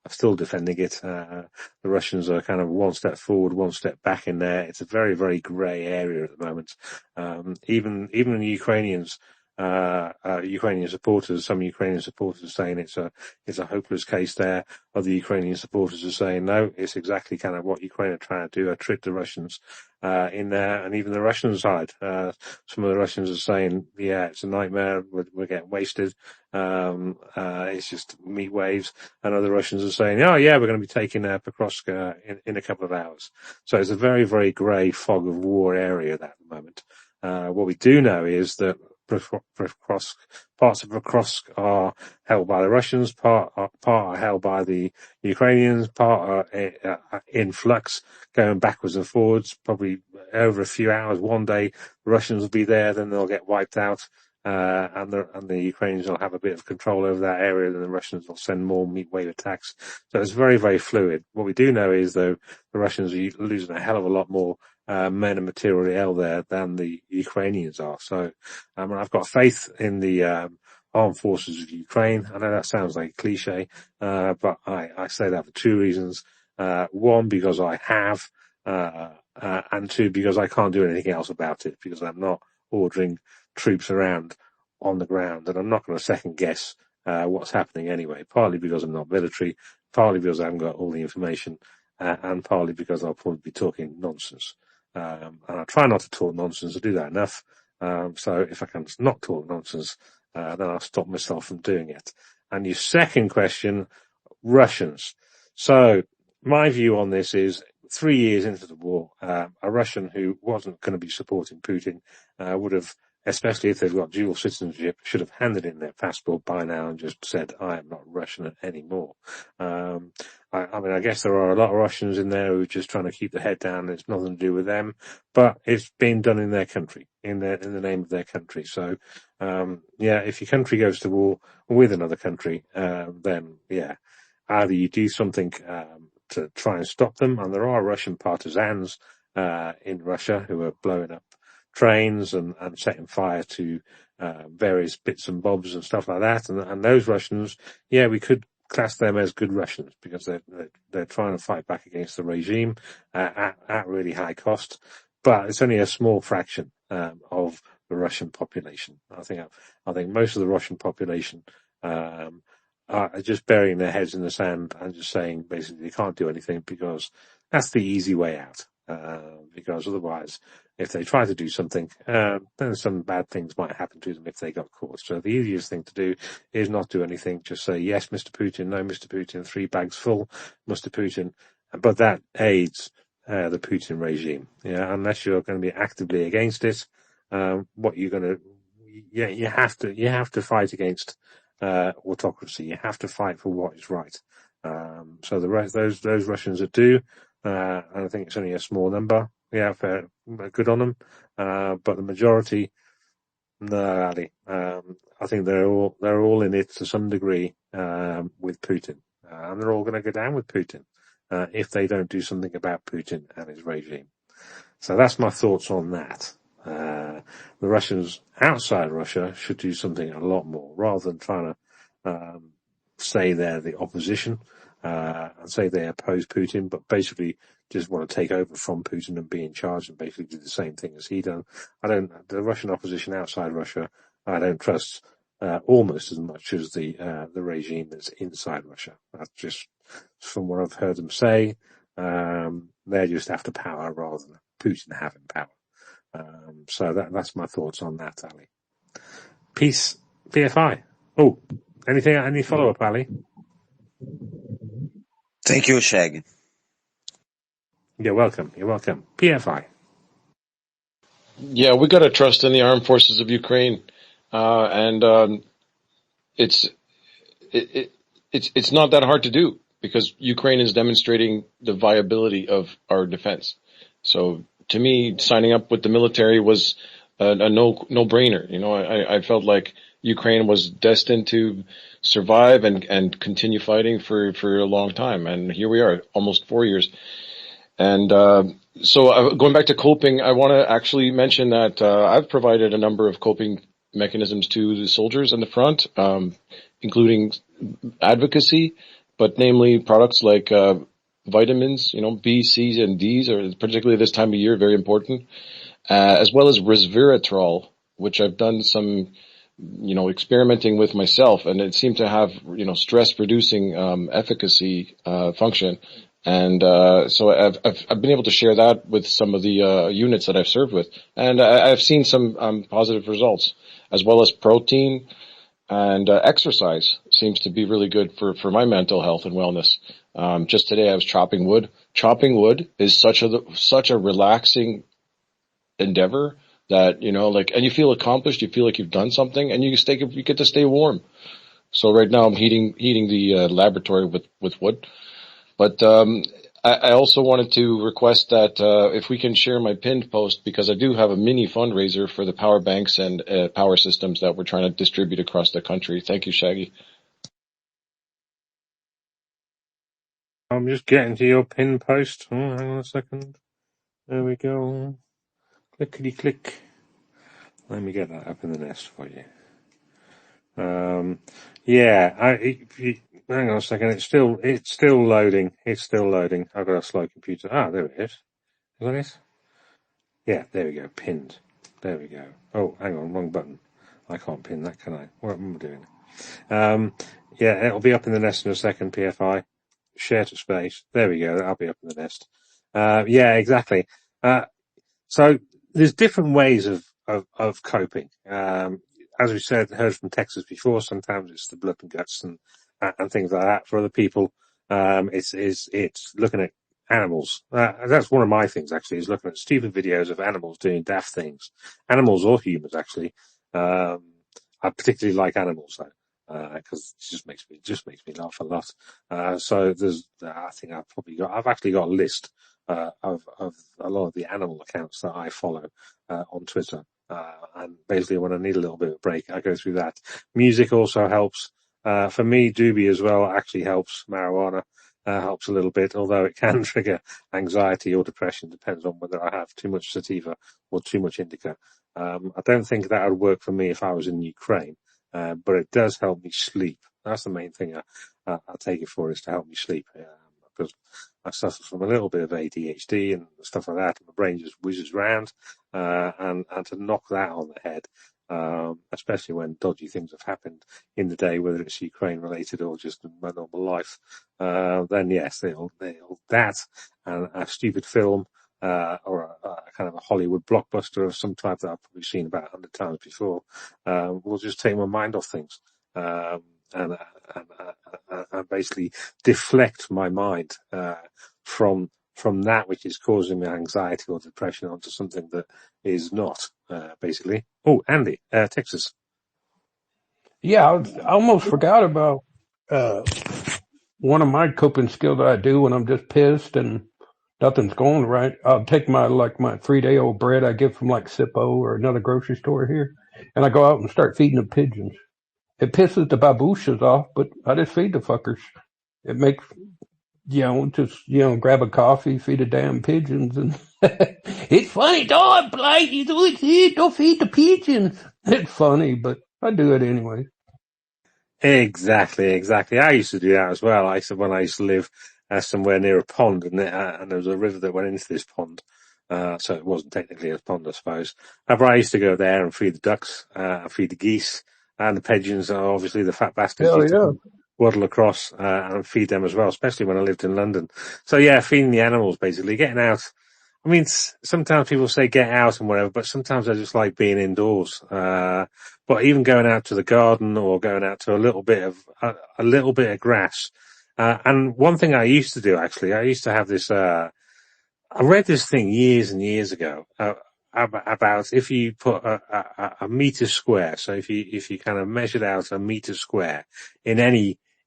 still defending it. The Russians are kind of one step forward, one step back in there. It's a very, very grey area at the moment. Even the Ukrainians Ukrainian supporters. Some Ukrainian supporters are saying it's a hopeless case there. Other Ukrainian supporters are saying no, it's exactly kind of what Ukraine are trying to do, trick the Russians in there, and even the Russian side. Some of the Russians are saying, yeah, it's a nightmare. We're getting wasted. It's just meat waves. And other Russians are saying, oh yeah, we're going to be taking Pokrovsk in a couple of hours. So it's a very, very grey fog of war area at the moment. What we do know is that Pokrovsk, parts of Pokrovsk are held by the Russians, part are held by the Ukrainians, part are in flux, going backwards and forwards, probably over a few hours. One day the Russians will be there, then they'll get wiped out, and the Ukrainians will have a bit of control over that area, then the Russians will send more meat wave attacks. So it's very, very fluid. What we do know is, though, the Russians are losing a hell of a lot more men and material there than the Ukrainians are. So I've got faith in the armed forces of Ukraine. I know that sounds like a cliche, but I say that for two reasons. One, because I have, and two, because I can't do anything else about it, because I'm not ordering troops around on the ground, and I'm not going to second guess what's happening anyway, partly because I'm not military, partly because I haven't got all the information, and partly because I'll probably be talking nonsense. And I try not to talk nonsense. I do that enough. So if I can not talk nonsense, then I'll stop myself from doing it. And your second question, Russians. So my view on this is 3 years into the war, a Russian who wasn't going to be supporting Putin would have, especially if they've got dual citizenship, should have handed in their passport by now and just said, I am not Russian anymore. I mean, I guess there are a lot of Russians in there who are just trying to keep their head down. It's nothing to do with them, but it's being done in their country, in the name of their country. So, yeah, if your country goes to war with another country, then yeah, either you do something, to try and stop them, and there are Russian partisans, in Russia who are blowing up trains and setting fire to, various bits and bobs and stuff like that. And those Russians, yeah, we could class them as good Russians because they're trying to fight back against the regime at really high cost. But it's only a small fraction of the Russian population. I think most of the Russian population are just burying their heads in the sand and just saying basically they can't do anything because that's the easy way out. Because otherwise, if they try to do something, then some bad things might happen to them if they got caught. So the easiest thing to do is not do anything. Just say, yes, Mr. Putin, no, Mr. Putin, 3 bags full, Mr. Putin. But that aids the Putin regime. Yeah, unless you're going to be actively against it, what you're going to, yeah, you have to fight against autocracy. You have to fight for what is right. So those Russians that do, and I think it's only a small number. Yeah, fair, good on them. But the majority, no, Ali. I think they're all in it to some degree with Putin, and they're all going to go down with Putin if they don't do something about Putin and his regime. So that's my thoughts on that. The Russians outside Russia should do something a lot more, rather than trying to say they're the opposition and say they oppose Putin, but basically just want to take over from Putin and be in charge and basically do the same thing as he done. The Russian opposition outside Russia, I don't trust almost as much as the regime that's inside Russia. That's just from what I've heard them say. They're just after power rather than Putin having power. So that's my thoughts on that, Ali. Peace, PFI. Oh, any follow-up, Ali? Thank you, Shaggy. You're welcome. PFI. Yeah, we got to trust in the armed forces of Ukraine, and it's not that hard to do because Ukraine is demonstrating the viability of our defense. So to me, signing up with the military was a no-brainer. You know, I felt like Ukraine was destined to survive and continue fighting for a long time, and here we are, almost 4 years. And so going back to coping, I want to actually mention that I've provided a number of coping mechanisms to the soldiers in the front, including advocacy, but namely products like vitamins, B, C's, and D's, are particularly this time of year, very important, as well as resveratrol, which I've done some experimenting with myself, and it seemed to have, stress reducing, efficacy, function. And, so I've been able to share that with some of the, units that I've served with. And I've seen some, positive results, as well as protein and, exercise seems to be really good for my mental health and wellness. Just today I was chopping wood. Chopping wood is such a relaxing endeavor that, and you feel accomplished, you feel like you've done something, and you get to stay warm. So right now I'm heating the, laboratory with wood. But, I also wanted to request that, if we can share my pinned post, because I do have a mini fundraiser for the power banks and, power systems that we're trying to distribute across the country. Thank you, Shaggy. I'm just getting to your pin post. Oh, hang on a second. There we go. Clickety click. Let me get that up in the nest for you. Hang on a second. It's still loading. It's still loading. I've got a slow computer. There it is. Is that it? Yeah, there we go. Pinned. There we go. Oh, hang on. Wrong button. I can't pin that, can I? What am I doing? It'll be up in the nest in a second, PFI. Share to space. There we go. That'll be up in the nest. Exactly. So there's different ways of coping. As we heard from Texas before, sometimes it's the blood and guts and things like that. For other people, it's looking at animals. That's one of my things actually, is looking at stupid videos of animals doing daft things. Animals or humans actually. I particularly like animals though, because it just makes me laugh a lot. So I think I've actually got a list of a lot of the animal accounts that I follow on Twitter. And basically when I need a little bit of a break, I go through that. Music also helps. For me, doobie as well actually helps. Marijuana helps a little bit, although it can trigger anxiety or depression. Depends on whether I have too much sativa or too much indica. I don't think that would work for me if I was in Ukraine, but it does help me sleep. That's the main thing I take it for, is to help me sleep. Because I suffer from a little bit of ADHD and stuff like that, and my brain just whizzes round, and to knock that on the head, especially when dodgy things have happened in the day, whether it's Ukraine related or just in my normal life, then yes, that and a stupid film, or a kind of a Hollywood blockbuster of some type that I've probably seen about 100 times before, will just take my mind off things. And basically deflect my mind from that which is causing me anxiety or depression onto something that is not, basically. Oh, Andy, Texas. Yeah, I almost forgot about one of my coping skills that I do when I'm just pissed and nothing's going right. I'll take my 3-day-old bread I get from Sippo or another grocery store here, and I go out and start feeding the pigeons. It pisses the babushas off, but I just feed the fuckers. It makes, grab a coffee, feed the damn pigeons, and it's funny. Don't feed the pigeons. It's funny, but I do it anyway. Exactly. I used to do that as well. When I used to live somewhere near a pond, and there was a river that went into this pond. So it wasn't technically a pond, I suppose. But I used to go there and feed the ducks, feed the geese, and the pigeons. Obviously, the fat bastards Hell used yeah. to waddle across and feed them as well, especially when I lived in London. So yeah, feeding the animals, basically getting out. I mean, sometimes people say get out and whatever, but sometimes I just like being indoors. But even going out to the garden or going out to a little bit of grass. And one thing I used to do, actually, I used to have this, I read this thing years and years ago, about if you put a meter square, so if you kind of measured out a meter square in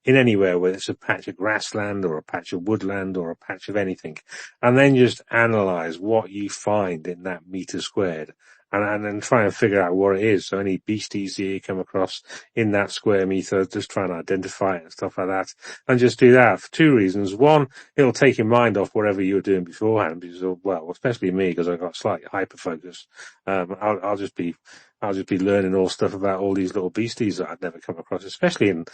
anywhere, whether it's a patch of grassland or a patch of woodland or a patch of anything, and then just analyze what you find in that meter squared, and then try and figure out what it is. So any beasties you come across in that square meter, just try and identify it and stuff like that, and just do that for two reasons. One, it'll take your mind off whatever you were doing beforehand, because, well, especially me, because I got slightly hyper focused. I'll just be learning all stuff about all these little beasties that I'd never come across, especially in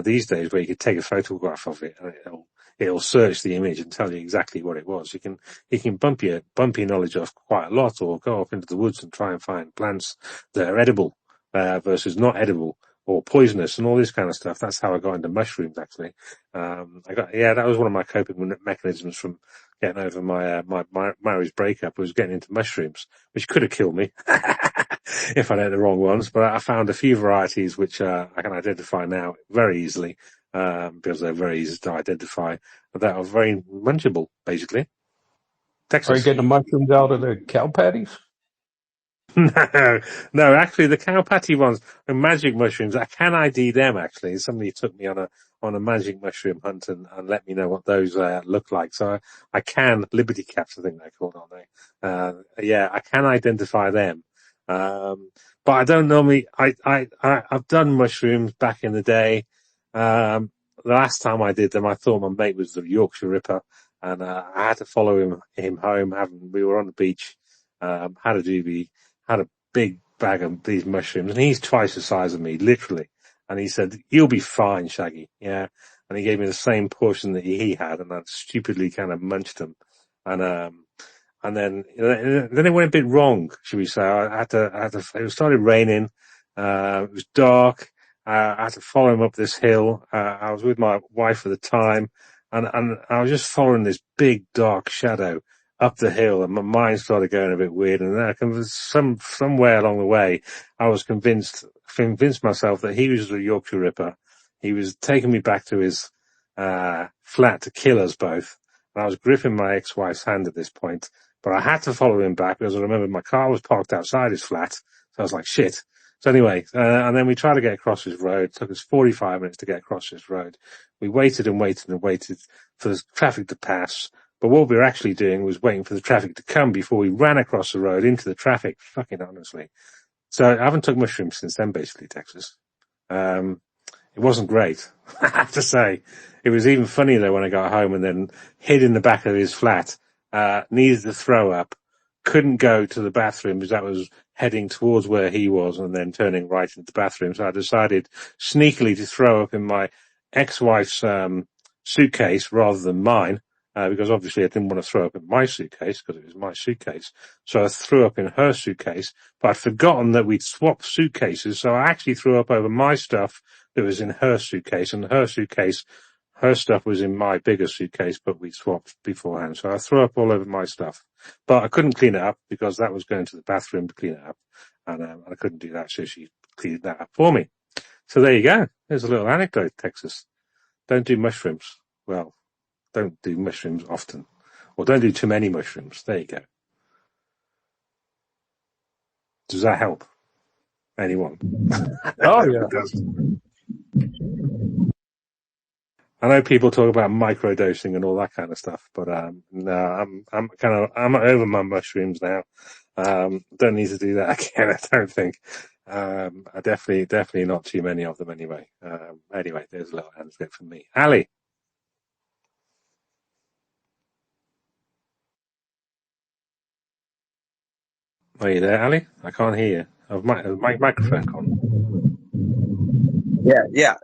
these days where you could take a photograph of it and it'll search the image and tell you exactly what it was. You can bump your knowledge off quite a lot, or go up into the woods and try and find plants that are edible. versus not edible or poisonous and all this kind of stuff. That's how I got into mushrooms, actually. That was one of my coping mechanisms from getting over my marriage breakup, was getting into mushrooms, which could have killed me if I'd ate the wrong ones. But I found a few varieties which I can identify now very easily, because they're very easy to identify, that are very munchable, basically. Are you Texas. getting the mushrooms out of the cow patties? No, actually, the cow patty ones are magic mushrooms. I can ID them, actually. Somebody took me on a magic mushroom hunt and let me know what those look like. So I can, Liberty Caps, I think they're called, aren't they? I can identify them. But I don't normally, I've done mushrooms back in the day. The last time I did them, I thought my mate was the Yorkshire Ripper, and I had to follow him home. We were on the beach, had a big bag of these mushrooms, and he's twice the size of me, literally. And he said, "You'll be fine, Shaggy." Yeah. And he gave me the same portion that he had, and I stupidly kind of munched them. And then it went a bit wrong, should we say. It started raining. It was dark. I had to follow him up this hill. I was with my wife at the time, and I was just following this big dark shadow up the hill, and my mind started going a bit weird. And then somewhere along the way, I was convinced myself that he was the Yorkshire Ripper. He was taking me back to his flat to kill us both. And I was gripping my ex-wife's hand at this point, but I had to follow him back because I remembered my car was parked outside his flat. So I was like, shit. So anyway, and then we tried to get across this road. It took us 45 minutes to get across this road. We waited and waited and waited for the traffic to pass. But what we were actually doing was waiting for the traffic to come before we ran across the road into the traffic. Fucking honestly. So I haven't took mushrooms since then, basically, Texas. It wasn't great, I have to say. It was even funnier though when I got home and then hid in the back of his flat, needed to throw up, couldn't go to the bathroom because that was heading towards where he was and then turning right into the bathroom. So I decided sneakily to throw up in my ex-wife's suitcase rather than mine, because obviously I didn't want to throw up in my suitcase because it was my suitcase. So I threw up in her suitcase, but I'd forgotten that we'd swapped suitcases. So I actually threw up over my stuff that was in her suitcase, and her stuff was in my bigger suitcase, but we swapped beforehand. So I threw up all over my stuff, but I couldn't clean it up because that was going to the bathroom to clean it up, and I couldn't do that. So she cleaned that up for me. So there you go. There's a little anecdote, Texas. Don't do mushrooms. Well, don't do mushrooms often, or don't do too many mushrooms. There you go. Does that help anyone? Oh, yeah. I know people talk about microdosing and all that kind of stuff, but no, I'm over my mushrooms now. Don't need to do that again, I don't think. I definitely not too many of them anyway. Anyway, there's a little anecdote from me. Ali. Are you there, Ali? I can't hear you. I've my microphone on. Yeah.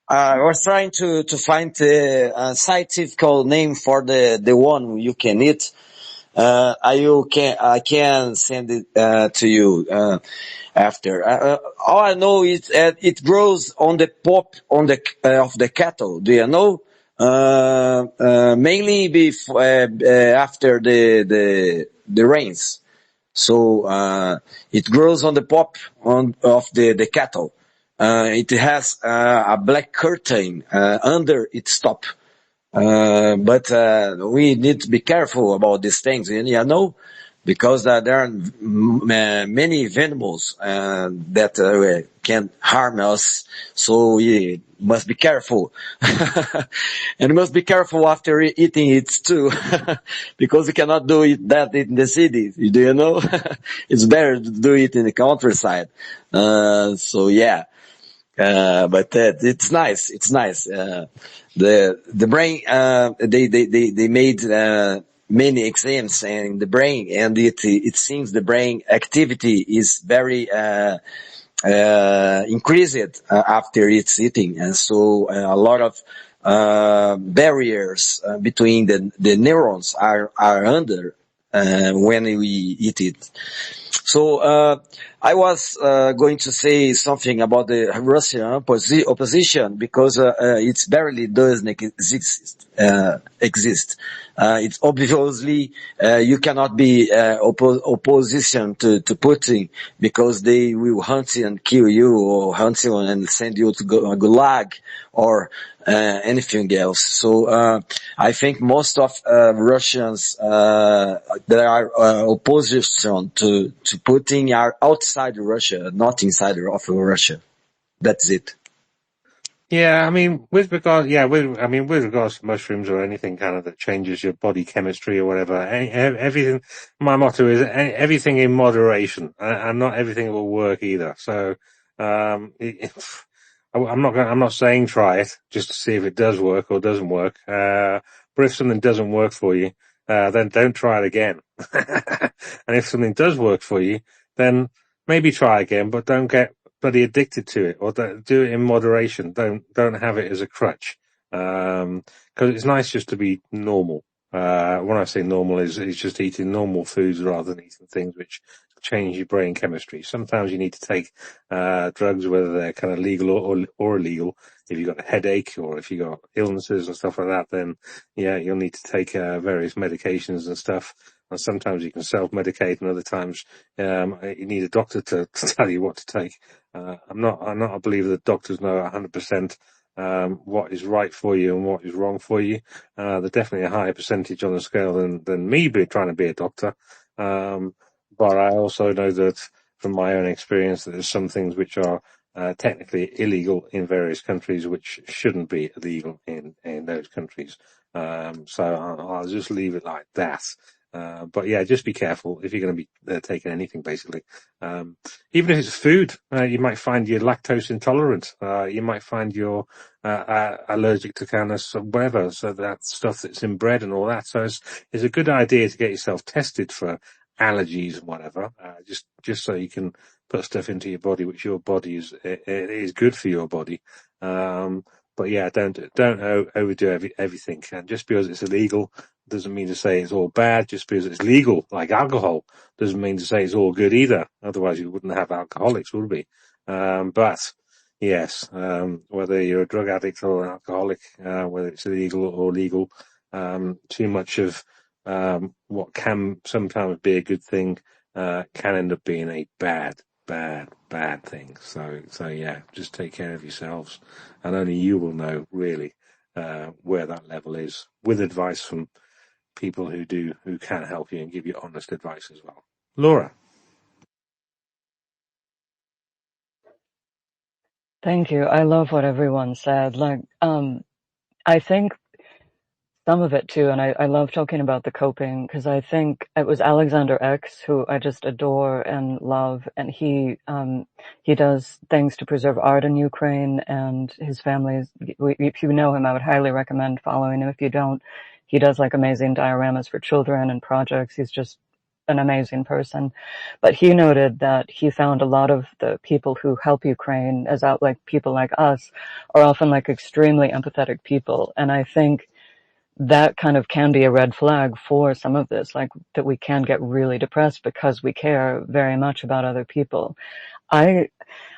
I was trying to find the scientific name for the one you can eat. I can send it to you after. All I know is it grows on the pop on the of the cattle. Do you know? Mainly before after the rains. So it grows on the pop of the cattle. It has a black curtain under its top. But we need to be careful about these things, you know, because there are many venomous that can harm us. So we must be careful, and we must be careful after eating it too, because we cannot do that in the city. Do you know? It's better to do it in the countryside. So yeah. But it's nice. It's nice. The brain, they made many exams in the brain, and it seems the brain activity is very increased after it's eating, and so a lot of barriers between the neurons are under when we eat it. So I was going to say something about the Russian opposition because it barely doesn't exist. It's obviously you cannot be opposition to Putin because they will hunt you and kill you, or hunt you and send you to Gulag, or anything else. So I think most of Russians that are opposition to Putin are outside Russia, not inside of Russia. That's it. Yeah, I mean, with regards to mushrooms or anything kind of that changes your body chemistry or whatever, everything, my motto is everything in moderation, and not everything will work either. So, I'm not saying try it just to see if it does work or doesn't work. But if something doesn't work for you, then don't try it again. And if something does work for you, then maybe try again, but don't get bloody addicted to it, or do it in moderation. Don't have it as a crutch. Because it's nice just to be normal. When I say normal, is just eating normal foods rather than eating things which change your brain chemistry. Sometimes you need to take drugs, whether they're kind of legal or illegal. If you've got a headache or if you've got illnesses and stuff like that, then yeah, you'll need to take various medications and stuff. And sometimes you can self-medicate, and other times you need a doctor to tell you what to take. I'm not a believer that doctors know 100% what is right for you and what is wrong for you. They're definitely a higher percentage on the scale than me trying to be a doctor. But I also know that from my own experience that there's some things which are technically illegal in various countries which shouldn't be illegal in those countries. So I'll just leave it like that. But yeah, just be careful if you're going to be taking anything, basically. Even if it's food, you might find you're lactose intolerant. You might find you're allergic to kind of whatever, so that stuff that's in bread and all that. So it's a good idea to get yourself tested for allergies and whatever, just so you can put stuff into your body which your body is good for your body. But yeah, don't overdo everything. And just because it's illegal doesn't mean to say it's all bad. Just because it's legal, like alcohol, doesn't mean to say it's all good either. Otherwise, you wouldn't have alcoholics, would we? But yes, whether you're a drug addict or an alcoholic, whether it's illegal or legal, too much of what can sometimes be a good thing can end up being a bad thing. So yeah, just take care of yourselves, and only you will know really where that level is, with advice from people who can help you and give you honest advice as well. Laura. Thank you. I love what everyone said. I think some of it too, and I love talking about the coping, because I think it was Alexander X, who I just adore and love, and he does things to preserve art in Ukraine, and his family is, if you know him, I would highly recommend following him. If you don't, he does like amazing dioramas for children and projects. He's just an amazing person. But he noted that he found a lot of the people who help Ukraine, as out like people like us, are often like extremely empathetic people, and I think that kind of can be a red flag for some of this, like that we can get really depressed because we care very much about other people. I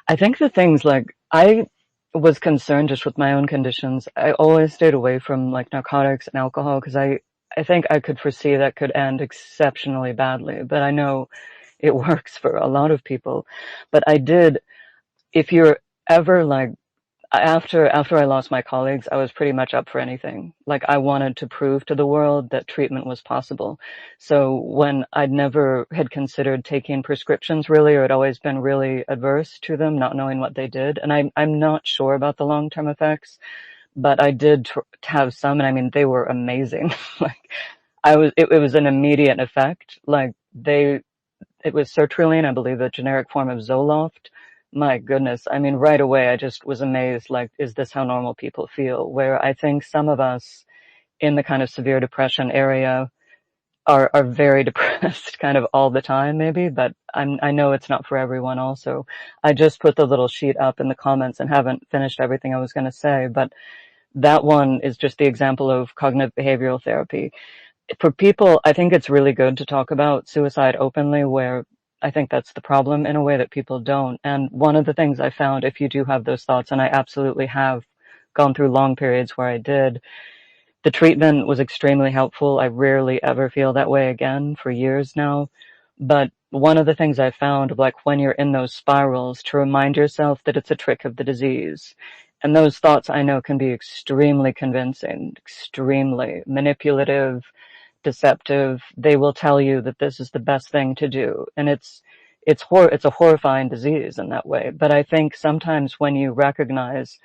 think the things like, I was concerned just with my own conditions. I always stayed away from like narcotics and alcohol because I think I could foresee that could end exceptionally badly, but I know it works for a lot of people. But if you're ever like, after I lost my colleagues, I was pretty much up for anything. Like, I wanted to prove to the world that treatment was possible. So when I'd never had considered taking prescriptions really, or had always been really adverse to them, not knowing what they did. And I'm not sure about the long-term effects, but I did have some, and I mean, they were amazing. Like, it was an immediate effect. Like, it was sertraline, I believe, a generic form of Zoloft. My goodness. I mean, right away, I just was amazed, like, is this how normal people feel? Where I think some of us in the kind of severe depression area are very depressed kind of all the time, maybe, but I know it's not for everyone also. I just put the little sheet up in the comments and haven't finished everything I was going to say, but that one is just the example of cognitive behavioral therapy. for people, I think it's really good to talk about suicide openly, where I think that's the problem in a way that people don't. And one of the things I found, if you do have those thoughts, and I absolutely have gone through long periods where I did, the treatment was extremely helpful. I rarely ever feel that way again for years now. But one of the things I found, like when you're in those spirals, to remind yourself that it's a trick of the disease. And those thoughts I know can be extremely convincing, extremely manipulative, deceptive. They will tell you that this is the best thing to do. And it's a horrifying disease in that way. But I think sometimes when you recognize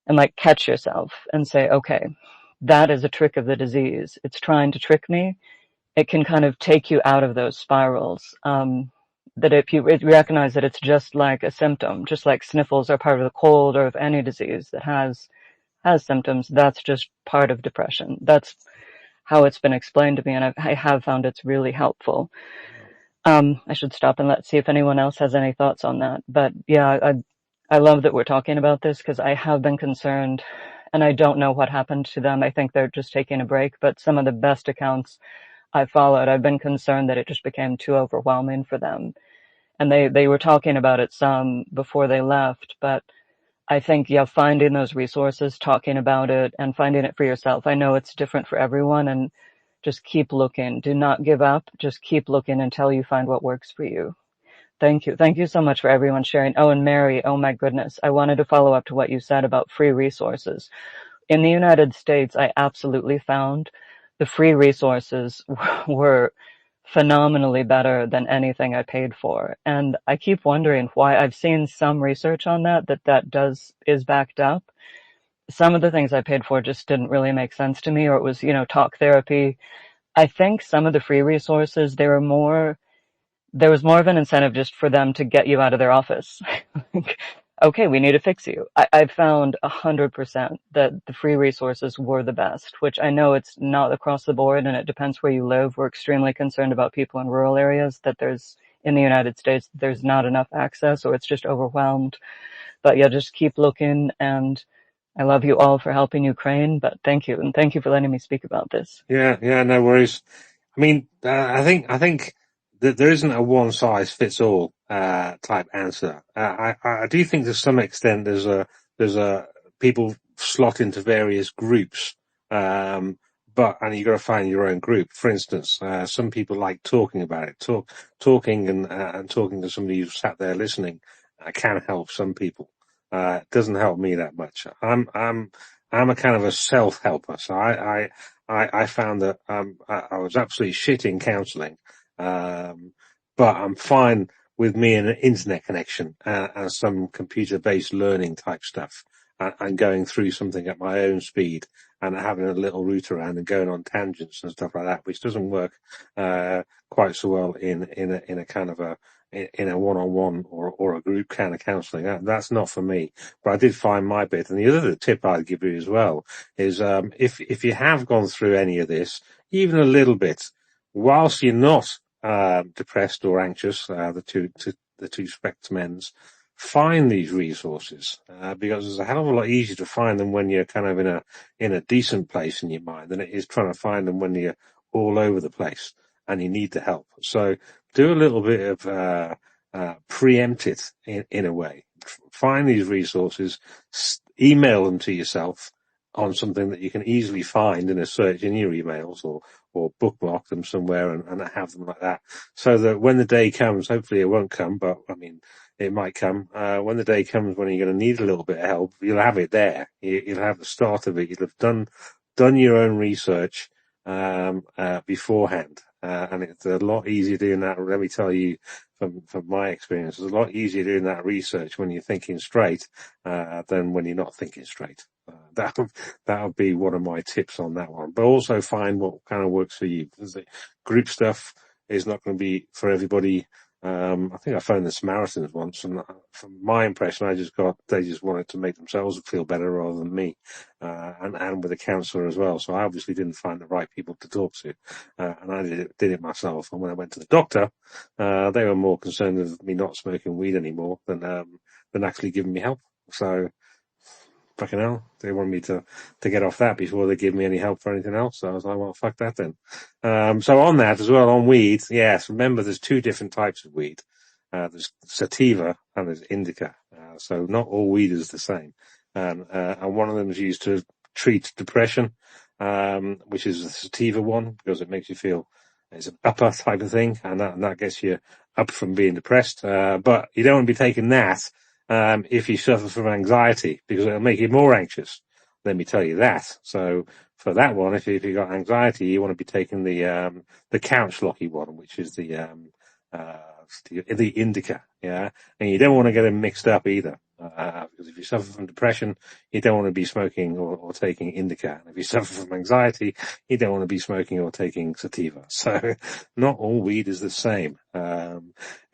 and like catch yourself and say, okay, that is a trick of the disease. It's trying to trick me. It can kind of take you out of those spirals. That if you recognize that it's just like a symptom, just like sniffles are part of the cold or of any disease that has symptoms, that's just part of depression. That's how it's been explained to me, and I have found it's really helpful. I should stop and let's see if anyone else has any thoughts on that. But yeah, I love that we're talking about this because I have been concerned, and I don't know what happened to them. I think they're just taking a break, but some of the best accounts I followed, I've been concerned that it just became too overwhelming for them. And they were talking about it some before they left, but I think, yeah, finding those resources, talking about it, and finding it for yourself. I know it's different for everyone, and just keep looking. Do not give up. Just keep looking until you find what works for you. Thank you. Thank you so much for everyone sharing. Oh, and Mary, oh my goodness. I wanted to follow up to what you said about free resources. In the United States, I absolutely found the free resources were phenomenally better than anything I paid for. And I keep wondering why. I've seen some research on that is backed up. Some of the things I paid for just didn't really make sense to me, or it was, talk therapy. I think some of the free resources, there was more of an incentive just for them to get you out of their office. Okay, we need to fix you. I've found 100% that the free resources were the best, which I know it's not across the board and it depends where you live. We're extremely concerned about people in rural areas in the United States, there's not enough access or it's just overwhelmed. But yeah, just keep looking, and I love you all for helping Ukraine, but thank you. And thank you for letting me speak about this. Yeah, no worries. I mean, I think that there isn't a one size fits all type answer. I do think to some extent there's a people slot into various groups, and you got to find your own group. For instance, some people like talking about it, talking and talking to somebody who's sat there listening can help some people. It doesn't help me that much. I'm a kind of a self-helper, so I found that I was absolutely shit in counselling, but I'm fine with me and an internet connection and some computer-based learning type stuff, and going through something at my own speed and having a little route around and going on tangents and stuff like that, which doesn't work quite so well in a kind of in a one-on-one or a group kind of counselling. That's not for me. But I did find my bit. And the other tip I'd give you as well is if you have gone through any of this, even a little bit, whilst you're not depressed or anxious, the two spectrum ends, find these resources because it's a hell of a lot easier to find them when you're kind of in a decent place in your mind than it is trying to find them when you're all over the place and you need the help. So do a little bit of preempt it in a way. Find these resources, email them to yourself on something that you can easily find in a search in your emails, or bookmark them somewhere and have them like that, so that when the day comes, hopefully it won't come, but I mean, it might come, when the day comes when you're going to need a little bit of help, you'll have it there. You'll have the start of it. You'll have done your own research beforehand. And it's a lot easier doing that. Let me tell you from my experience, it's a lot easier doing that research when you're thinking straight, than when you're not thinking straight. That would be one of my tips on that one. But also find what kind of works for you. Because the group stuff is not going to be for everybody. I think I phoned the Samaritans once, and from my impression, they just wanted to make themselves feel better rather than me, and with a counsellor as well. So I obviously didn't find the right people to talk to, and I did it myself. And when I went to the doctor, they were more concerned with me not smoking weed anymore than actually giving me help. So, fucking hell, they want me to get off that before they give me any help for anything else. So I was like, well, fuck that then. So on that as well, on weed, yes, remember there's two different types of weed. There's sativa and there's indica. So not all weed is the same. And one of them is used to treat depression, which is the sativa one, because it makes you feel it's an upper type of thing, and that gets you up from being depressed. But you don't want to be taking that if you suffer from anxiety, because it'll make you more anxious. Let me tell you that. So for that one, if you've got anxiety, you want to be taking the couch locky one, which is the indica, yeah, and you don't want to get them mixed up either, because if you suffer from depression, you don't want to be smoking or taking indica. And if you suffer from anxiety, you don't want to be smoking or taking sativa. So not all weed is the same.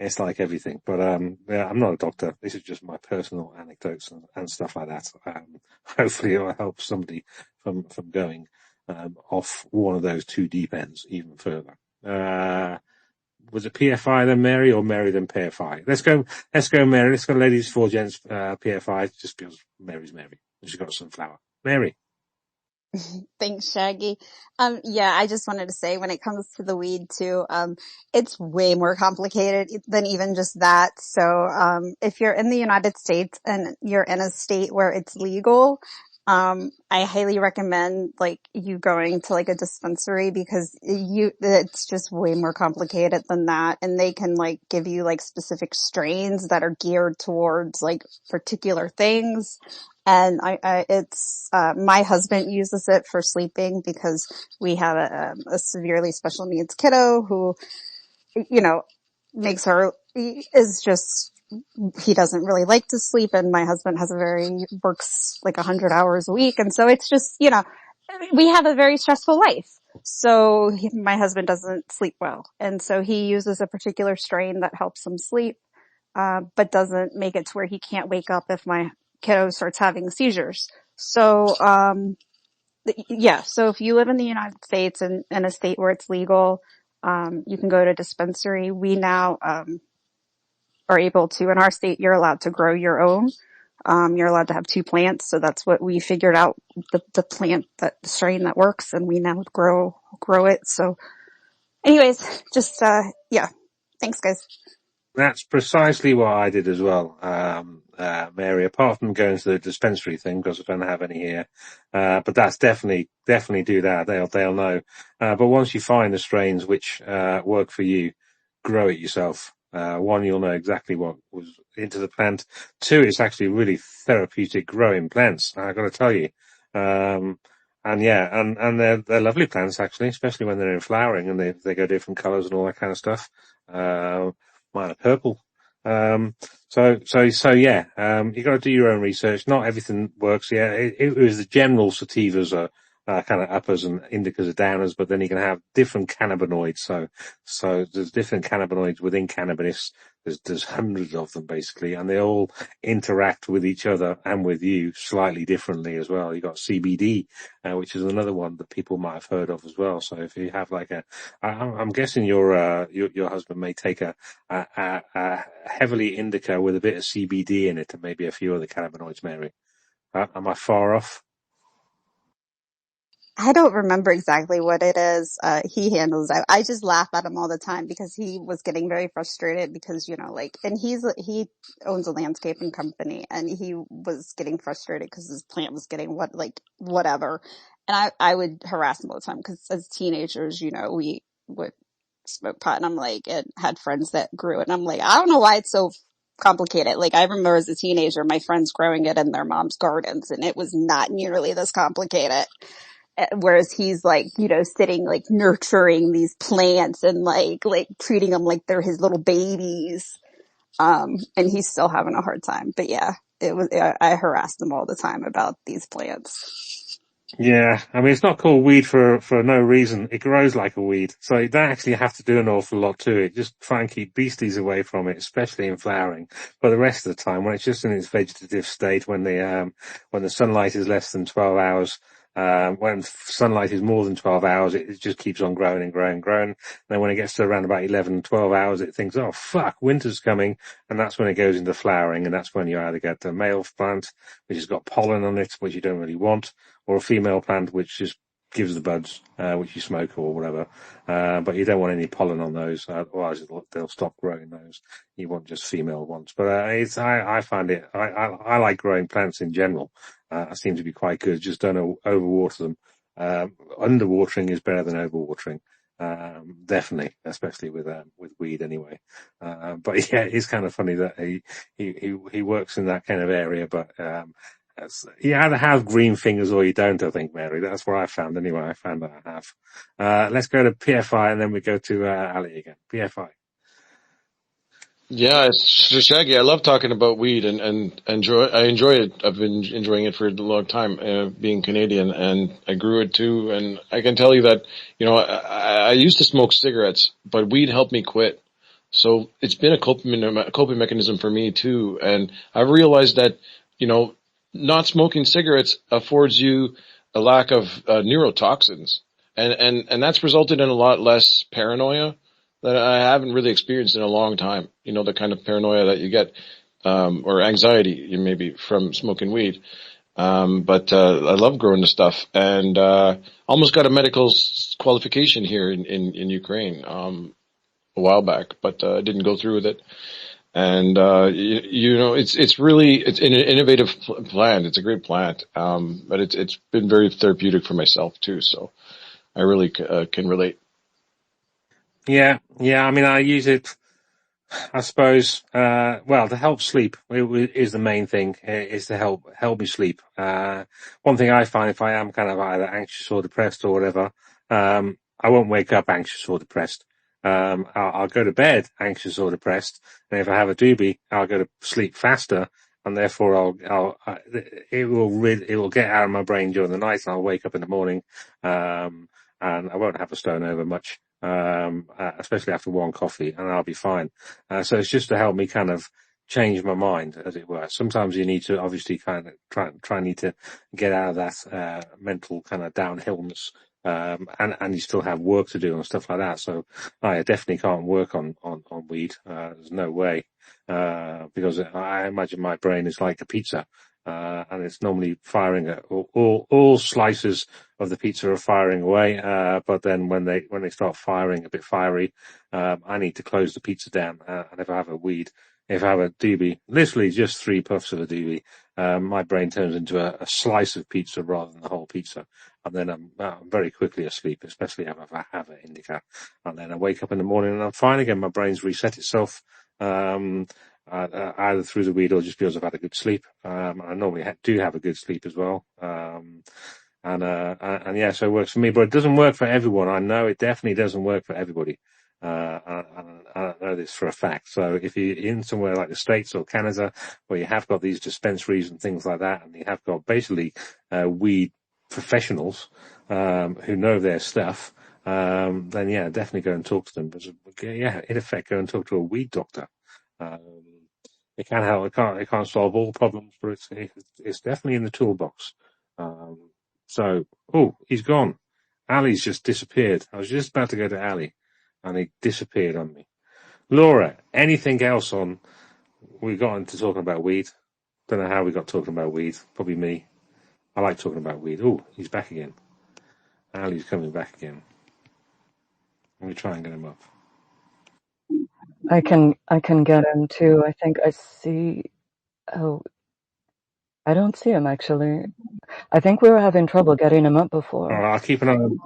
It's like everything, but yeah, I'm not a doctor. This is just my personal anecdotes and stuff like that. Hopefully it will help somebody from going off one of those two deep ends even further. Was it PFI then Mary, or Mary then PFI? Let's go Mary. Let's go ladies, four gents, PFI, just because Mary's Mary. She's got some flour. Mary. Thanks, Shaggy. Yeah, I just wanted to say when it comes to the weed too, it's way more complicated than even just that. So, if you're in the United States and you're in a state where it's legal, I highly recommend like you going to like a dispensary, because it's just way more complicated than that. And they can like give you like specific strains that are geared towards like particular things. And my husband uses it for sleeping because we have a severely special needs kiddo who, you know, he doesn't really like to sleep, and my husband works like 100 hours a week. And so it's just, we have a very stressful life. So my husband doesn't sleep well. And so he uses a particular strain that helps him sleep, but doesn't make it to where he can't wake up if my kiddo starts having seizures. So, so if you live in the United States and in a state where it's legal, you can go to a dispensary. We now, are able to, in our state, you're allowed to grow your own. You're allowed to have 2 plants. So that's what we figured out, the strain that works, and we now grow it. So anyways, just, thanks guys. That's precisely what I did as well, Mary, apart from going to the dispensary thing, because I don't have any here. But that's definitely do that. They'll know. But once you find the strains which, work for you, grow it yourself. One, you'll know exactly what was into the plant. Two, it's actually really therapeutic growing plants, I gotta tell you. And they're lovely plants actually, especially when they're in flowering and they go different colours and all that kind of stuff. Mine are purple. You gotta do your own research. Not everything works. Yeah, it was the general sativas are kind of uppers and indicas are downers, but then you can have different cannabinoids. So there's different cannabinoids within cannabis. There's hundreds of them basically, and they all interact with each other and with you slightly differently as well. You got CBD, which is another one that people might have heard of as well. So if you have like I'm guessing your husband may take a heavily indica with a bit of CBD in it and maybe a few other cannabinoids, Mary. Am I far off? I don't remember exactly what it is. He handles that. I just laugh at him all the time because he was getting very frustrated because, and he owns a landscaping company, and he was getting frustrated because his plant was getting whatever. And I would harass him all the time because as teenagers, we would smoke pot, and I'm like, and had friends that grew it. And I'm like, I don't know why it's so complicated. Like, I remember as a teenager, my friends growing it in their mom's gardens, and it was not nearly this complicated. Whereas he's sitting nurturing these plants and treating them like they're his little babies. And he's still having a hard time. But yeah, I harassed him all the time about these plants. Yeah, I mean, it's not called weed for no reason. It grows like a weed. So you don't actually have to do an awful lot to it. Just try and keep beasties away from it, especially in flowering. But the rest of the time, when it's just in its vegetative state, when the sunlight is less than 12 hours, When sunlight is more than 12 hours, it just keeps on growing and growing and growing. Then when it gets to around about 11, 12 hours, it thinks, oh fuck, winter's coming. And that's when it goes into flowering. And that's when you either get a male plant, which has got pollen on it, which you don't really want, or a female plant, which just gives the buds, which you smoke or whatever. But you don't want any pollen on those, otherwise they'll stop growing those. You want just female ones. But, I find it, I like growing plants in general. I seem to be quite good. Just don't overwater them. Underwatering is better than overwatering. Definitely, especially with weed anyway. But yeah, it's kind of funny that he works in that kind of area, but, you either have green fingers or you don't, I think, Mary. That's what I found anyway. I found that I have. Let's go to PFI and then we go to, Ali again. PFI. Yeah, it's Shaggy. I love talking about weed and I enjoy it. I've been enjoying it for a long time, being Canadian, and I grew it too. And I can tell you that, I used to smoke cigarettes, but weed helped me quit. So it's been a coping mechanism for me too. And I've realized that, not smoking cigarettes affords you a lack of neurotoxins, and that's resulted in a lot less paranoia that I haven't really experienced in a long time. The kind of paranoia that you get, or anxiety maybe from smoking weed. But I love growing the stuff, and almost got a medical qualification here in Ukraine a while back, but didn't go through with it. And it's an innovative plant. It's a great plant, but it's been very therapeutic for myself too. So I really can relate. Yeah. I mean, I use it, I suppose, to help sleep is the main thing, is to help me sleep. One thing I find, if I am kind of either anxious or depressed or whatever, I won't wake up anxious or depressed. I'll go to bed anxious or depressed. And if I have a doobie, I'll go to sleep faster. And therefore it will get out of my brain during the night and I'll wake up in the morning, and I won't have a stone over much. Especially after one coffee, and I'll be fine. So it's just to help me kind of change my mind, as it were. Sometimes you need to obviously kind of need to get out of that, mental kind of downhillness. And you still have work to do and stuff like that. So I definitely can't work on weed. There's no way. Because I imagine my brain is like a pizza. And it's normally firing at all slices of the pizza are firing away. But then when they start firing a bit fiery, I need to close the pizza down. And if I have a doobie, literally just 3 puffs of a doobie, my brain turns into a slice of pizza rather than the whole pizza. And then I'm very quickly asleep, especially if I have an indica. And then I wake up in the morning and I'm fine again. My brain's reset itself. Either through the weed or just because I've had a good sleep. I normally do have a good sleep as well. And yeah, so it works for me, but it doesn't work for everyone. I know it definitely doesn't work for everybody. I know this for a fact. So if you're in somewhere like the States or Canada where you have got these dispensaries and things like that, and you have got basically, weed professionals, who know their stuff, then yeah, definitely go and talk to them. But yeah, in effect, go and talk to a weed doctor. It can help. It can't solve all problems, but it's definitely in the toolbox. He's gone. Ali's just disappeared. I was just about to go to Ali, and he disappeared on me. Laura, anything else on? We got into talking about weed. Don't know how we got talking about weed. Probably me. I like talking about weed. Oh, he's back again. Ali's coming back again. Let me try and get him up. I can get him too. I think I see. Oh, I don't see him actually. I think we were having trouble getting him up before. All right, I'll keep an eye on.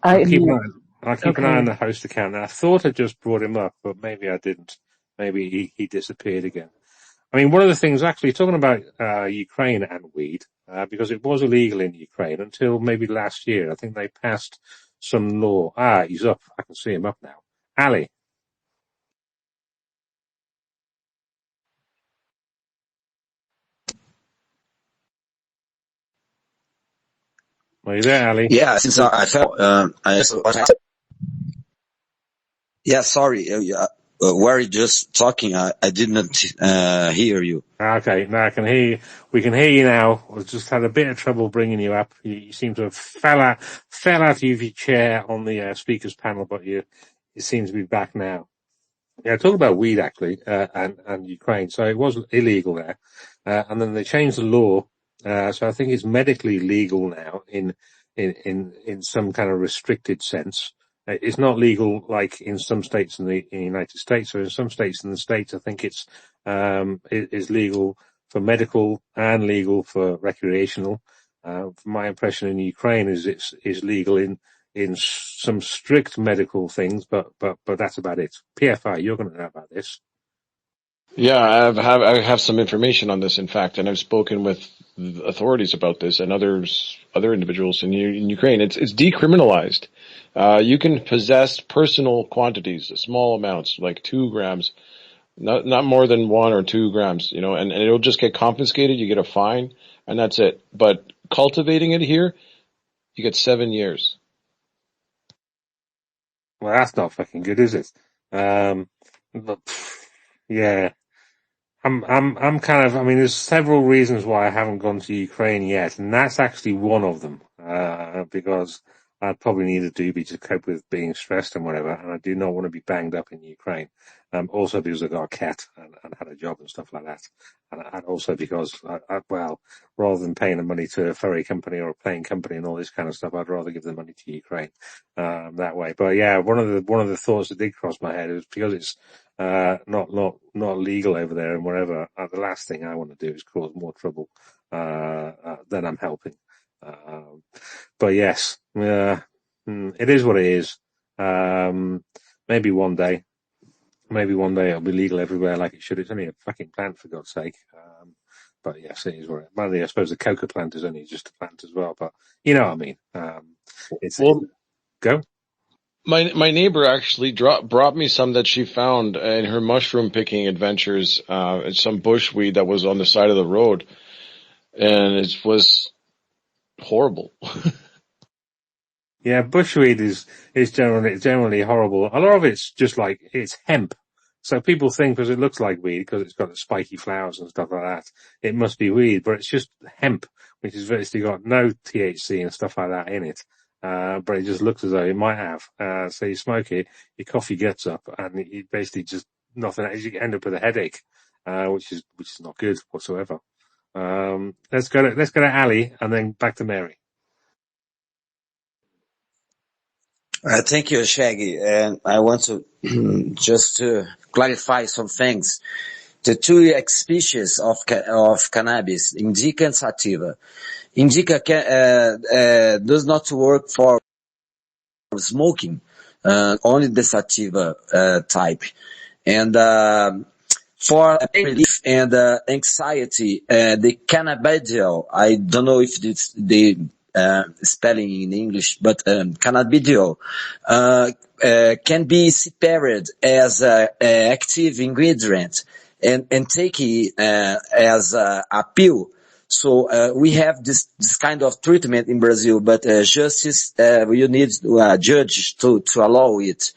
I'll keep an eye on the host account. Now, I thought I just brought him up, but maybe I didn't. Maybe he disappeared again. I mean, one of the things, actually, talking about Ukraine and weed, because it was illegal in Ukraine until maybe last year. I think they passed some law. He's up. I can see him up now. Ali. Are you there, Ali? Yeah, since I felt, yeah, sorry. were you just talking? I didn't hear you. Okay, now I can hear you. We can hear you now. We've just had a bit of trouble bringing you up. You seem to have fell out of your chair on the speakers panel, but you seem to be back now. Yeah, talk about weed actually, and Ukraine. So it was illegal there, and then they changed the law. So I think it's medically legal now in some kind of restricted sense. It's not legal like in some states in the United States, or in some states in the States. I think it is legal for medical and legal for recreational. My impression in Ukraine is is legal in some strict medical things, but that's about it. PFI, you're going to know about this. Yeah, I have some information on this, in fact, and I've spoken with authorities about this and other individuals in Ukraine. It's decriminalized. You can possess personal quantities, small amounts, like 2 grams, not more than 1 or 2 grams, and it'll just get confiscated. You get a fine, and that's it. But cultivating it here, you get 7 years. Well, that's not fucking good, is it? But, yeah. I'm kind of, I mean, there's several reasons why I haven't gone to Ukraine yet, and that's actually one of them, because I'd probably need a doobie to cope with being stressed and whatever, and I do not want to be banged up in Ukraine. Also because I got a cat and had a job and stuff like that. And also because, well, rather than paying the money to a ferry company or a plane company and all this kind of stuff, I'd rather give the money to Ukraine, that way. But yeah, one of the thoughts that did cross my head is because it's, not legal over there and wherever. The last thing I want to do is cause more trouble than I'm helping. But yes, it is what it is. Maybe one day it'll be legal everywhere like it should. It's only a fucking plant, for God's sake. But yes, it is what it is. Well, I suppose the coca plant is only just a plant as well, but you know what I mean. It's Well, go. my neighbor actually brought me some that she found in her mushroom picking adventures. It's some bushweed that was on the side of the road, and it was horrible. Yeah, bushweed is generally horrible. A lot of it's just like it's hemp. So people think because it looks like weed, because it's got the spiky flowers and stuff like that, it must be weed, but it's just hemp, which has virtually got no THC and stuff like that in it. But it just looks as though it might have. So you smoke it, your coffee gets up, and you basically just nothing. You end up with a headache, which is not good whatsoever. Let's go to Ali and then back to Mary. Thank you, Shaggy. And I want to just to clarify some things. The two species of cannabis, indica and sativa. Indica does not work for smoking, only the sativa type. And for pain relief and anxiety, the cannabidiol, I don't know if it's the spelling in English, but cannabidiol can be separated as an active ingredient and take it as a pill. So we have this kind of treatment in Brazil, but justice, you need a judge to allow it.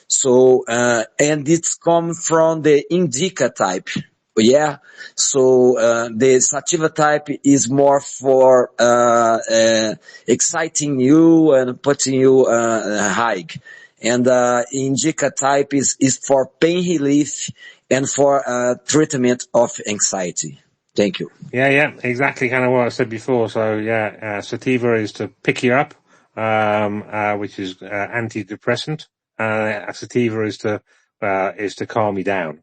So, and it's come from the indica type. Yeah. So, the sativa type is more for, exciting you and putting you, high. And, indica type is for pain relief and for, treatment of anxiety. Thank you. Yeah, exactly kind of what I said before. So yeah, sativa is to pick you up, which is antidepressant. Sativa is to calm you down.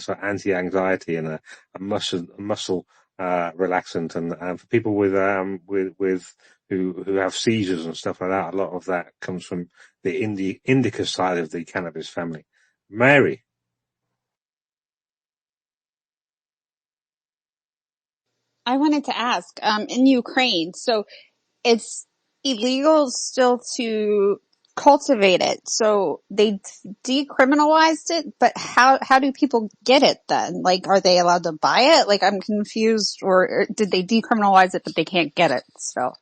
So anti-anxiety and a muscle relaxant. And for people with who have seizures and stuff like that, a lot of that comes from the indica side of the cannabis family. Mary. I wanted to ask, in Ukraine, so it's illegal still to cultivate it. So they decriminalized it, but how do people get it then? Like, are they allowed to buy it? Like, I'm confused, or did they decriminalize it, but they can't get it still?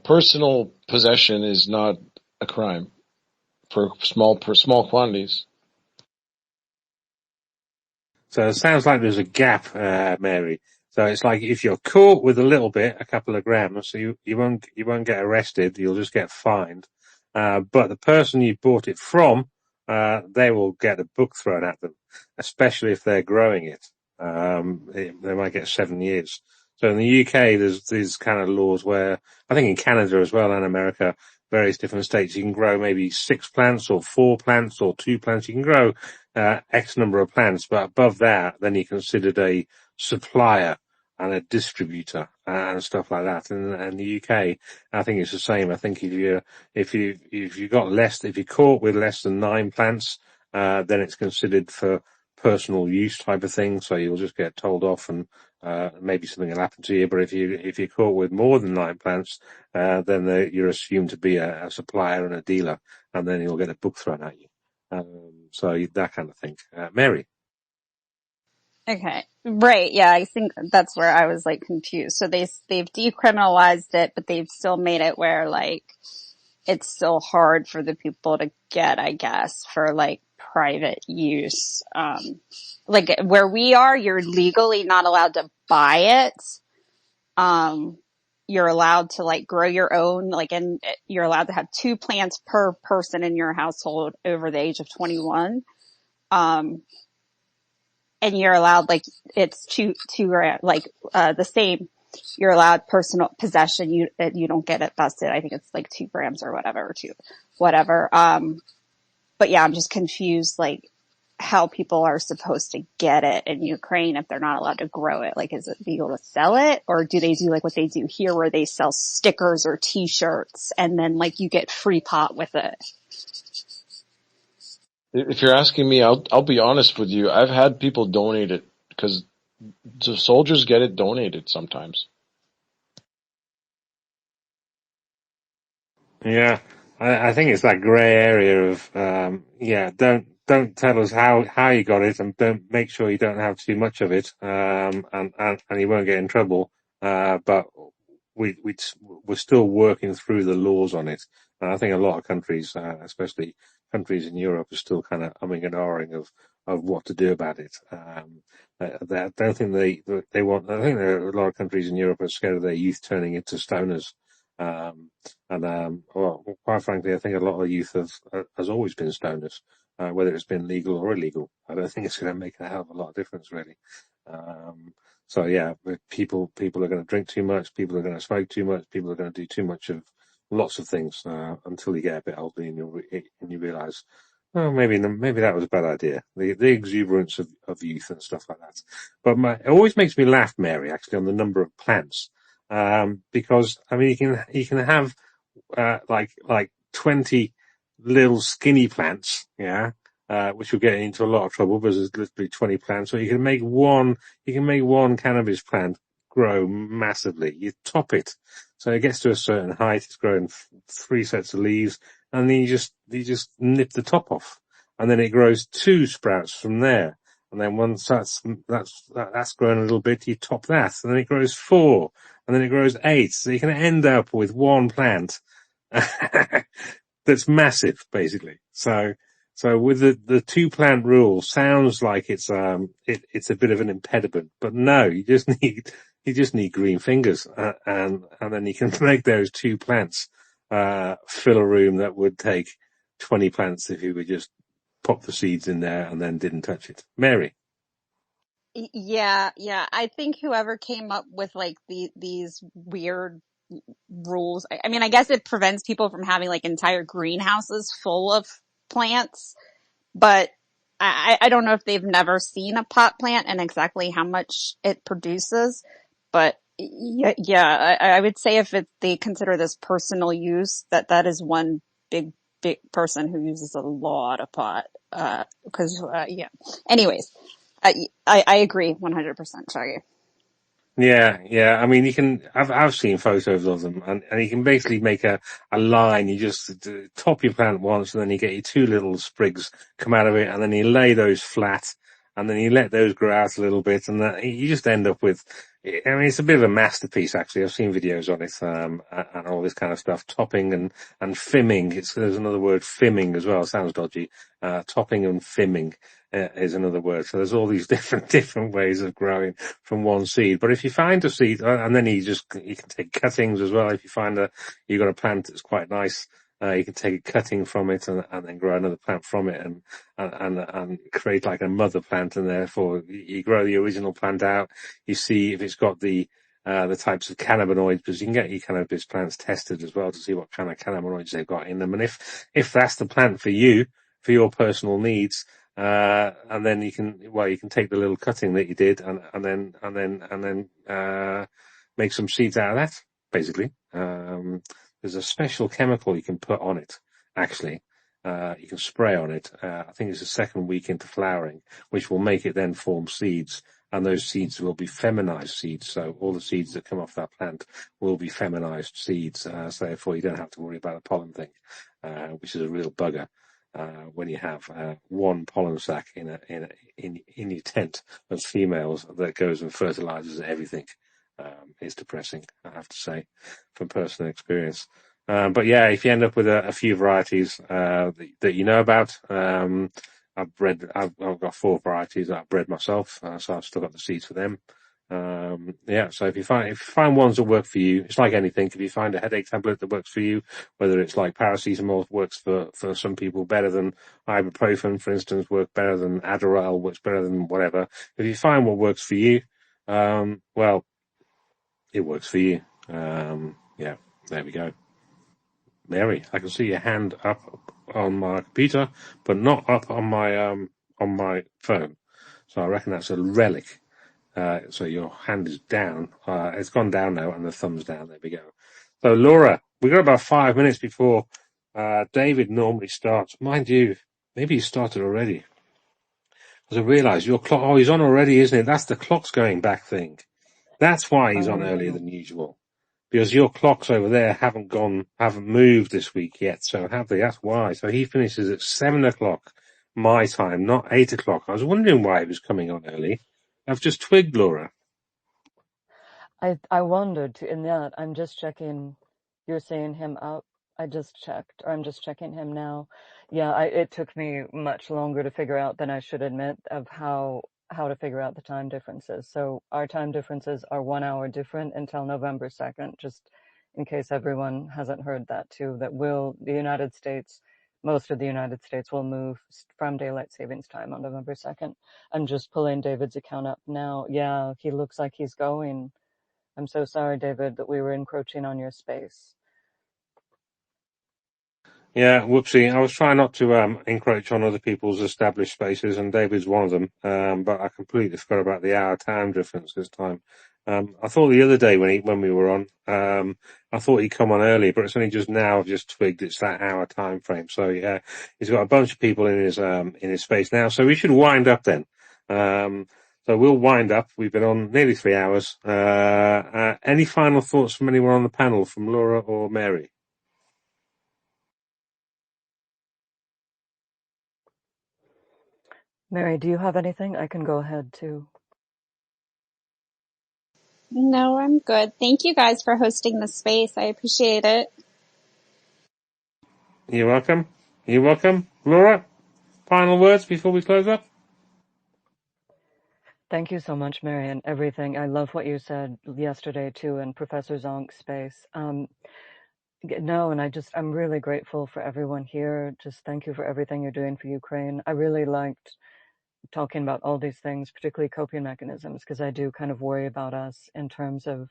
Personal possession is not a crime for small quantities. So it sounds like there's a gap, Mary. So it's like if you're caught with a little bit, a couple of grams, so you won't get arrested. You'll just get fined. But the person you bought it from, they will get a book thrown at them, especially if they're growing it. They might get 7 years. So in the UK, there's these kind of laws where I think in Canada as well and America, various different states, you can grow maybe 6 plants or 4 plants or 2 plants. You can grow X number of plants, but above that, then you're considered a supplier and a distributor and stuff like that. And the UK, I think it's the same. I think if you're caught with less than 9 plants, then it's considered for personal use type of thing. So you'll just get told off and maybe something will happen to you. But if you're caught with more than 9 plants, then you're assumed to be a supplier and a dealer, and then you'll get a book thrown at you. So that kind of thing. Mary. Okay. Right. Yeah. I think that's where I was like confused. So they've decriminalized it, but they've still made it where like it's still hard for the people to get, I guess, for like private use. Like where we are, you're legally not allowed to buy it. You're allowed to like grow your own, like, and you're allowed to have 2 plants per person in your household over the age of 21. And you're allowed like it's two like the same. You're allowed personal possession. You don't get it busted. I think it's like 2 grams or whatever, or 2 whatever. But yeah, I'm just confused like how people are supposed to get it in Ukraine if they're not allowed to grow it. Like, is it legal to sell it, or do they do like what they do here, where they sell stickers or T-shirts and then like you get free pot with it? If you're asking me, I'll be honest with you. I've had people donate it because the soldiers get it donated sometimes. Yeah, I think it's that grey area of don't tell us how you got it, and don't make sure you don't have too much of it, and you won't get in trouble. But we're still working through the laws on it, and I think a lot of countries, especially countries in Europe, are still kind of umming and ahhing of what to do about it. I don't think they want. I think there are a lot of countries in Europe are scared of their youth turning into stoners. Well, quite frankly, I think a lot of youth has always been stoners, whether it's been legal or illegal. I don't think it's going to make a hell of a lot of difference, really. So yeah, people are going to drink too much, people are going to smoke too much, people are going to do too much of lots of things until you get a bit older and you realise, oh, maybe that was a bad idea. The exuberance of youth and stuff like that. But it always makes me laugh, Mary, actually, on the number of plants. Because I mean, you can have like 20 little skinny plants, yeah, which will get into a lot of trouble because there's literally 20 plants. So you can make one cannabis plant grow massively. You top it, so it gets to a certain height. It's growing 3 sets of leaves, and then you just nip the top off, and then it grows 2 sprouts from there. And then once that's grown a little bit, you top that, and then it grows 4, and then it grows 8. So you can end up with one plant that's massive, basically. So with the 2 plant rule, sounds like it's a bit of an impediment, but no, you just need green fingers, and then you can make those 2 plants fill a room that would take 20 plants if you would just pop the seeds in there and then didn't touch it. Mary. Yeah, yeah. I think whoever came up with like these weird rules, I mean, I guess it prevents people from having like entire greenhouses full of plants, but I don't know if they've never seen a pot plant and exactly how much it produces. But yeah, I would say if they consider this personal use, that is one big person who uses a lot of pot. Because yeah. Anyways, I agree 100%, Shaggy. Yeah. I mean, I've seen photos of them, and you can basically make a line. You just top your plant once, and then you get your 2 little sprigs come out of it, and then you lay those flat, and then you let those grow out a little bit, and that, you just end up with, I mean, it's a bit of a masterpiece, actually. I've seen videos on it, and all this kind of stuff. Topping and fimming. There's another word, fimming, as well. Sounds dodgy. Topping and fimming is another word. So there's all these different ways of growing from one seed. But if you find a seed, and then you can take cuttings as well. If you find you've got a plant that's quite nice, you can take a cutting from it and then grow another plant from it and create like a mother plant, and therefore you grow the original plant out. You see if it's got the types of cannabinoids, because you can get your cannabis plants tested as well to see what kind of cannabinoids they've got in them. And if that's the plant for you, for your personal needs, and then you can take the little cutting that you did and then make some seeds out of that, basically. There's a special chemical you can put on it, actually. You can spray on it. I think it's the second week into flowering, which will make it then form seeds. And those seeds will be feminized seeds. So all the seeds that come off that plant will be feminized seeds. So therefore you don't have to worry about a pollen thing, which is a real bugger. When you have one pollen sac in your tent of females that goes and fertilizes everything, is depressing, I have to say, from personal experience. But yeah, if you end up with a few varieties that you know about, I've got 4 varieties that I've bred myself, so I've still got the seeds for them. Yeah, so if you find ones that work for you, it's like anything. If you find a headache tablet that works for you, whether it's like paracetamol works for some people better than ibuprofen, for instance, works better than Adderall, works better than whatever. If you find what works for you, well, it works for you. Yeah, there we go. Mary, I can see your hand up on my computer, but not up on my phone. So I reckon that's a relic. So your hand is down. It's gone down now, and the thumb's down. There we go. So Laura, we've got about 5 minutes before David normally starts. Mind you, maybe he started already. Because I realised your clock. Oh, he's on already, isn't it? That's the clock's going back thing. That's why he's on earlier than usual. Because your clocks over there haven't moved this week yet, so have they? That's why. So he finishes at 7 o'clock my time, not 8 o'clock. I was wondering why he was coming on early. I've just twigged, Laura. I wondered in that. I'm just checking. You're saying him up. I just checked, or I'm just checking him now. Yeah, it took me much longer to figure out than I should admit of how to figure out the time differences. So our time differences are 1 hour different until November 2nd, just in case everyone hasn't heard that too, that the United States, most of the United States will move from daylight savings time on November 2nd. I'm just pulling David's account up now. Yeah, he looks like he's going. I'm so sorry, David, that we were encroaching on your space. Yeah, whoopsie. I was trying not to encroach on other people's established spaces, and David's one of them. But I completely forgot about the hour time difference this time. I thought the other day when we were on, I thought he'd come on early, but it's only just now I've just twigged it's that hour time frame. So yeah, he's got a bunch of people in his space now. So we should wind up then. So we'll wind up. We've been on nearly 3 hours. Any final thoughts from anyone on the panel, from Laura or Mary? Mary, do you have anything? I can go ahead too. No, I'm good. Thank you guys for hosting the space. I appreciate it. You're welcome. You're welcome. Laura, final words before we close up? Thank you so much, Mary, and everything. I love what you said yesterday too in Professor Zonk's space. No, and I'm really grateful for everyone here. Just thank you for everything you're doing for Ukraine. I really liked talking about all these things, particularly coping mechanisms, because I do kind of worry about us in terms of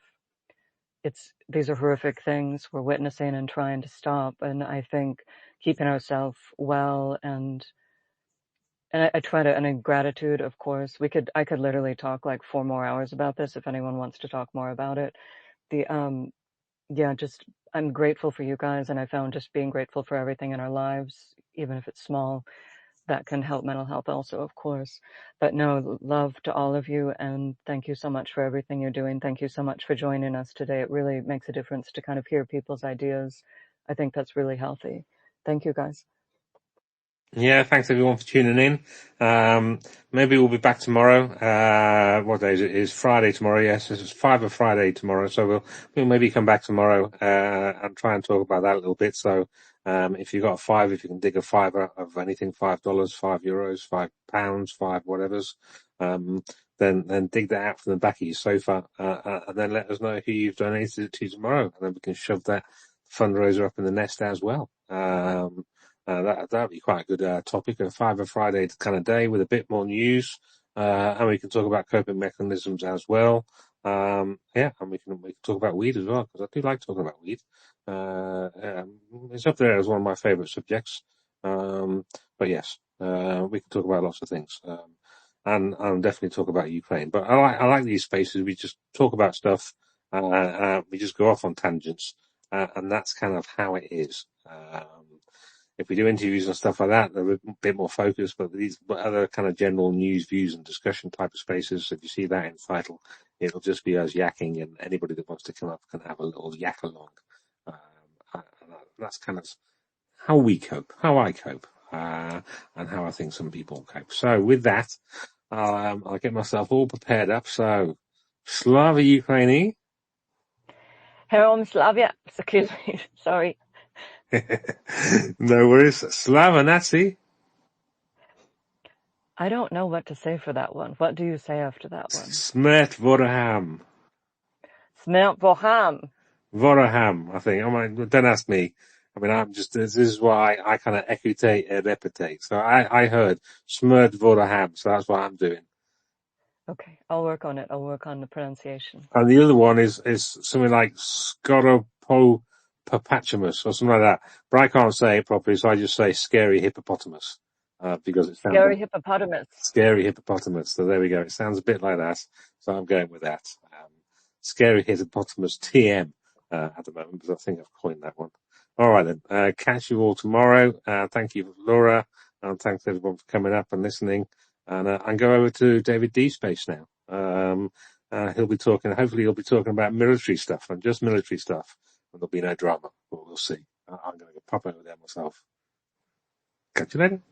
these are horrific things we're witnessing and trying to stop. And I think keeping ourselves well and I try to, and in gratitude, of course, I could literally talk like 4 more hours about this if anyone wants to talk more about it. Just I'm grateful for you guys, and I found just being grateful for everything in our lives, even if it's small, that can help mental health also, of course. But no, love to all of you, and thank you so much for everything you're doing. Thank you so much for joining us today. It really makes a difference to kind of hear people's ideas. I think that's really healthy. Thank you, guys. Yeah, thanks everyone for tuning in. Maybe we'll be back tomorrow. What day is it? It's Friday tomorrow. Yes, it's 5 of Friday tomorrow. So we'll maybe come back tomorrow, and try and talk about that a little bit. So, if you've got a five, if you can dig a fiver of anything, $5, €5, £5, five whatevers, then dig that out from the back of your sofa, and then let us know who you've donated it to tomorrow. And then we can shove that fundraiser up in the nest as well. That'd be quite a good topic, a Fiver Friday kind of day with a bit more news, and we can talk about coping mechanisms as well. Yeah, and we can talk about weed as well, because I do like talking about weed. It's up there as one of my favourite subjects. But yes, we can talk about lots of things, and definitely talk about Ukraine. But I like these spaces. We just talk about stuff. We just go off on tangents, and that's kind of how it is. If we do interviews and stuff like that, they're a bit more focused, but these other kind of general news, views and discussion type of spaces, if you see that in the title, it'll just be us yakking, and anybody that wants to come up can have a little yak along. And that's kind of how we cope, how I cope, and how I think some people cope. So with that, I'll get myself all prepared up. So, Slava Ukraini. Herom Slavia. Excuse me. Sorry. No worries. Slava Nazi. I don't know what to say for that one. What do you say after that one? Smert Voraham. Smelt Boham. Voraham, I think. Don't ask me. I mean, this is why I kind of equitate and repetate. So I heard Smert Voraham, so that's what I'm doing. Okay, I'll work on it. I'll work on the pronunciation. And the other one is something like Scoropopachimus or something like that. But I can't say it properly, so I just say scary hippopotamus, because it sounds Scary like hippopotamus. scary hippopotamus. So there we go. It sounds a bit like that. So I'm going with that. Scary hippopotamus TM, at the moment, because I think I've coined that one. All right then. Catch you all tomorrow. Thank you, Laura. And thanks everyone for coming up and listening. And go over to David D Space now. Hopefully he'll be talking about military stuff and just military stuff. And there'll be no drama, but we'll see. I'm going to pop over there myself. Catch you later.